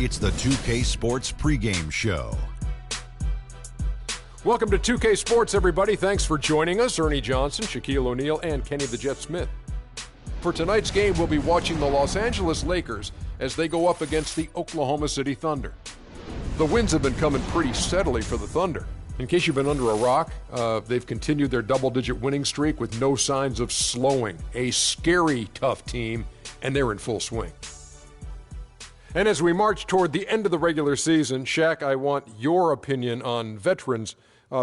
It's the 2K Sports pregame show. Welcome to 2K Sports, everybody. Thanks for joining us. Ernie Johnson, Shaquille O'Neal, and Kenny the Jet Smith. For tonight's game, we'll be watching the Los Angeles Lakers as they go up against the Oklahoma City Thunder. The wins have been coming pretty steadily for the Thunder. In case you've been under a rock, they've continued their double-digit winning streak with no signs of slowing. A scary, tough team, and they're in full swing. And as we march toward the end of the regular season, Shaq, I want your opinion on veterans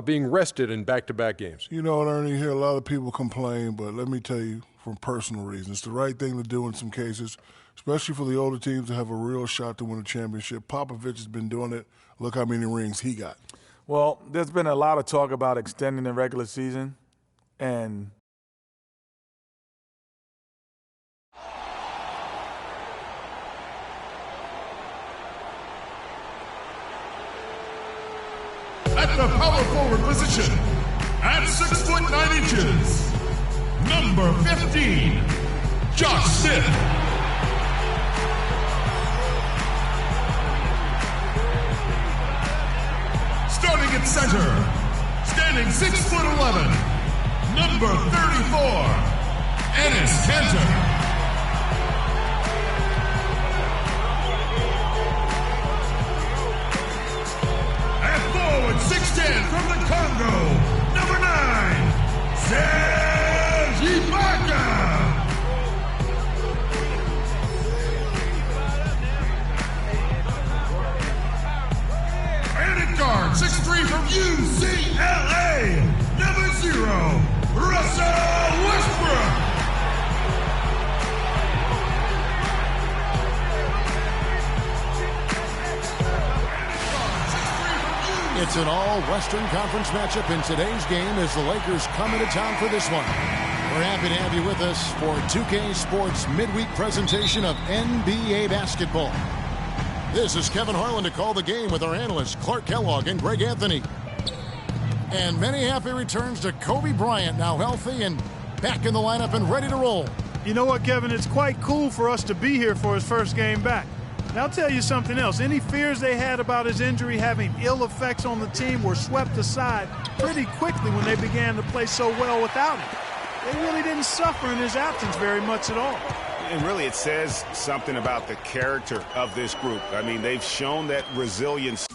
being rested in back-to-back games. You know what, Ernie, here a lot of people complain, but let me tell you from personal reasons, it's the right thing to do in some cases, especially for the older teams to have a real shot to win a championship. Popovich has been doing it. Look how many rings he got. Well, there's been a lot of talk about extending the regular season, and at the power forward position, at 6 foot 9 inches, number 15, Josh Smith. Starting at center, standing 6 foot 11, number 34, Enes Kanter. Forward 6'10" from the Congo, number 9, Serge Ibaka. And at guard, 6'3" from UCLA, number 0, Russell Westbrook. It's an all-Western Conference matchup in today's game as the Lakers come into town for this one. We're happy to have you with us for 2K Sports midweek presentation of NBA basketball. This is Kevin Harlan to call the game with our analysts Clark Kellogg and Greg Anthony. And many happy returns to Kobe Bryant, now healthy and back in the lineup and ready to roll. You know what, Kevin? It's quite cool for us to be here for his first game back. Now, I'll tell you something else. Any fears they had about his injury having ill effects on the team were swept aside pretty quickly when they began to play so well without him. They really didn't suffer in his absence very much at all. And really, it says something about the character of this group. I mean, they've shown that resilience.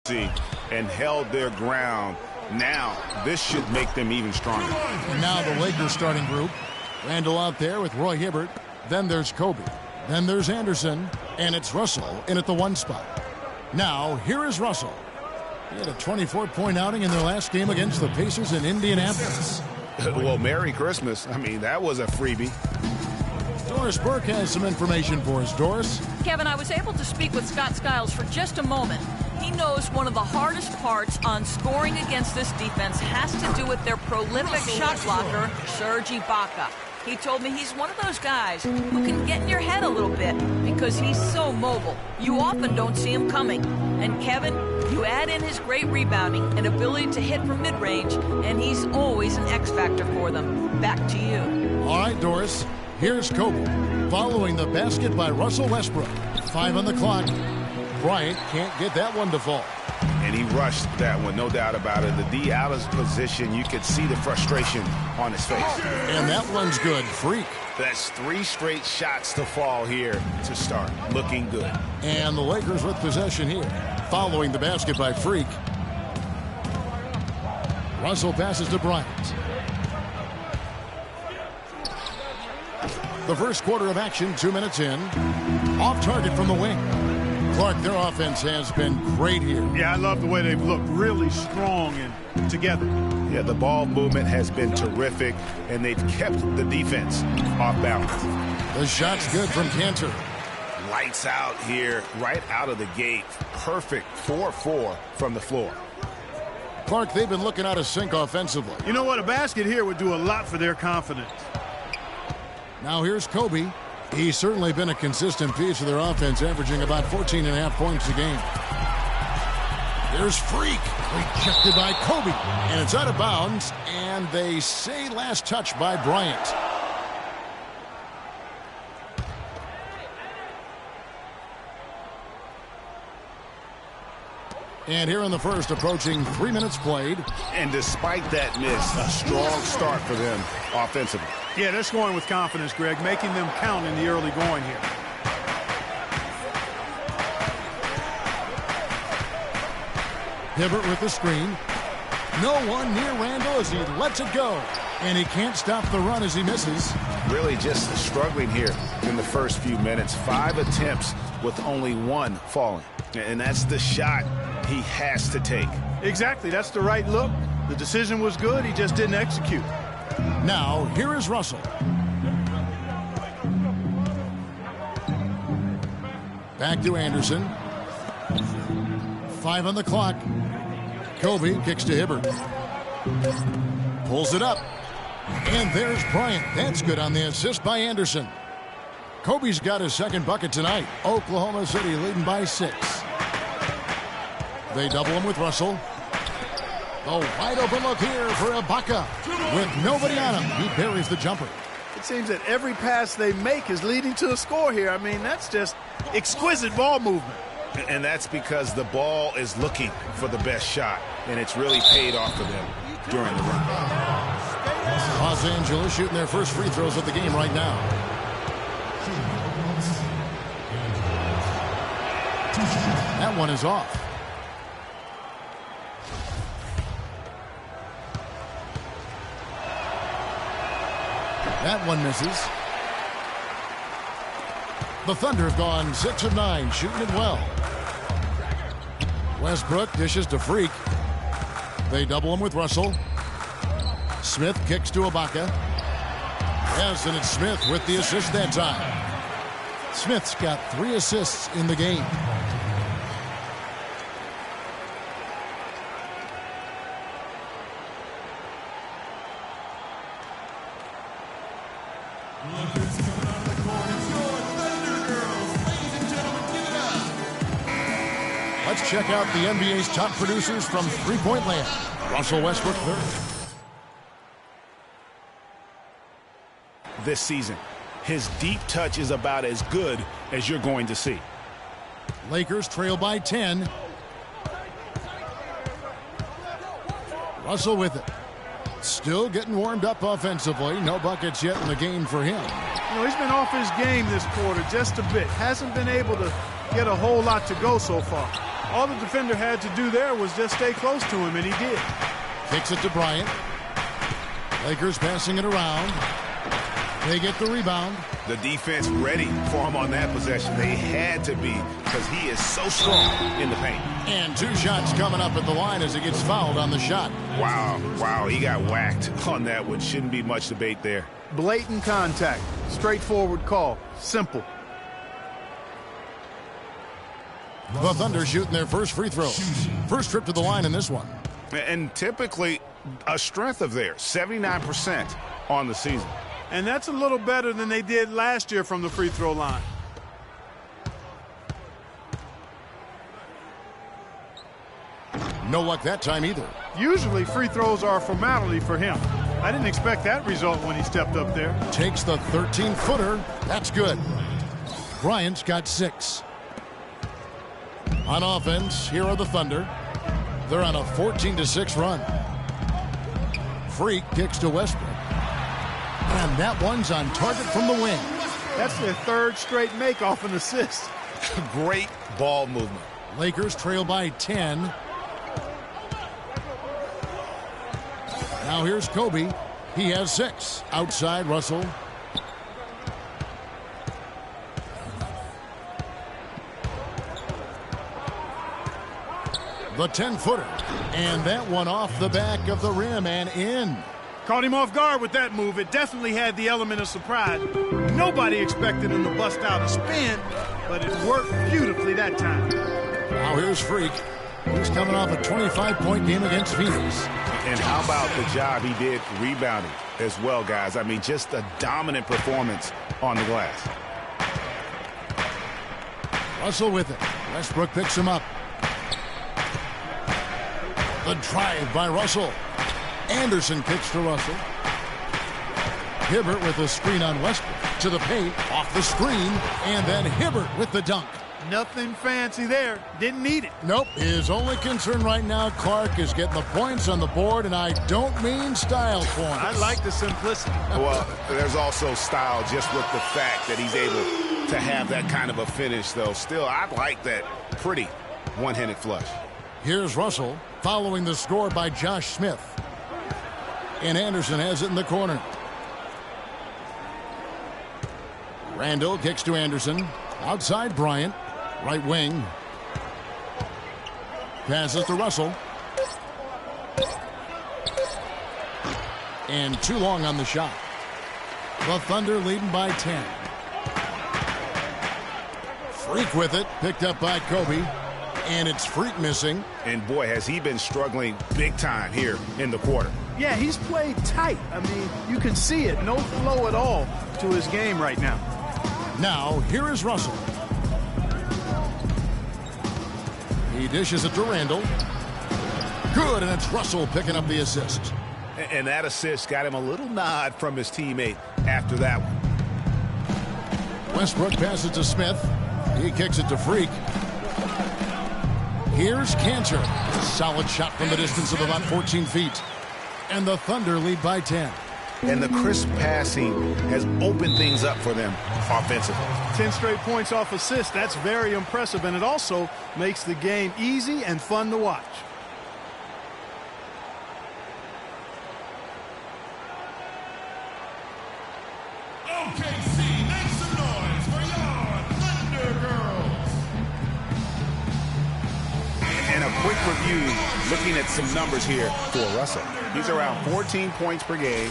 And held their ground. Now, this should make them even stronger. And now the Lakers starting group. Randall out there with Roy Hibbert. Then there's Kobe. Then there's Anderson. And it's Russell in at the 1 spot. Now, here is Russell. He had a 24-point outing in their last game against the Pacers in Indianapolis. Well, Merry Christmas. I mean, that was a freebie. Doris Burke has some information for us. Doris? Kevin, I was able to speak with Scott Skiles for just a moment. He knows one of the hardest parts on scoring against this defense has to do with their prolific shot blocker, Serge Ibaka. He told me he's one of those guys who can get in your head a little bit because he's so mobile. You often don't see him coming. And Kevin, you add in his great rebounding and ability to hit from mid-range, and he's always an X factor for them. Back to you. All right, Doris. Here's Kobe. Following the basket by Russell Westbrook. 5 on the clock. Bryant can't get that one to fall. And he rushed that one, no doubt about it. The D out of position, you could see the frustration on his face. And that one's good. Freak. That's 3 straight shots to fall here to start. Looking good. And the Lakers with possession here. Following the basket by Freak. Russell passes to Bryant. The first quarter of action, 2 minutes in. Off target from the wing. Clark, their offense has been great here. Yeah, I love the way they've looked really strong and together. Yeah, the ball movement has been terrific, and they've kept the defense off balance. The shot's good from Cantor. Lights out here, right out of the gate. Perfect 4-4 from the floor. Clark, they've been looking out of sync offensively. You know what? A basket here would do a lot for their confidence. Now here's Kobe. He's certainly been a consistent piece of their offense, averaging about 14.5 points a game. There's Freak. Rejected by Kobe. And it's out of bounds. And they say last touch by Bryant. And here in the first, approaching 3 minutes played. And despite that miss, a strong start for them offensively. Yeah, they're scoring with confidence, Greg, making them count in the early going here. Hibbert with the screen. No one near Randall as he lets it go. And he can't stop the run as he misses. Really just struggling here in the first few minutes. 5 attempts with only 1 falling. And that's the shot he has to take. Exactly. That's the right look. The decision was good. He just didn't execute. Now, here is Russell. Back to Anderson. 5 on the clock. Kobe kicks to Hibbert. Pulls it up. And there's Bryant. That's good on the assist by Anderson. Kobe's got his second bucket tonight. Oklahoma City leading by 6. They double him with Russell. A wide open look here for Ibaka. With nobody on him, he buries the jumper. It seems that every pass they make is leading to a score here. I mean, that's just exquisite ball movement. And that's because the ball is looking for the best shot, and it's really paid off for them during the run. Los Angeles shooting their first free throws of the game right now. That one is off. That one misses. The Thunder have gone 6 of 9, shooting it well. Westbrook dishes to Freak. They double him with Russell. Smith kicks to Ibaka. Yes, and it's Smith with the assist that time. Smith's got 3 assists in the game. Let's check out the NBA's top producers from three-point land. Russell Westbrook third. This season, his deep touch is about as good as you're going to see. Lakers trail by 10. Russell with it. Still getting warmed up offensively. No buckets yet in the game for him. You know, he's been off his game this quarter just a bit. Hasn't been able to get a whole lot to go so far. All the defender had to do there was just stay close to him, and he did. Kicks it to Bryant. Lakers passing it around. They get the rebound. The defense ready for him on that possession. They had to be because he is so strong in the paint. And 2 shots coming up at the line as he gets fouled on the shot. Wow, he got whacked on that one. Shouldn't be much debate there. Blatant contact. Straightforward call. Simple. The Thunder shooting their first free throw. First trip to the line in this one. And typically a strength of theirs, 79% on the season. And that's a little better than they did last year from the free throw line. No luck that time either. Usually free throws are a formality for him. I didn't expect that result when he stepped up there. Takes the 13-footer. That's good. Bryant's got 6. On offense, here are the Thunder. They're on a 14-6 run. Freak kicks to Westbrook. And that one's on target from the wing. That's their 3rd straight make off an assist. Great ball movement. Lakers trail by 10. Now here's Kobe. He has 6. Outside Russell. The 10-footer. And that one off the back of the rim and in. Caught him off guard with that move. It definitely had the element of surprise. Nobody expected him to bust out a spin, but it worked beautifully that time. Now here's Freak. He's coming off a 25-point game against Phoenix. And how about the job he did rebounding as well, guys? I mean, just a dominant performance on the glass. Russell with it. Westbrook picks him up. The drive by Russell. Anderson kicks to Russell. Hibbert with a screen on Westbrook. To the paint, off the screen, and then Hibbert with the dunk. Nothing fancy there. Didn't need it. Nope. His only concern right now, Clark, is getting the points on the board, and I don't mean style points. I like the simplicity. Well, there's also style just with the fact that he's able to have that kind of a finish, though. Still, I like that pretty one-handed flush. Here's Russell following the score by Josh Smith. And Anderson has it in the corner. Randall kicks to Anderson. Outside Bryant. Right wing. Passes to Russell. And too long on the shot. The Thunder leading by 10. Freak with it. Picked up by Kobe. And it's Freak missing. And boy, has he been struggling big time here in the quarter. Yeah, he's played tight. I mean, you can see it. No flow at all to his game right now. Now, here is Russell. He dishes it to Randall. Good, and it's Russell picking up the assist. And that assist got him a little nod from his teammate after that one. Westbrook passes to Smith. He kicks it to Freak. Here's Cantor. Solid shot from the distance of about 14 feet. And the Thunder lead by 10. And the crisp passing has opened things up for them offensively. 10 straight points off assists. That's very impressive, and it also makes the game easy and fun to watch. OKC, make some noise for your Thunder Girls. And a quick review, looking at some numbers here for Russell. He's around 14 points per game.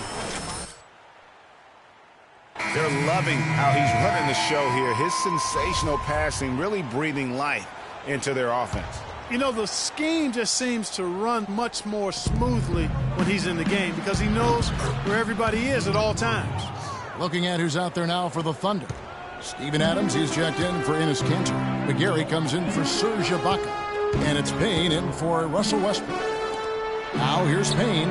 They're loving how he's running the show here. His sensational passing really breathing life into their offense. You know, the scheme just seems to run much more smoothly when he's in the game because he knows where everybody is at all times. Looking at who's out there now for the Thunder. Steven Adams, he's checked in for Enes Kanter. McGarry comes in for Serge Ibaka. And it's Payne in for Russell Westbrook. Now here's Payne.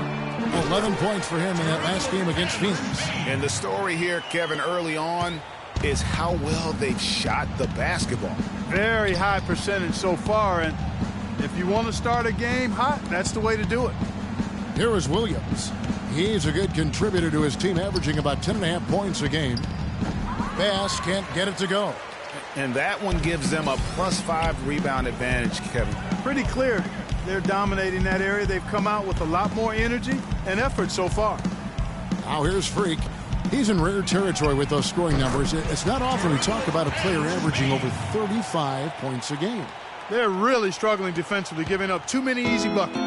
11 points for him in that last game against Phoenix. And the story here, Kevin, early on is how well they've shot the basketball. Very high percentage so far, and if you want to start a game hot, that's the way to do it. Here is Williams. He's a good contributor to his team, averaging about 10.5 points a game. Bass can't get it to go. And that one gives them a +5 rebound advantage, Kevin. Pretty clear. They're dominating that area. They've come out with a lot more energy and effort so far. Now here's Freak. He's in rare territory with those scoring numbers. It's not often we talk about a player averaging over 35 points a game. They're really struggling defensively, giving up too many easy buckets.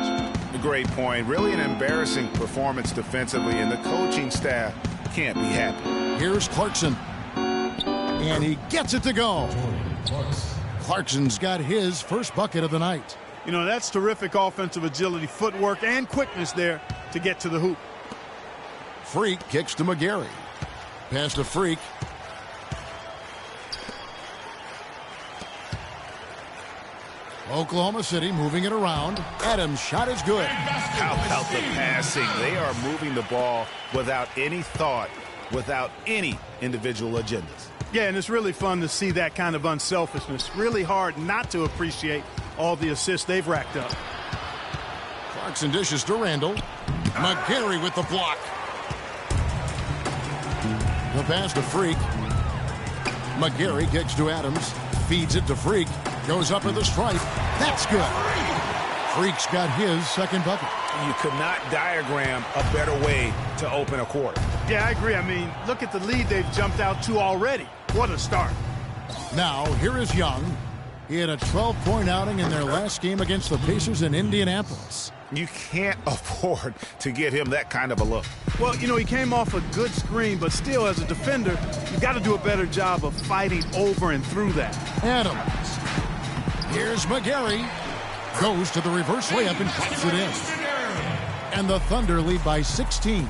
A great point. Really an embarrassing performance defensively, and the coaching staff can't be happy. Here's Clarkson. And he gets it to go. Clarkson's got his first bucket of the night. You know, that's terrific offensive agility, footwork, and quickness there to get to the hoop. Freak kicks to McGarry. Pass to Freak. Oklahoma City moving it around. Adams' shot is good. How about the passing? They are moving the ball without any thought, without any individual agendas. Yeah, and it's really fun to see that kind of unselfishness. Really hard not to appreciate all the assists they've racked up. Clarkson dishes to Randall. McGarry with the block. The pass to Freak. McGarry kicks to Adams. Feeds it to Freak. Goes up at the stripe. That's good. Freak's got his second bucket. You could not diagram a better way to open a quarter. Yeah, I agree. I mean, look at the lead they've jumped out to already. What a start. Now, here is Young. He had a 12-point outing in their last game against the Pacers in Indianapolis. You can't afford to get him that kind of a look. Well, you know, he came off a good screen, but still, as a defender, you've got to do a better job of fighting over and through that. Adams. Here's McGarry. Goes to the reverse layup and puts it in. And the Thunder lead by 16.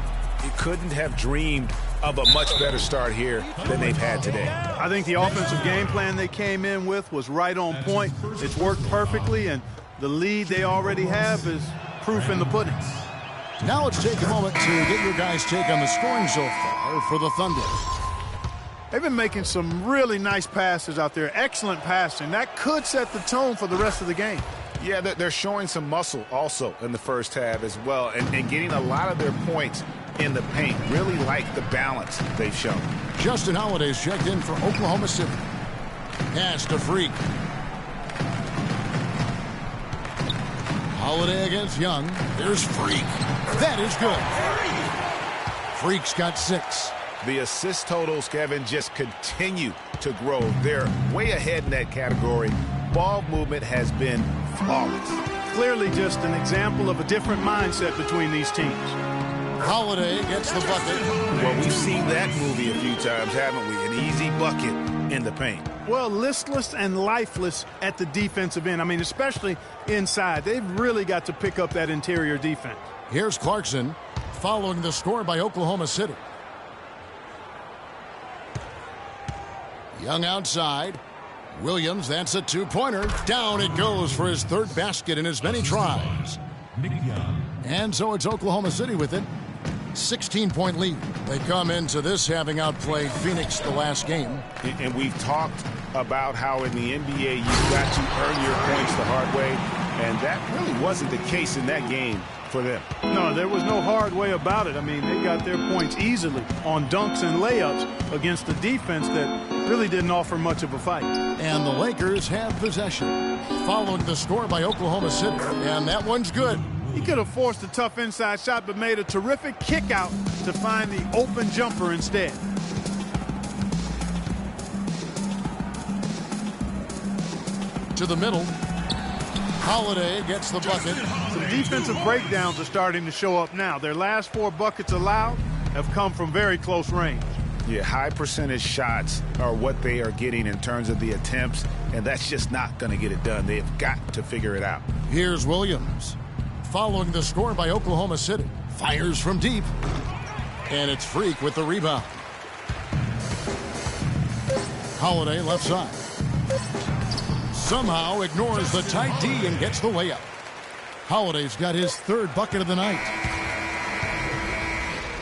You couldn't have dreamed of a much better start here than they've had today. I think the offensive game plan they came in with was right on point. It's worked perfectly, and the lead they already have is proof in the pudding. Now let's take a moment to get your guys' take on the scoring so far for the Thunder. They've been making some really nice passes out there. Excellent passing. That could set the tone for the rest of the game. Yeah, they're showing some muscle also in the first half as well, and getting a lot of their points in the paint. Really like the balance they've shown. Justin Holiday's checked in for Oklahoma City. Pass to Freak. Holiday against Young. There's Freak. That is good. Freak's got 6. The assist totals, Kevin, just continue to grow. They're way ahead in that category. Ball movement has been flawless. Clearly just an example of a different mindset between these teams. Holiday gets the bucket. Well, we've seen that movie a few times, haven't we? An easy bucket in the paint. Well, listless and lifeless at the defensive end. I mean, especially inside. They've really got to pick up that interior defense. Here's Clarkson following the score by Oklahoma City. Young outside. Williams, that's a two-pointer. Down it goes for his third basket in as many tries. And so it's Oklahoma City with it. 16-point lead. They come into this having outplayed Phoenix the last game. And we've talked about how in the NBA you've got to earn your points the hard way. And that really wasn't the case in that game for them. No, there was no hard way about it. I mean, they got their points easily on dunks and layups against a defense that really didn't offer much of a fight. And the Lakers have possession following the score by Oklahoma City. And that one's good. He could have forced a tough inside shot, but made a terrific kick out to find the open jumper instead. To the middle. Holiday gets the bucket. Some defensive breakdowns are starting to show up now. Their last 4 buckets allowed have come from very close range. Yeah, high percentage shots are what they are getting in terms of the attempts, and that's just not going to get it done. They have got to figure it out. Here's Williams. Following the score by Oklahoma City. Fires from deep. And it's Freak with the rebound. Holiday left side. Somehow ignores the tight D and gets the layup. Holiday's got his third bucket of the night.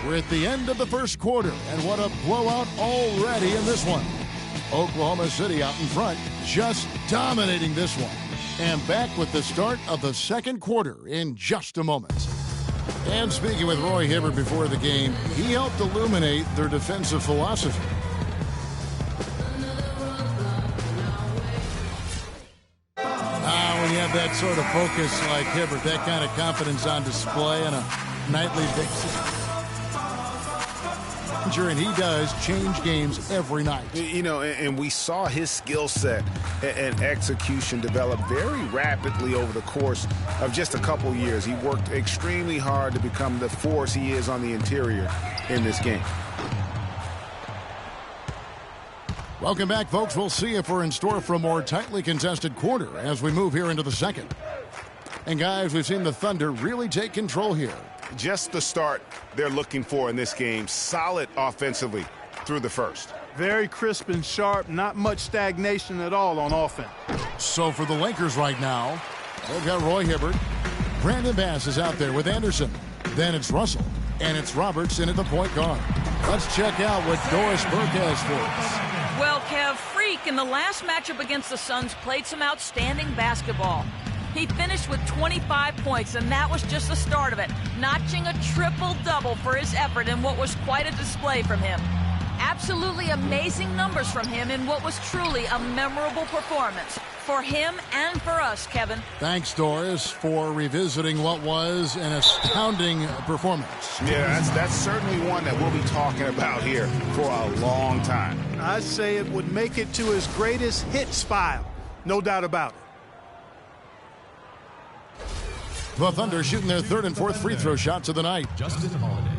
We're at the end of the first quarter, and what a blowout already in this one. Oklahoma City out in front, just dominating this one. And back with the start of the second quarter in just a moment. And speaking with Roy Hibbert before the game, he helped illuminate their defensive philosophy. When you have that sort of focus like Hibbert, that kind of confidence on display on a nightly basis. and he does change games every night. You know, and we saw his skill set and execution develop very rapidly over the course of just a couple years. He worked extremely hard to become the force he is on the interior in this game. Welcome back, folks. We'll see if we're in store for a more tightly contested quarter as we move here into the second. And, guys, we've seen the Thunder really take control here. Just the start they're looking for in this game. Solid offensively through the first. Very crisp and sharp. Not much stagnation at all on offense. So for the Lakers right now, they've got Roy Hibbert. Brandon Bass is out there with Anderson. Then it's Russell. And it's Robertson at the point guard. Let's check out what Doris Burke has for us. Well, Kev, Freak in the last matchup against the Suns played some outstanding basketball. He finished with 25 points, and that was just the start of it, notching a triple-double for his effort in what was quite a display from him. Absolutely amazing numbers from him in what was truly a memorable performance for him and for us, Kevin. Thanks, Doris, for revisiting what was an astounding performance. Yeah, that's certainly one that we'll be talking about here for a long time. I'd say it would make it to his greatest hits file. No doubt about it. The Thunder shooting their third and fourth free throw shots of the night. Justin Holiday.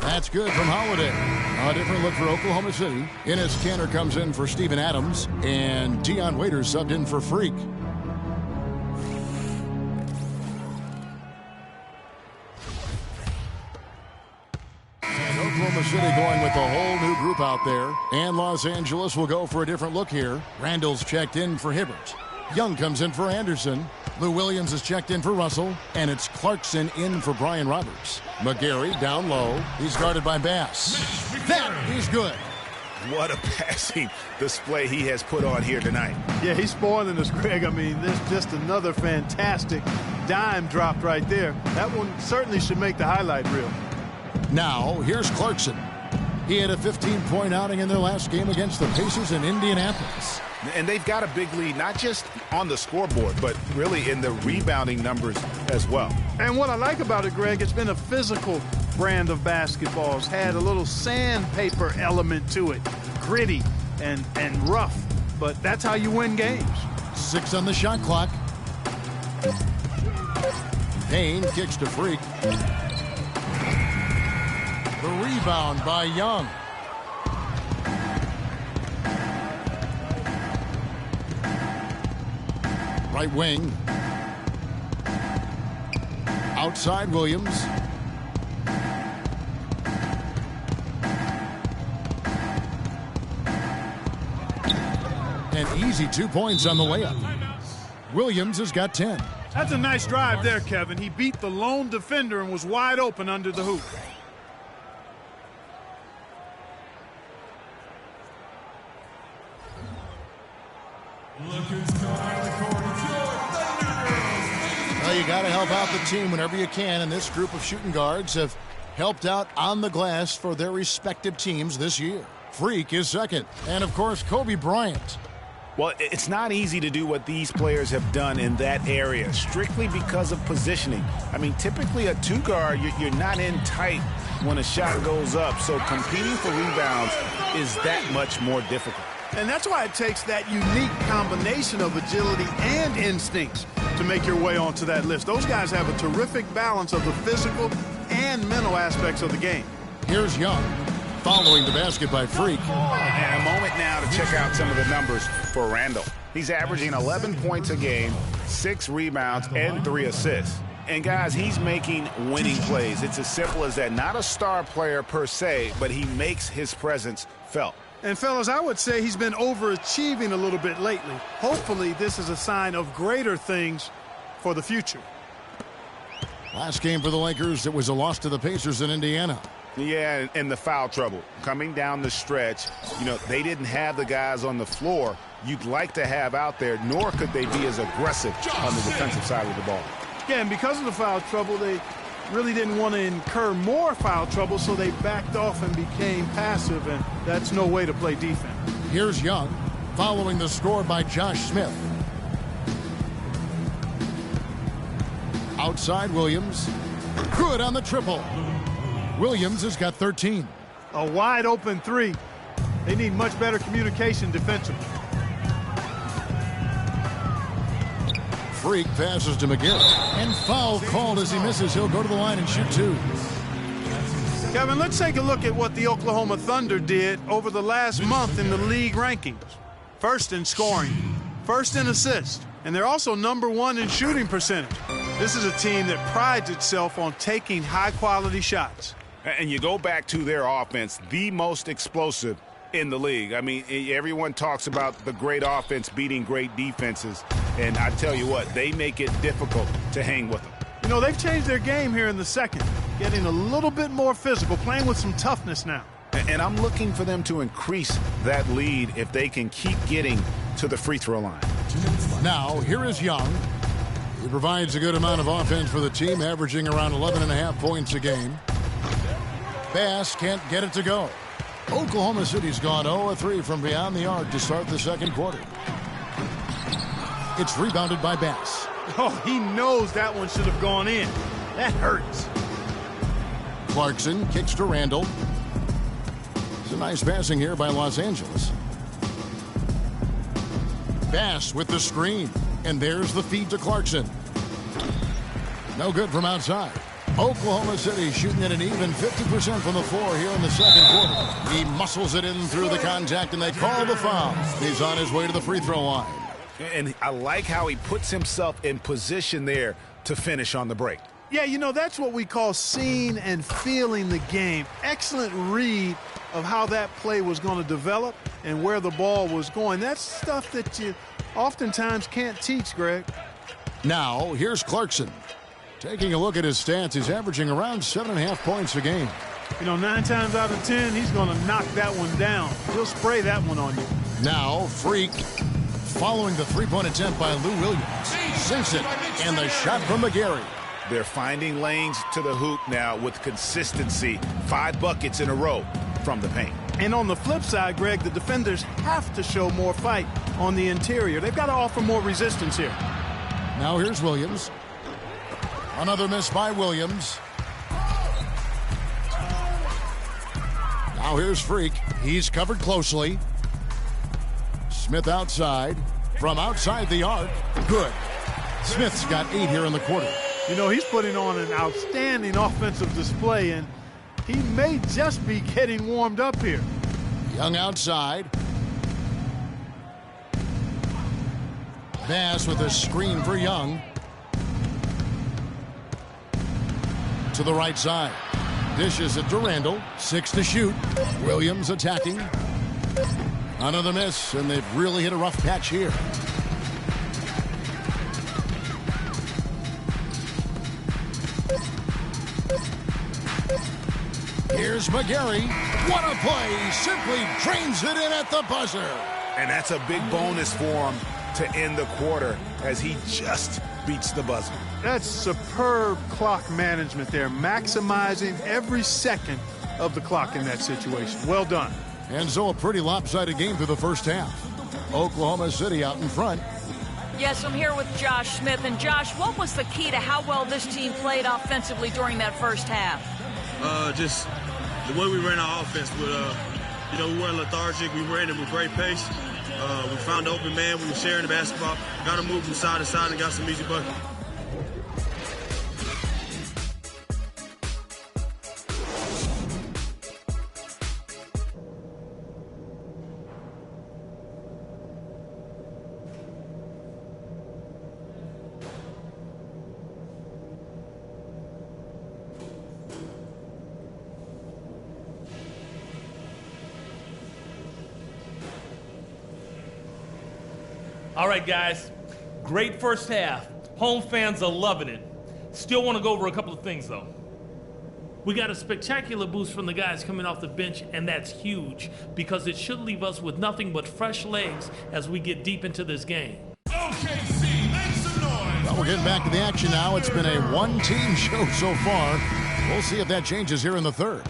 That's good from Holiday. A different look for Oklahoma City. Enes Kanter comes in for Steven Adams, and Dion Waiters subbed in for Freak. And Oklahoma City going with a whole new group out there. And Los Angeles will go for a different look here. Randall's checked in for Hibbert. Young comes in for Anderson. Lou Williams is checked in for Russell. And it's Clarkson in for Brian Roberts. McGarry down low. He's guarded by Bass. That is good. What a passing display he has put on here tonight. Yeah, he's spoiling us, Greg. I mean, there's just another fantastic dime dropped right there. That one certainly should make the highlight reel. Now, here's Clarkson. He had a 15-point outing in their last game against the Pacers in Indianapolis. And they've got a big lead, not just on the scoreboard, but really in the rebounding numbers as well. And what I like about it, Greg, it's been a physical brand of basketball. It's had a little sandpaper element to it, gritty and rough. But that's how you win games. 6 on the shot clock. Payne kicks to Freak. The rebound by Young. Right wing. Outside Williams. An easy 2 points on the layup. Williams has got 10. That's a nice drive there, Kevin. He beat the lone defender and was wide open under the hoop. Well, you got to help out the team whenever you can, and this group of shooting guards have helped out on the glass for their respective teams this year. Freak is second, and of course Kobe Bryant. Well, it's not easy to do what these players have done in that area, strictly because of positioning. I mean, typically a two guard, you're not in tight when a shot goes up, so competing for rebounds is that much more difficult. And that's why it takes that unique combination of agility and instincts to make your way onto that list. Those guys have a terrific balance of the physical and mental aspects of the game. Here's Young, following the basket by Freak. And a moment now to check out some of the numbers for Randall. He's averaging 11 points a game, 6 rebounds, and 3 assists. And, guys, he's making winning plays. It's as simple as that. Not a star player per se, but he makes his presence felt. And, fellas, I would say he's been overachieving a little bit lately. Hopefully this is a sign of greater things for the future. Last game for the Lakers, it was a loss to the Pacers in Indiana. Yeah, and the foul trouble. Coming down the stretch, you know, they didn't have the guys on the floor you'd like to have out there, nor could they be as aggressive on the defensive side of the ball. Yeah, and because of the foul trouble, they really didn't want to incur more foul trouble, so they backed off and became passive, and that's no way to play defense. Here's Young, following the score by Josh Smith. Outside Williams. Good on the triple. Williams has got 13. A wide open three. They need much better communication defensively. Freak passes to McGill. And foul called as he misses. He'll go to the line and shoot 2. Kevin, let's take a look at what the Oklahoma Thunder did over the last month in the league rankings. First in scoring, first in assists, and they're also #1 in shooting percentage. This is a team that prides itself on taking high-quality shots. And you go back to their offense, the most explosive in the league. I mean, everyone talks about the great offense beating great defenses, and I tell you what, they make it difficult to hang with them. You know, they've changed their game here in the second, getting a little bit more physical, playing with some toughness now. And I'm looking for them to increase that lead if they can keep getting to the free throw line. Now, here is Young. He provides a good amount of offense for the team, averaging around 11.5 points a game. Bass can't get it to go. Oklahoma City's gone 0-3 from beyond the arc to start the second quarter. It's rebounded by Bass. Oh, he knows that one should have gone in. That hurts. Clarkson kicks to Randall. It's a nice passing here by Los Angeles. Bass with the screen. And there's the feed to Clarkson. No good from outside. Oklahoma City shooting at an even 50% from the floor here in the second quarter. He muscles it in through the contact, and they call the foul. He's on his way to the free throw line. And I like how he puts himself in position there to finish on the break. Yeah, you know, that's what we call seeing and feeling the game. Excellent read of how that play was going to develop and where the ball was going. That's stuff that you oftentimes can't teach, Greg. Now, here's Clarkson. Taking a look at his stats, he's averaging around 7.5 points a game. You know, 9 times out of 10, he's going to knock that one down. He'll spray that one on you. Now, Freak, following the three-point attempt by Lou Williams, sinks it, and the shot from McGarry. They're finding lanes to the hoop now with consistency. 5 buckets in a row from the paint. And on the flip side, Greg, the defenders have to show more fight on the interior. They've got to offer more resistance here. Now here's Williams. Another miss by Williams. Now here's Freak. He's covered closely. Smith outside. From outside the arc. Good. Smith's got 8 here in the quarter. You know, he's putting on an outstanding offensive display, and he may just be getting warmed up here. Young outside. Bass with a screen for Young. To the right side. Dishes it to Randall. 6 to shoot. Williams attacking. Another miss, and they've really hit a rough patch here. Here's McGarry. What a play. Simply drains it in at the buzzer. And that's a big bonus for him to end the quarter as he just beats the buzzer. That's superb clock management there, maximizing every second of the clock in that situation. Well done. And so a pretty lopsided game through the first half. Oklahoma City out in front. Yes, I'm here with Josh Smith. And Josh, what was the key to how well this team played offensively during that first half? Just the way we ran our offense. We weren't lethargic. We ran it with great pace. We found the open man. We were sharing the basketball. Got to move from side to side and got some easy buckets. All right, guys. Great first half. Home fans are loving it. Still want to go over a couple of things, though. We got a spectacular boost from the guys coming off the bench, and that's huge because it should leave us with nothing but fresh legs as we get deep into this game. OKC, make some noise. Well, we're getting back to the action now. It's been a one-team show so far. We'll see if that changes here in the third.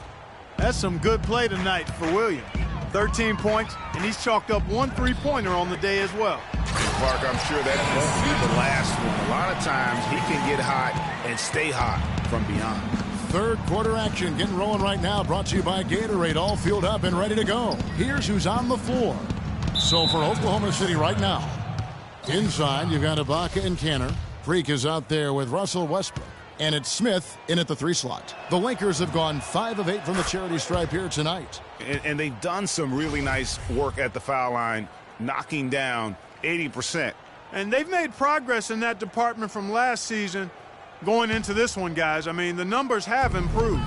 That's some good play tonight for Williams. 13 points, and he's chalked up 1 3-pointer on the day as well. Clark, I'm sure that won't be the last one. A lot of times he can get hot and stay hot from beyond. Third quarter action getting rolling right now, brought to you by Gatorade, all fueled up and ready to go. Here's who's on the floor. So for Oklahoma City right now, inside you've got Ibaka and Kanter. Freak is out there with Russell Westbrook. And it's Smith in at the 3 slot. The Lakers have gone 5 of 8 from the charity stripe here tonight. And they've done some really nice work at the foul line, knocking down 80%. And they've made progress in that department from last season going into this one, guys. I mean, the numbers have improved.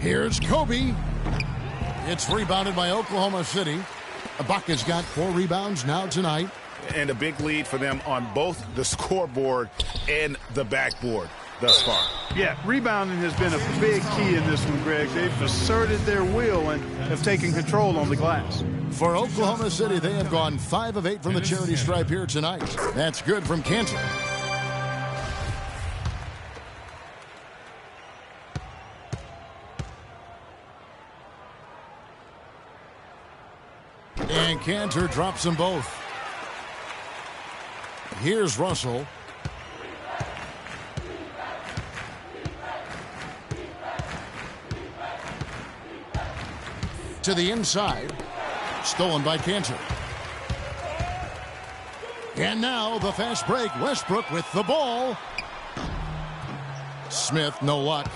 Here's Kobe. It's rebounded by Oklahoma City. Ibaka's got 4 rebounds now tonight. And a big lead for them on both the scoreboard and the backboard thus far. Yeah, rebounding has been a big key in this one, Greg. They've asserted their will and have taken control on the glass. For Oklahoma City, they have gone 5 of 8 from the charity stripe here tonight. That's good from Kanter. And Kanter drops them both. Here's Russell. To the inside. Stolen by Kanter. And now the fast break. Westbrook with the ball. Smith, no luck.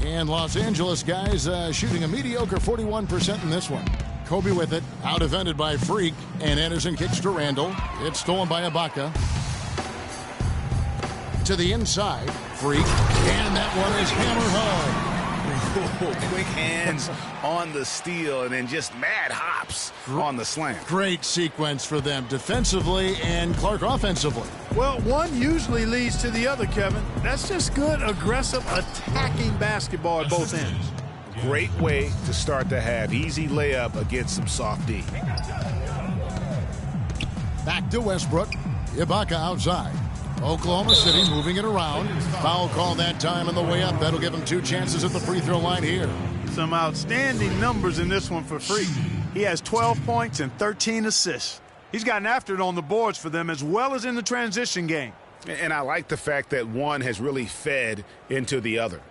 And Los Angeles guys shooting a mediocre 41% in this one. Kobe with it, out defended by Freak, and Anderson kicks to Randall. It's stolen by Ibaka. To the inside, Freak, and that one is hammer home. Quick hands on the steal, and then just mad hops on the slam. Great sequence for them defensively and Clark offensively. Well, one usually leads to the other, Kevin. That's just good, aggressive, attacking basketball at both ends. Great way to start the half. Easy layup against some soft D. Back to Westbrook. Ibaka outside. Oklahoma City moving it around. Foul call that time on the way up. That'll give him 2 chances at the free throw line here. Some outstanding numbers in this one for Freak. He has 12 points and 13 assists. He's gotten after it on the boards for them as well as in the transition game. And I like the fact that one has really fed into the other.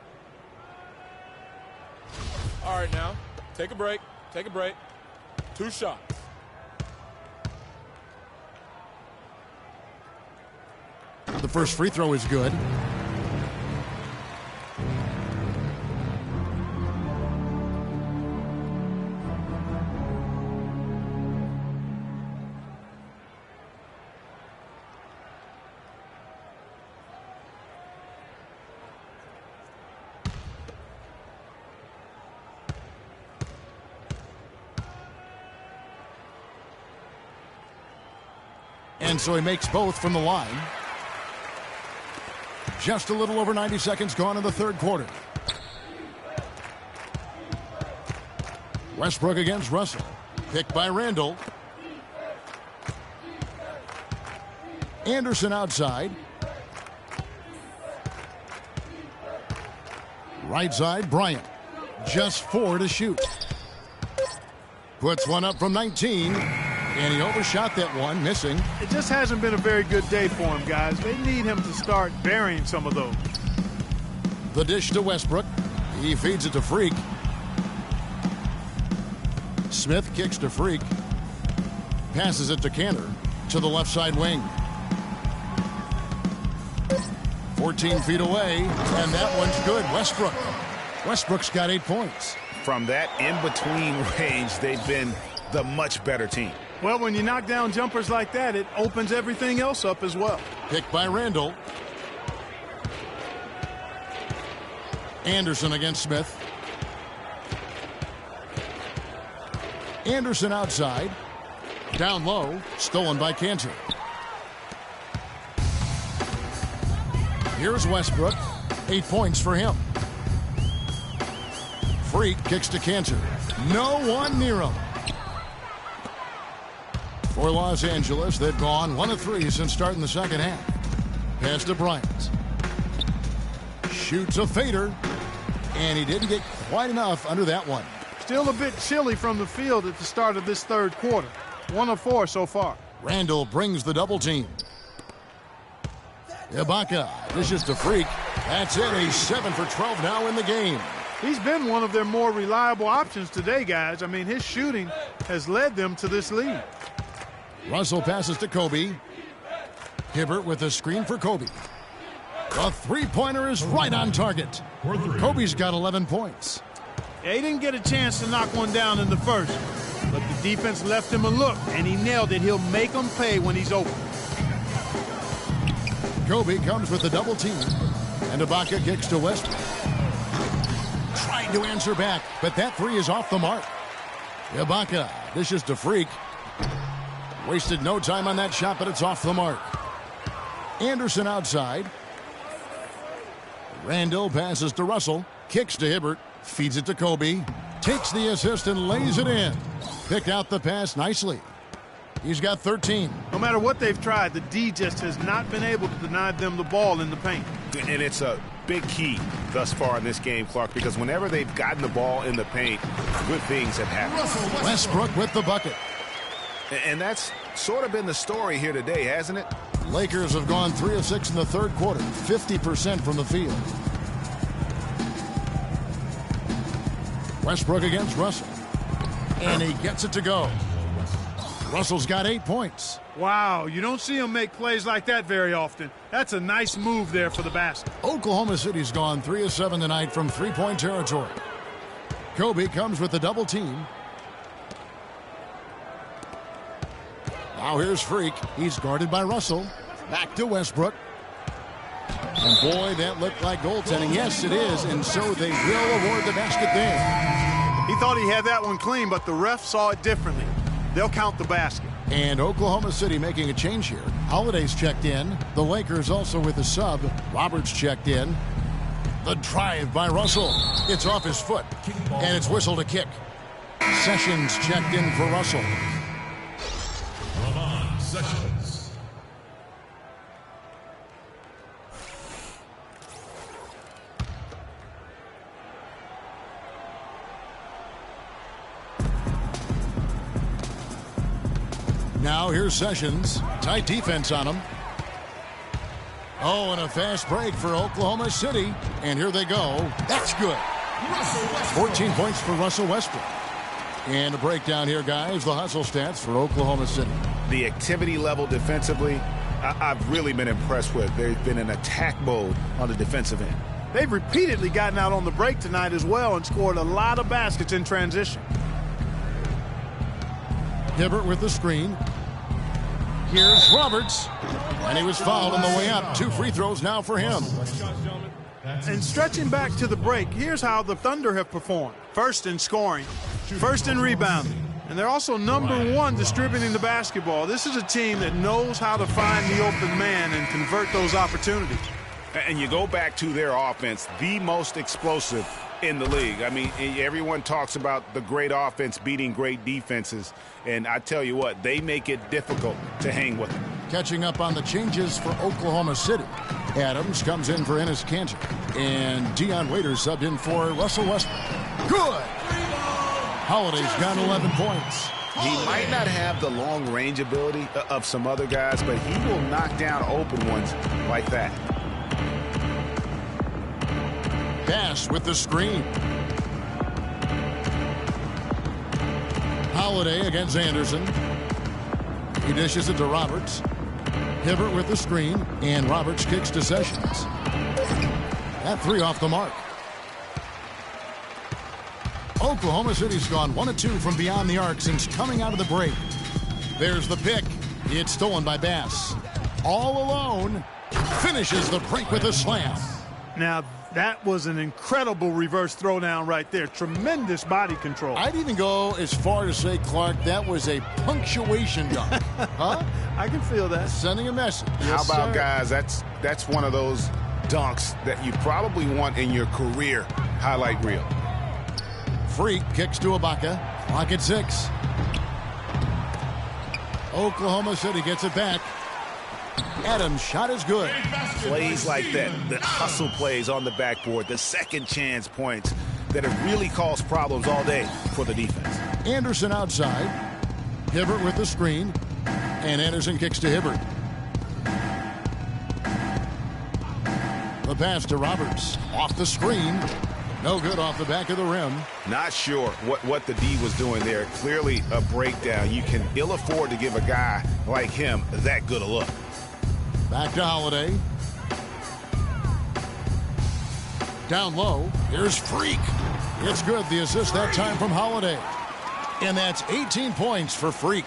All right, now, take a break. Take a break. 2 shots. The first free throw is good. And so he makes both from the line. Just a little over 90 seconds gone in the third quarter. Westbrook against Russell. Picked by Randall. Anderson outside. Right side, Bryant. Just 4 to shoot. Puts one up from 19. And he overshot that one, missing. It just hasn't been a very good day for him, guys. They need him to start burying some of those. The dish to Westbrook. He feeds it to Freak. Smith kicks to Freak. Passes it to Kanter. To the left side wing. 14 feet away. And that one's good. Westbrook. Westbrook's got 8 points. From that in-between range, they've been the much better team. Well, when you knock down jumpers like that, it opens everything else up as well. Picked by Randall. Anderson against Smith. Anderson outside. Down low. Stolen by Kanter. Here's Westbrook. 8 points for him. Freak kicks to Kanter. No one near him. For Los Angeles, they've gone 1 of 3 since starting the second half. Pass to Bryant. Shoots a fader. And he didn't get quite enough under that one. Still a bit chilly from the field at the start of this third quarter. 1 of 4 so far. Randall brings the double team. Ibaka dishes to Freak. That's it. He's 7 for 12 now in the game. He's been one of their more reliable options today, guys. I mean, his shooting has led them to this lead. Russell passes to Kobe. Hibbert with a screen for Kobe. The three-pointer is right on target. Kobe's got 11 points. Yeah, he didn't get a chance to knock one down in the first, but the defense left him a look, and he nailed it. He'll make them pay when he's open. Kobe comes with a double team, and Ibaka kicks to Westbrook. Trying to answer back, but that three is off the mark. Ibaka dishes to Freak. Wasted no time on that shot, but it's off the mark. Anderson outside. Randall passes to Russell. Kicks to Hibbert. Feeds it to Kobe. Takes the assist and lays it in. Picked out the pass nicely. He's got 13. No matter what they've tried, the D just has not been able to deny them the ball in the paint. And it's a big key thus far in this game, Clark, because whenever they've gotten the ball in the paint, good things have happened. Westbrook with the bucket. And that's sort of been the story here today, hasn't it? Lakers have gone 3 of 6 in the third quarter, 50% from the field. Westbrook against Russell. And he gets it to go. Russell's got 8 points. Wow, you don't see him make plays like that very often. That's a nice move there for the basket. Oklahoma City's gone 3 of 7 tonight from three-point territory. Kobe comes with the double team. Now here's Freak. He's guarded by Russell. Back to Westbrook. And boy, that looked like goaltending. Yes, it is. And so they will award the basket there. He thought he had that one clean, but the ref saw it differently. They'll count the basket. And Oklahoma City making a change here. Holiday's checked in. The Lakers also with a sub. Roberts checked in. The drive by Russell. It's off his foot. And it's whistled a kick. Sessions checked in for Russell. Sessions. Now here's Sessions. Tight defense on him. Oh, and a fast break for Oklahoma City. And here they go. That's good. 14 points for Russell Westbrook. And a breakdown here, guys. The hustle stats for Oklahoma City. The activity level defensively, I've really been impressed with. They've been in attack mode on the defensive end. They've repeatedly gotten out on the break tonight as well and scored a lot of baskets in transition. Hibbert with the screen. Here's Roberts. And he was fouled on the way up. 2 free throws now for him. And stretching back to the break, here's how the Thunder have performed. First in scoring, first in rebounding, and they're also #1 distributing the basketball. This is a team that knows how to find the open man and convert those opportunities. And you go back to their offense, the most explosive in the league. I mean, everyone talks about the great offense beating great defenses, and I tell you what, they make it difficult to hang with them. Catching up on the changes for Oklahoma City. Adams comes in for Enes Kanter. And Dion Waiters subbed in for Russell Westbrook. Good! Holiday's got 11 points. He might not have the long range ability of some other guys, but he will knock down open ones like that. Bass with the screen. Holiday against Anderson. He dishes it to Roberts. Hibbert with the screen, and Roberts kicks to Sessions. That 3 off the mark. Oklahoma City's gone 1 of 2 from beyond the arc since coming out of the break. There's the pick. It's stolen by Bass. All alone. Finishes the break with a slam. Now, that was an incredible reverse throwdown right there. Tremendous body control. I'd even go as far to say, Clark, that was a punctuation dunk. Huh? I can feel that. Sending a message. How Yes, about, sir. guys, that's one of those dunks that you probably want in your career highlight reel. Freak kicks to Ibaka. Clock at 6. Oklahoma City gets it back. Adams' shot is good. Plays like that, the hustle plays on the backboard, the second chance points that have really caused problems all day for the defense. Anderson outside. Hibbert with the screen. And Anderson kicks to Hibbert. pass to Roberts. Off the screen. No good off the back of the rim. Not sure what the D was doing there. Clearly a breakdown. You can ill afford to give a guy like him that good a look. Back to Holiday. Down low. Here's Freak. It's good. The assist that time from Holiday. And that's 18 points for Freak.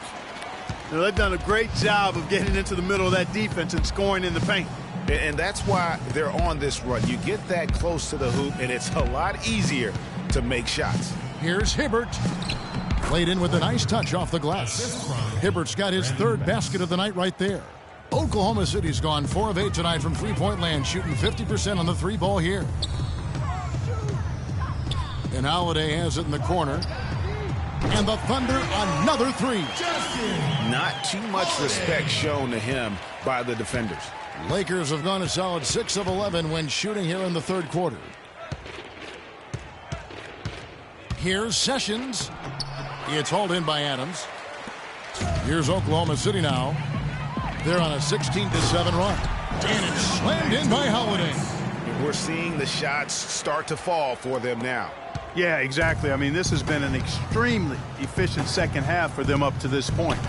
Now, they've done a great job of getting into the middle of that defense and scoring in the paint. And that's why they're on this run. You get that close to the hoop, and it's a lot easier to make shots. Here's Hibbert. Played in with a nice touch off the glass. Hibbert's got his third basket of the night right there. Oklahoma City's gone 4 of 8 tonight from three-point land, shooting 50% on the three ball here. And Holiday has it in the corner. And the Thunder, another three. Not too much respect shown to him by the defenders. Lakers have gone a solid 6 of 11 when shooting here in the third quarter. Here's Sessions. It's hauled in by Adams. Here's Oklahoma City now. They're on a 16-7 run. And it's slammed in by Holiday. We're seeing the shots start to fall for them now. Yeah, exactly. I mean, this has been an extremely efficient second half for them up to this point.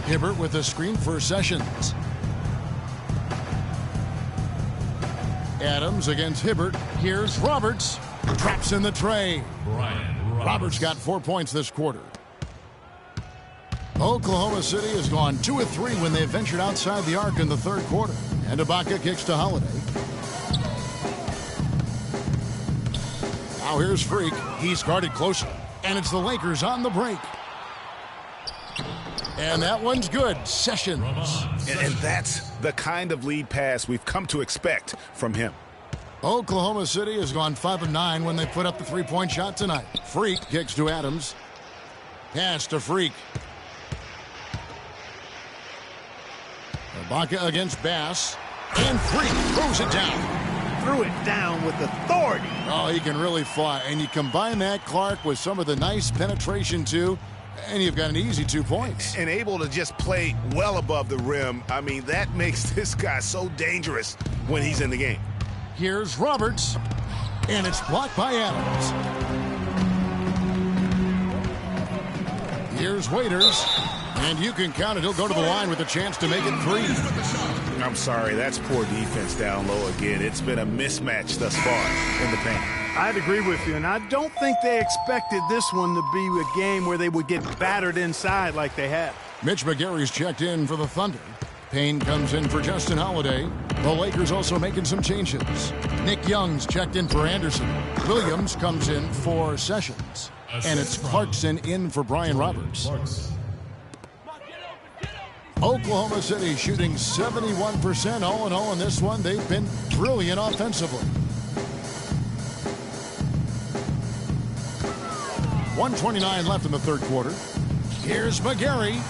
Hibbert with a screen for Sessions. Adams against Hibbert. Here's Roberts. Traps in the tray. Roberts got 4 points this quarter. Oklahoma City has gone 2 of 3 when they ventured outside the arc in the third quarter. And Ibaka kicks to Holiday. Now here's Freak. He's guarded closely. And it's the Lakers on the break. And that one's good. Sessions. And that's the kind of lead pass we've come to expect from him. Oklahoma City has gone 5 of 9 when they put up the three-point shot tonight. Freak kicks to Adams. Pass to Freak. Ibaka against Bass. And Freak throws it down. Threw it down with authority. Oh, he can really fly. And you combine that, Clark, with some of the nice penetration, too, and you've got an easy 2 points. And able to just play well above the rim. I mean, that makes this guy so dangerous when he's in the game. Here's Roberts. And it's blocked by Adams. Here's Waiters. And you can count it. He'll go to the line with a chance to make it 3. I'm sorry, that's poor defense down low again. It's been a mismatch thus far in the paint. I'd agree with you, and I don't think they expected this one to be a game where they would get battered inside like they have. Mitch McGary's checked in for the Thunder. Payne comes in for Justin Holiday. The Lakers also making some changes. Nick Young's checked in for Anderson. Williams comes in for Sessions. And it's Clarkson in for Brian Roberts. Oklahoma City shooting 71% all in all in this one. They've been brilliant offensively. 1:29 left in the third quarter. Here's McGary.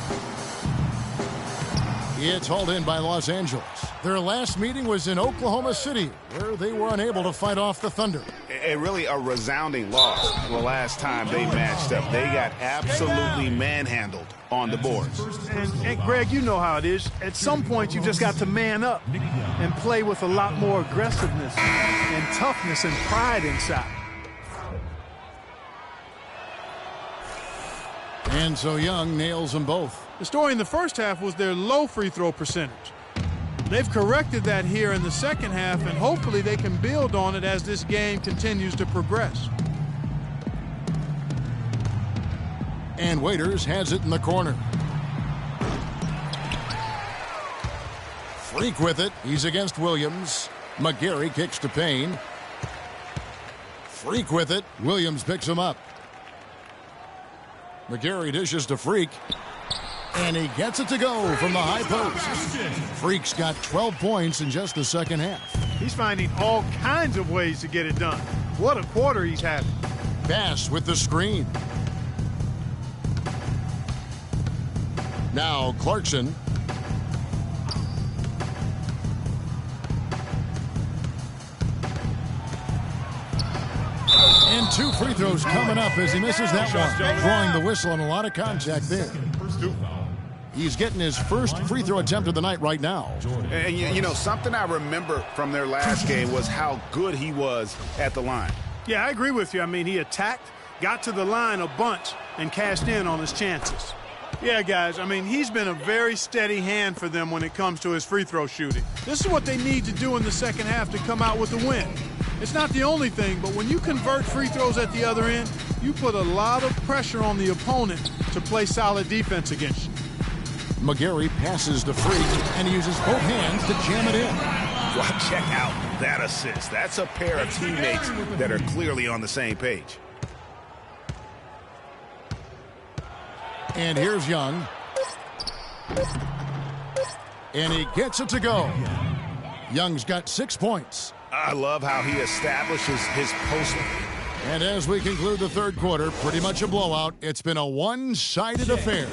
It's hauled in by Los Angeles. Their last meeting was in Oklahoma City, where they were unable to fight off the Thunder. Really a resounding loss the last time they matched up. They got absolutely manhandled on the boards. And Greg, you know how it is. At some point, you just got to man up and play with a lot more aggressiveness and toughness and pride inside. And so Young nails them both. The story in the first half was their low free throw percentage. They've corrected that here in the second half, and hopefully they can build on it as this game continues to progress. And Waiters has it in the corner. Freak with it. He's against Williams. McGary kicks to Payne. Freak with it. Williams picks him up. McGary dishes to Freak. And he gets it to go from the high post. Freak's got 12 points in just the second half. He's finding all kinds of ways to get it done. What a quarter he's having. Bass with the screen. Now Clarkson. And 2 free throws coming up as he misses that one. Drawing the whistle and a lot of contact there. He's getting his first free throw attempt of the night right now. And you know, something I remember from their last game was how good he was at the line. Yeah, I agree with you. I mean, he attacked, got to the line a bunch, and cashed in on his chances. Yeah, guys, I mean, he's been a very steady hand for them when it comes to his free throw shooting. This is what they need to do in the second half to come out with a win. It's not the only thing, but when you convert free throws at the other end, you put a lot of pressure on the opponent to play solid defense against you. McGarry passes to Freak, and he uses both hands to jam it in. Well, check out that assist. That's a pair of teammates that are clearly on the same page. And here's Young. And he gets it to go. Young's got 6 points. I love how he establishes his post. And as we conclude the third quarter, pretty much a blowout. It's been a one-sided affair.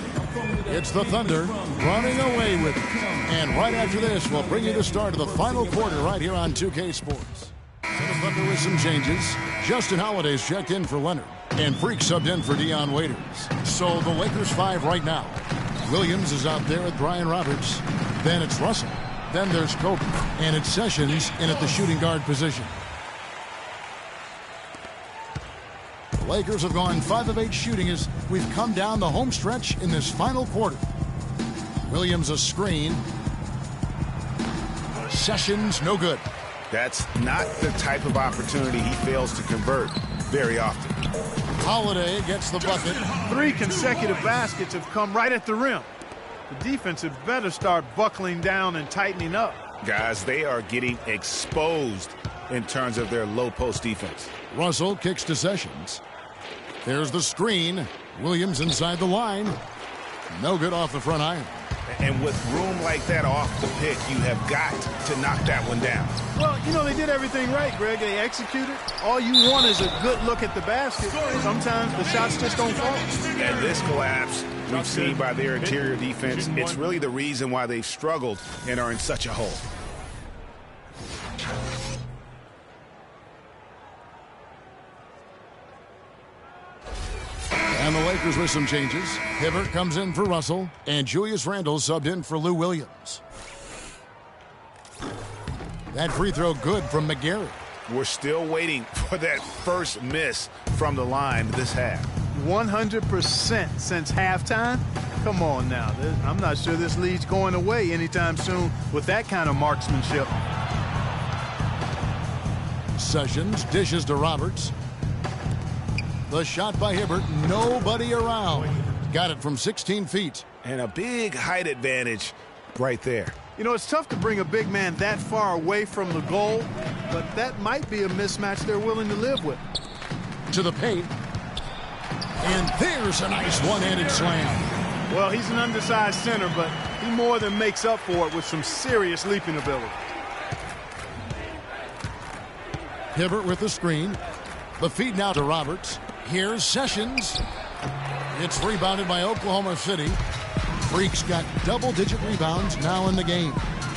It's the Thunder running away with it. And right after this, we'll bring you the start of the final quarter right here on 2K Sports. So the Thunder with some changes. Justin Holiday's checked in for Leonard. And Freak subbed in for Dion Waiters. So the Lakers 5 right now. Williams is out there with Brian Roberts. Then it's Russell. Then there's Kobe. And it's Sessions in at the shooting guard position. The Lakers have gone 5 of 8 shooting as we've come down the home stretch in this final quarter. Williams a screen. Sessions no good. That's not the type of opportunity he fails to convert very often. Holiday gets the bucket. 3 consecutive baskets have come right at the rim. The defense had better start buckling down and tightening up. Guys, they are getting exposed in terms of their low post defense. Russell kicks to Sessions. There's the screen. Williams inside the line. No good off the front iron. And with room like that off the pick, you have got to knock that one down. Well, you know, they did everything right, Greg. They executed. All you want is a good look at the basket. Sometimes the shots just don't fall. And this collapse we've seen by their interior defense, it's really the reason why they've struggled and are in such a hole. And the Lakers with some changes. Hibbert comes in for Russell, and Julius Randle subbed in for Lou Williams. That free throw good from McGarry. We're still waiting for that first miss from the line this half. 100% since halftime? Come on now. I'm not sure this lead's going away anytime soon with that kind of marksmanship. Sessions dishes to Roberts. The shot by Hibbert, nobody around. Got it from 16 feet. And a big height advantage right there. You know, it's tough to bring a big man that far away from the goal, but that might be a mismatch they're willing to live with. To the paint. And there's a nice one-handed slam. Well, he's an undersized center, but he more than makes up for it with some serious leaping ability. Hibbert with the screen. The feed now to Roberts. Here's Sessions. It's rebounded by Oklahoma City. Freak's got double-digit rebounds now in the game.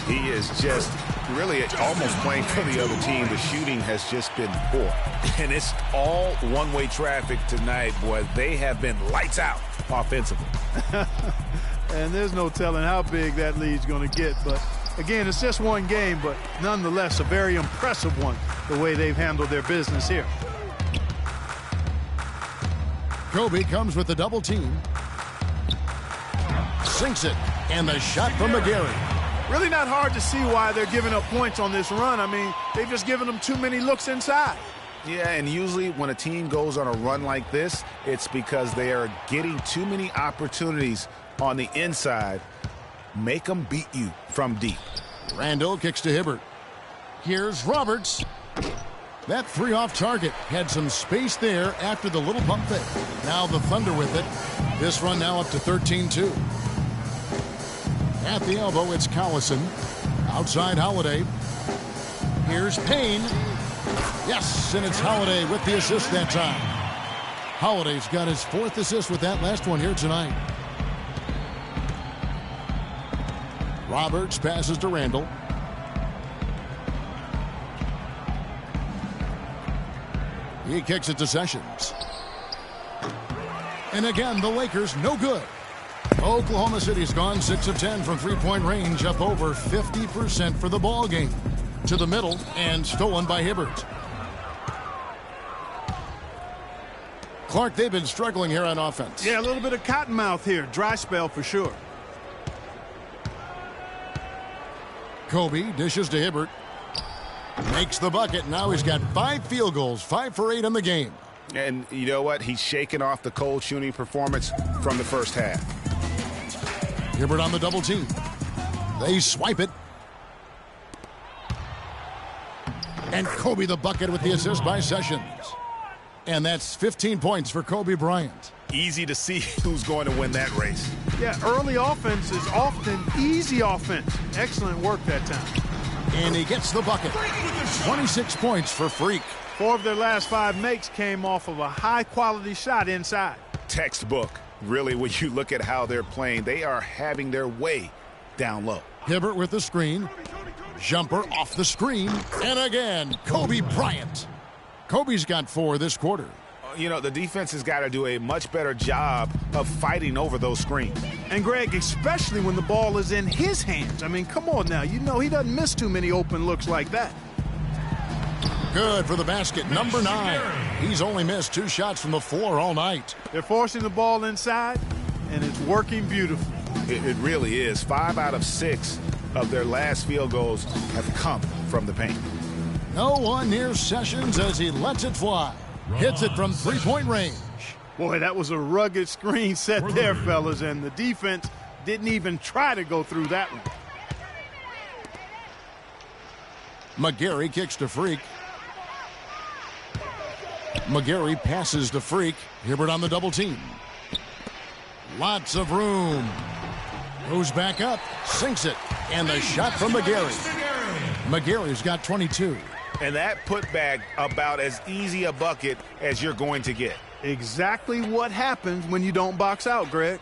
He is just really almost playing for the other team. The shooting has just been poor. And it's all one-way traffic tonight, boy. They have been lights out offensively. And there's no telling how big that lead's going to get. But, again, it's just one game, but nonetheless a very impressive one, the way they've handled their business here. Kobe comes with the double team. Sinks it. And the shot from McGarry. Really not hard to see why they're giving up points on this run. I mean, they've just given them too many looks inside. Yeah, and usually when a team goes on a run like this, it's because they are getting too many opportunities on the inside. Make them beat you from deep. Randle kicks to Hibbert. Here's Roberts. That 3 off target. Had some space there after the little pump fake. Now the Thunder with it. This run now up to 13-2. At the elbow, it's Collison. Outside Holiday. Here's Payne. Yes, and it's Holiday with the assist that time. Holiday's got his 4th assist with that last one here tonight. Roberts passes to Randle. He kicks it to Sessions. And again, the Lakers no good. Oklahoma City's gone 6 of 10 from three-point range, up over 50% for the ball game. To the middle and stolen by Hibbert. Clark, they've been struggling here on offense. Yeah, a little bit of cottonmouth here. Dry spell for sure. Kobe dishes to Hibbert. Makes the bucket. Now he's got 5 field goals, 5 for 8 in the game. And you know what? He's shaking off the cold shooting performance from the first half. Hibbert on the double team. They swipe it. And Kobe the bucket with the assist by Sessions. And that's 15 points for Kobe Bryant. Easy to see who's going to win that race. Yeah, early offense is often easy offense. Excellent work that time. And he gets the bucket. 26 points for Freak. 4 of their last 5 makes came off of a high-quality shot inside. Textbook. Really, when you look at how they're playing, they are having their way down low. Hibbert with the screen. Jumper off the screen. And again, Kobe Bryant. Kobe's got 4 this quarter. You know, the defense has got to do a much better job of fighting over those screens. And, Greg, especially when the ball is in his hands. I mean, come on now. You know he doesn't miss too many open looks like that. Good for the basket. Number 9. He's only missed 2 shots from the floor all night. They're forcing the ball inside, and it's working beautifully. It really is. 5 out of 6 of their last field goals have come from the paint. No one near Sessions as he lets it fly. Hits it from three-point range. Boy, that was a rugged screen set there, fellas, and the defense didn't even try to go through that one. McGarry kicks to Freak. McGarry passes to Freak. Hibbert on the double team. Lots of room. Goes back up, sinks it, and the shot from McGarry. McGarry's got 22. And that putback about as easy a bucket as you're going to get. Exactly what happens when you don't box out, Greg.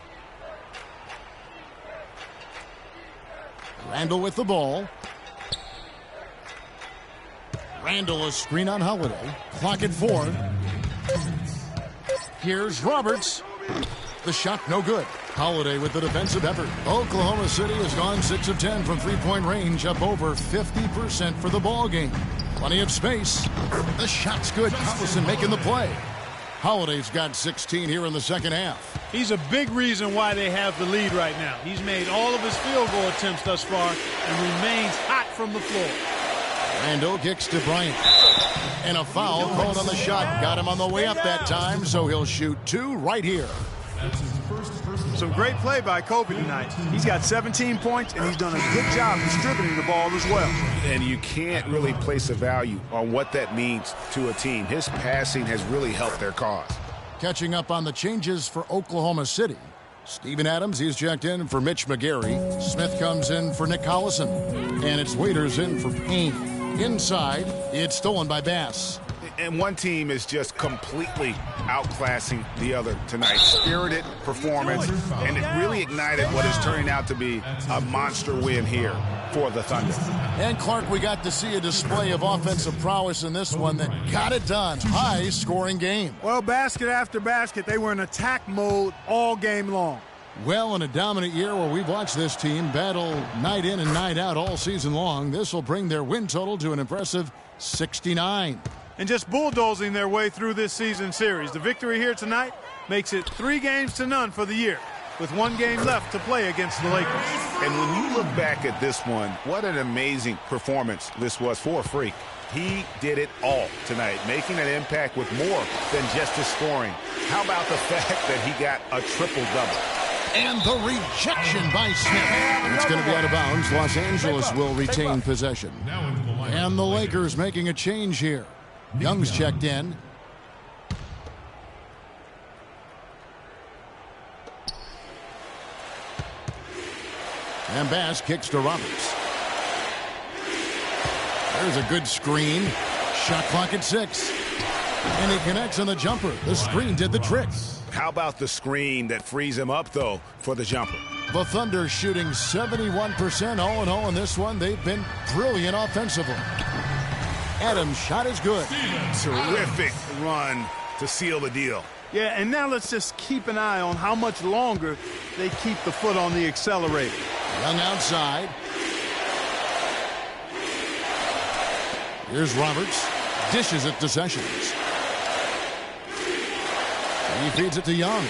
Randall with the ball. Randall a screen on Holiday. Clock at 4. Here's Roberts. The shot no good. Holiday with the defensive effort. Oklahoma City has gone 6 of 10 from three-point range, up over 50% for the ball game. Plenty of space. The shot's good. Collison making the play. Holiday's got 16 here in the second half. He's a big reason why they have the lead right now. He's made all of his field goal attempts thus far and remains hot from the floor. Randall kicks to Bryant. And a foul called on the shot. Got him on the way up that time, so he'll shoot 2 right here. Some great play by Kobe tonight. He's got 17 points, and he's done a good job distributing the ball as well. And you can't really place a value on what that means to a team. His passing has really helped their cause. Catching up on the changes for Oklahoma City. Steven Adams, he's checked in for Mitch McGarry. Smith comes in for Nick Collison. And it's Waiters in for Payne. Inside, it's stolen by Bass. And one team is just completely outclassing the other tonight. Spirited performance, and it really ignited what is turning out to be a monster win here for the Thunder. And Clark, we got to see a display of offensive prowess in this one that got it done. High-scoring game. Well, basket after basket, they were in attack mode all game long. Well, in a dominant year where we've watched this team battle night in and night out all season long, this will bring their win total to an impressive 69. And just bulldozing their way through this season series. The victory here tonight makes it 3-0 for the year, with 1 game left to play against the Lakers. And when you look back at this one, what an amazing performance this was for Freak. He did it all tonight, making an impact with more than just his scoring. How about the fact that he got a triple-double? And the rejection by Smith. It's going to be out of bounds. Los Angeles will retain possession. And the Lakers making a change here. Young's checked in. And Bass kicks to Roberts. There's a good screen. Shot clock at 6. And he connects on the jumper. The screen did the trick. How about the screen that frees him up, though, for the jumper? The Thunder shooting 71% all in all in this one. They've been brilliant offensively. Adams' shot is good. Terrific run to seal the deal. Yeah, and now let's just keep an eye on how much longer they keep the foot on the accelerator. Young outside. Here's Roberts. Dishes it to Sessions. He feeds it to Young.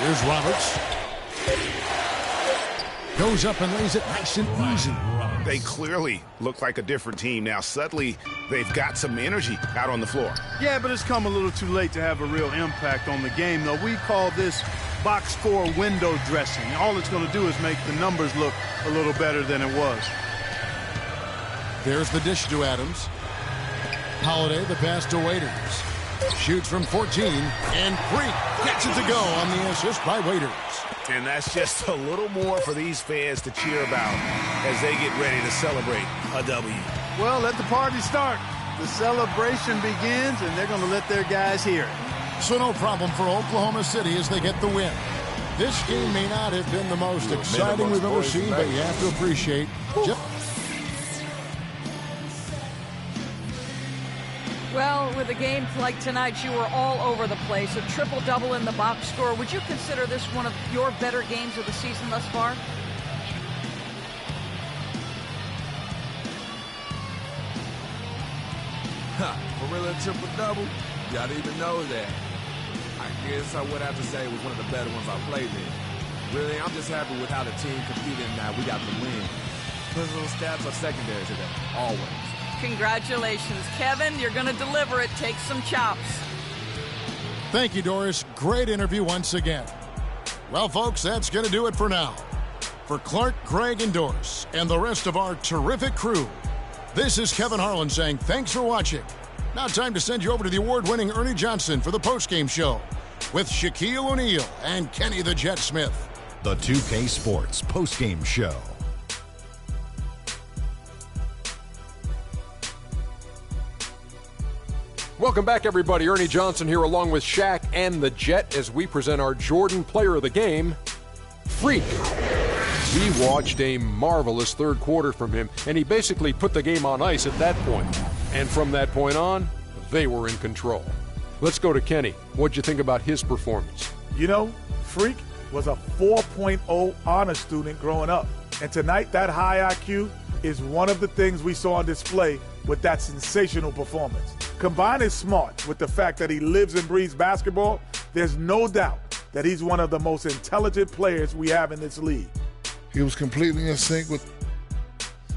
Here's Roberts. Goes up and lays it nice and easy. They clearly look like a different team now. Suddenly, they've got some energy out on the floor. Yeah, but it's come a little too late to have a real impact on the game, though. We call this box score window dressing. All it's going to do is make the numbers look a little better than it was. There's the dish to Adams. Holiday, the pass to Waiters. Shoots from 14, and Freak gets it to go on the assist by Waiters. And that's just a little more for these fans to cheer about as they get ready to celebrate a W. Well, let the party start. The celebration begins, and they're going to let their guys hear it. So no problem for Oklahoma City as they get the win. This game may not have been the most exciting we've ever seen, but you have to appreciate Well, with a game like tonight, you were all over the place. A triple-double in the box score. Would you consider this one of your better games of the season thus far? For real, a triple-double? Y'all didn't even know that. I guess I would have to say it was one of the better ones I played in. Really, I'm just happy with how the team competed and that we got the win. Physical stats are secondary today, always. Congratulations, Kevin. You're going to deliver it. Take some chops. Thank you, Doris. Great interview once again. Well, folks, that's going to do it for now. For Clark, Greg, and Doris, and the rest of our terrific crew, this is Kevin Harlan saying thanks for watching. Now time to send you over to the award-winning Ernie Johnson for the postgame show with Shaquille O'Neal and Kenny the Jet Smith. The 2K Sports postgame show. Welcome back, everybody. Ernie Johnson here along with Shaq and the Jet as we present our Jordan Player of the Game, Freak. We watched a marvelous third quarter from him, and he basically put the game on ice at that point. And from that point on, they were in control. Let's go to Kenny. What'd you think about his performance? You know, Freak was a 4.0 honor student growing up. And tonight, that high IQ is one of the things we saw on display with that sensational performance. Combine his smarts with the fact that he lives and breathes basketball, there's no doubt that he's one of the most intelligent players we have in this league. He was completely in sync with...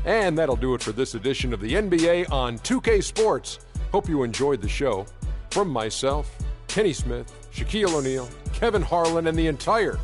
And that'll do it for this edition of the NBA on 2K Sports. Hope you enjoyed the show. From myself, Kenny Smith, Shaquille O'Neal, Kevin Harlan, and the entire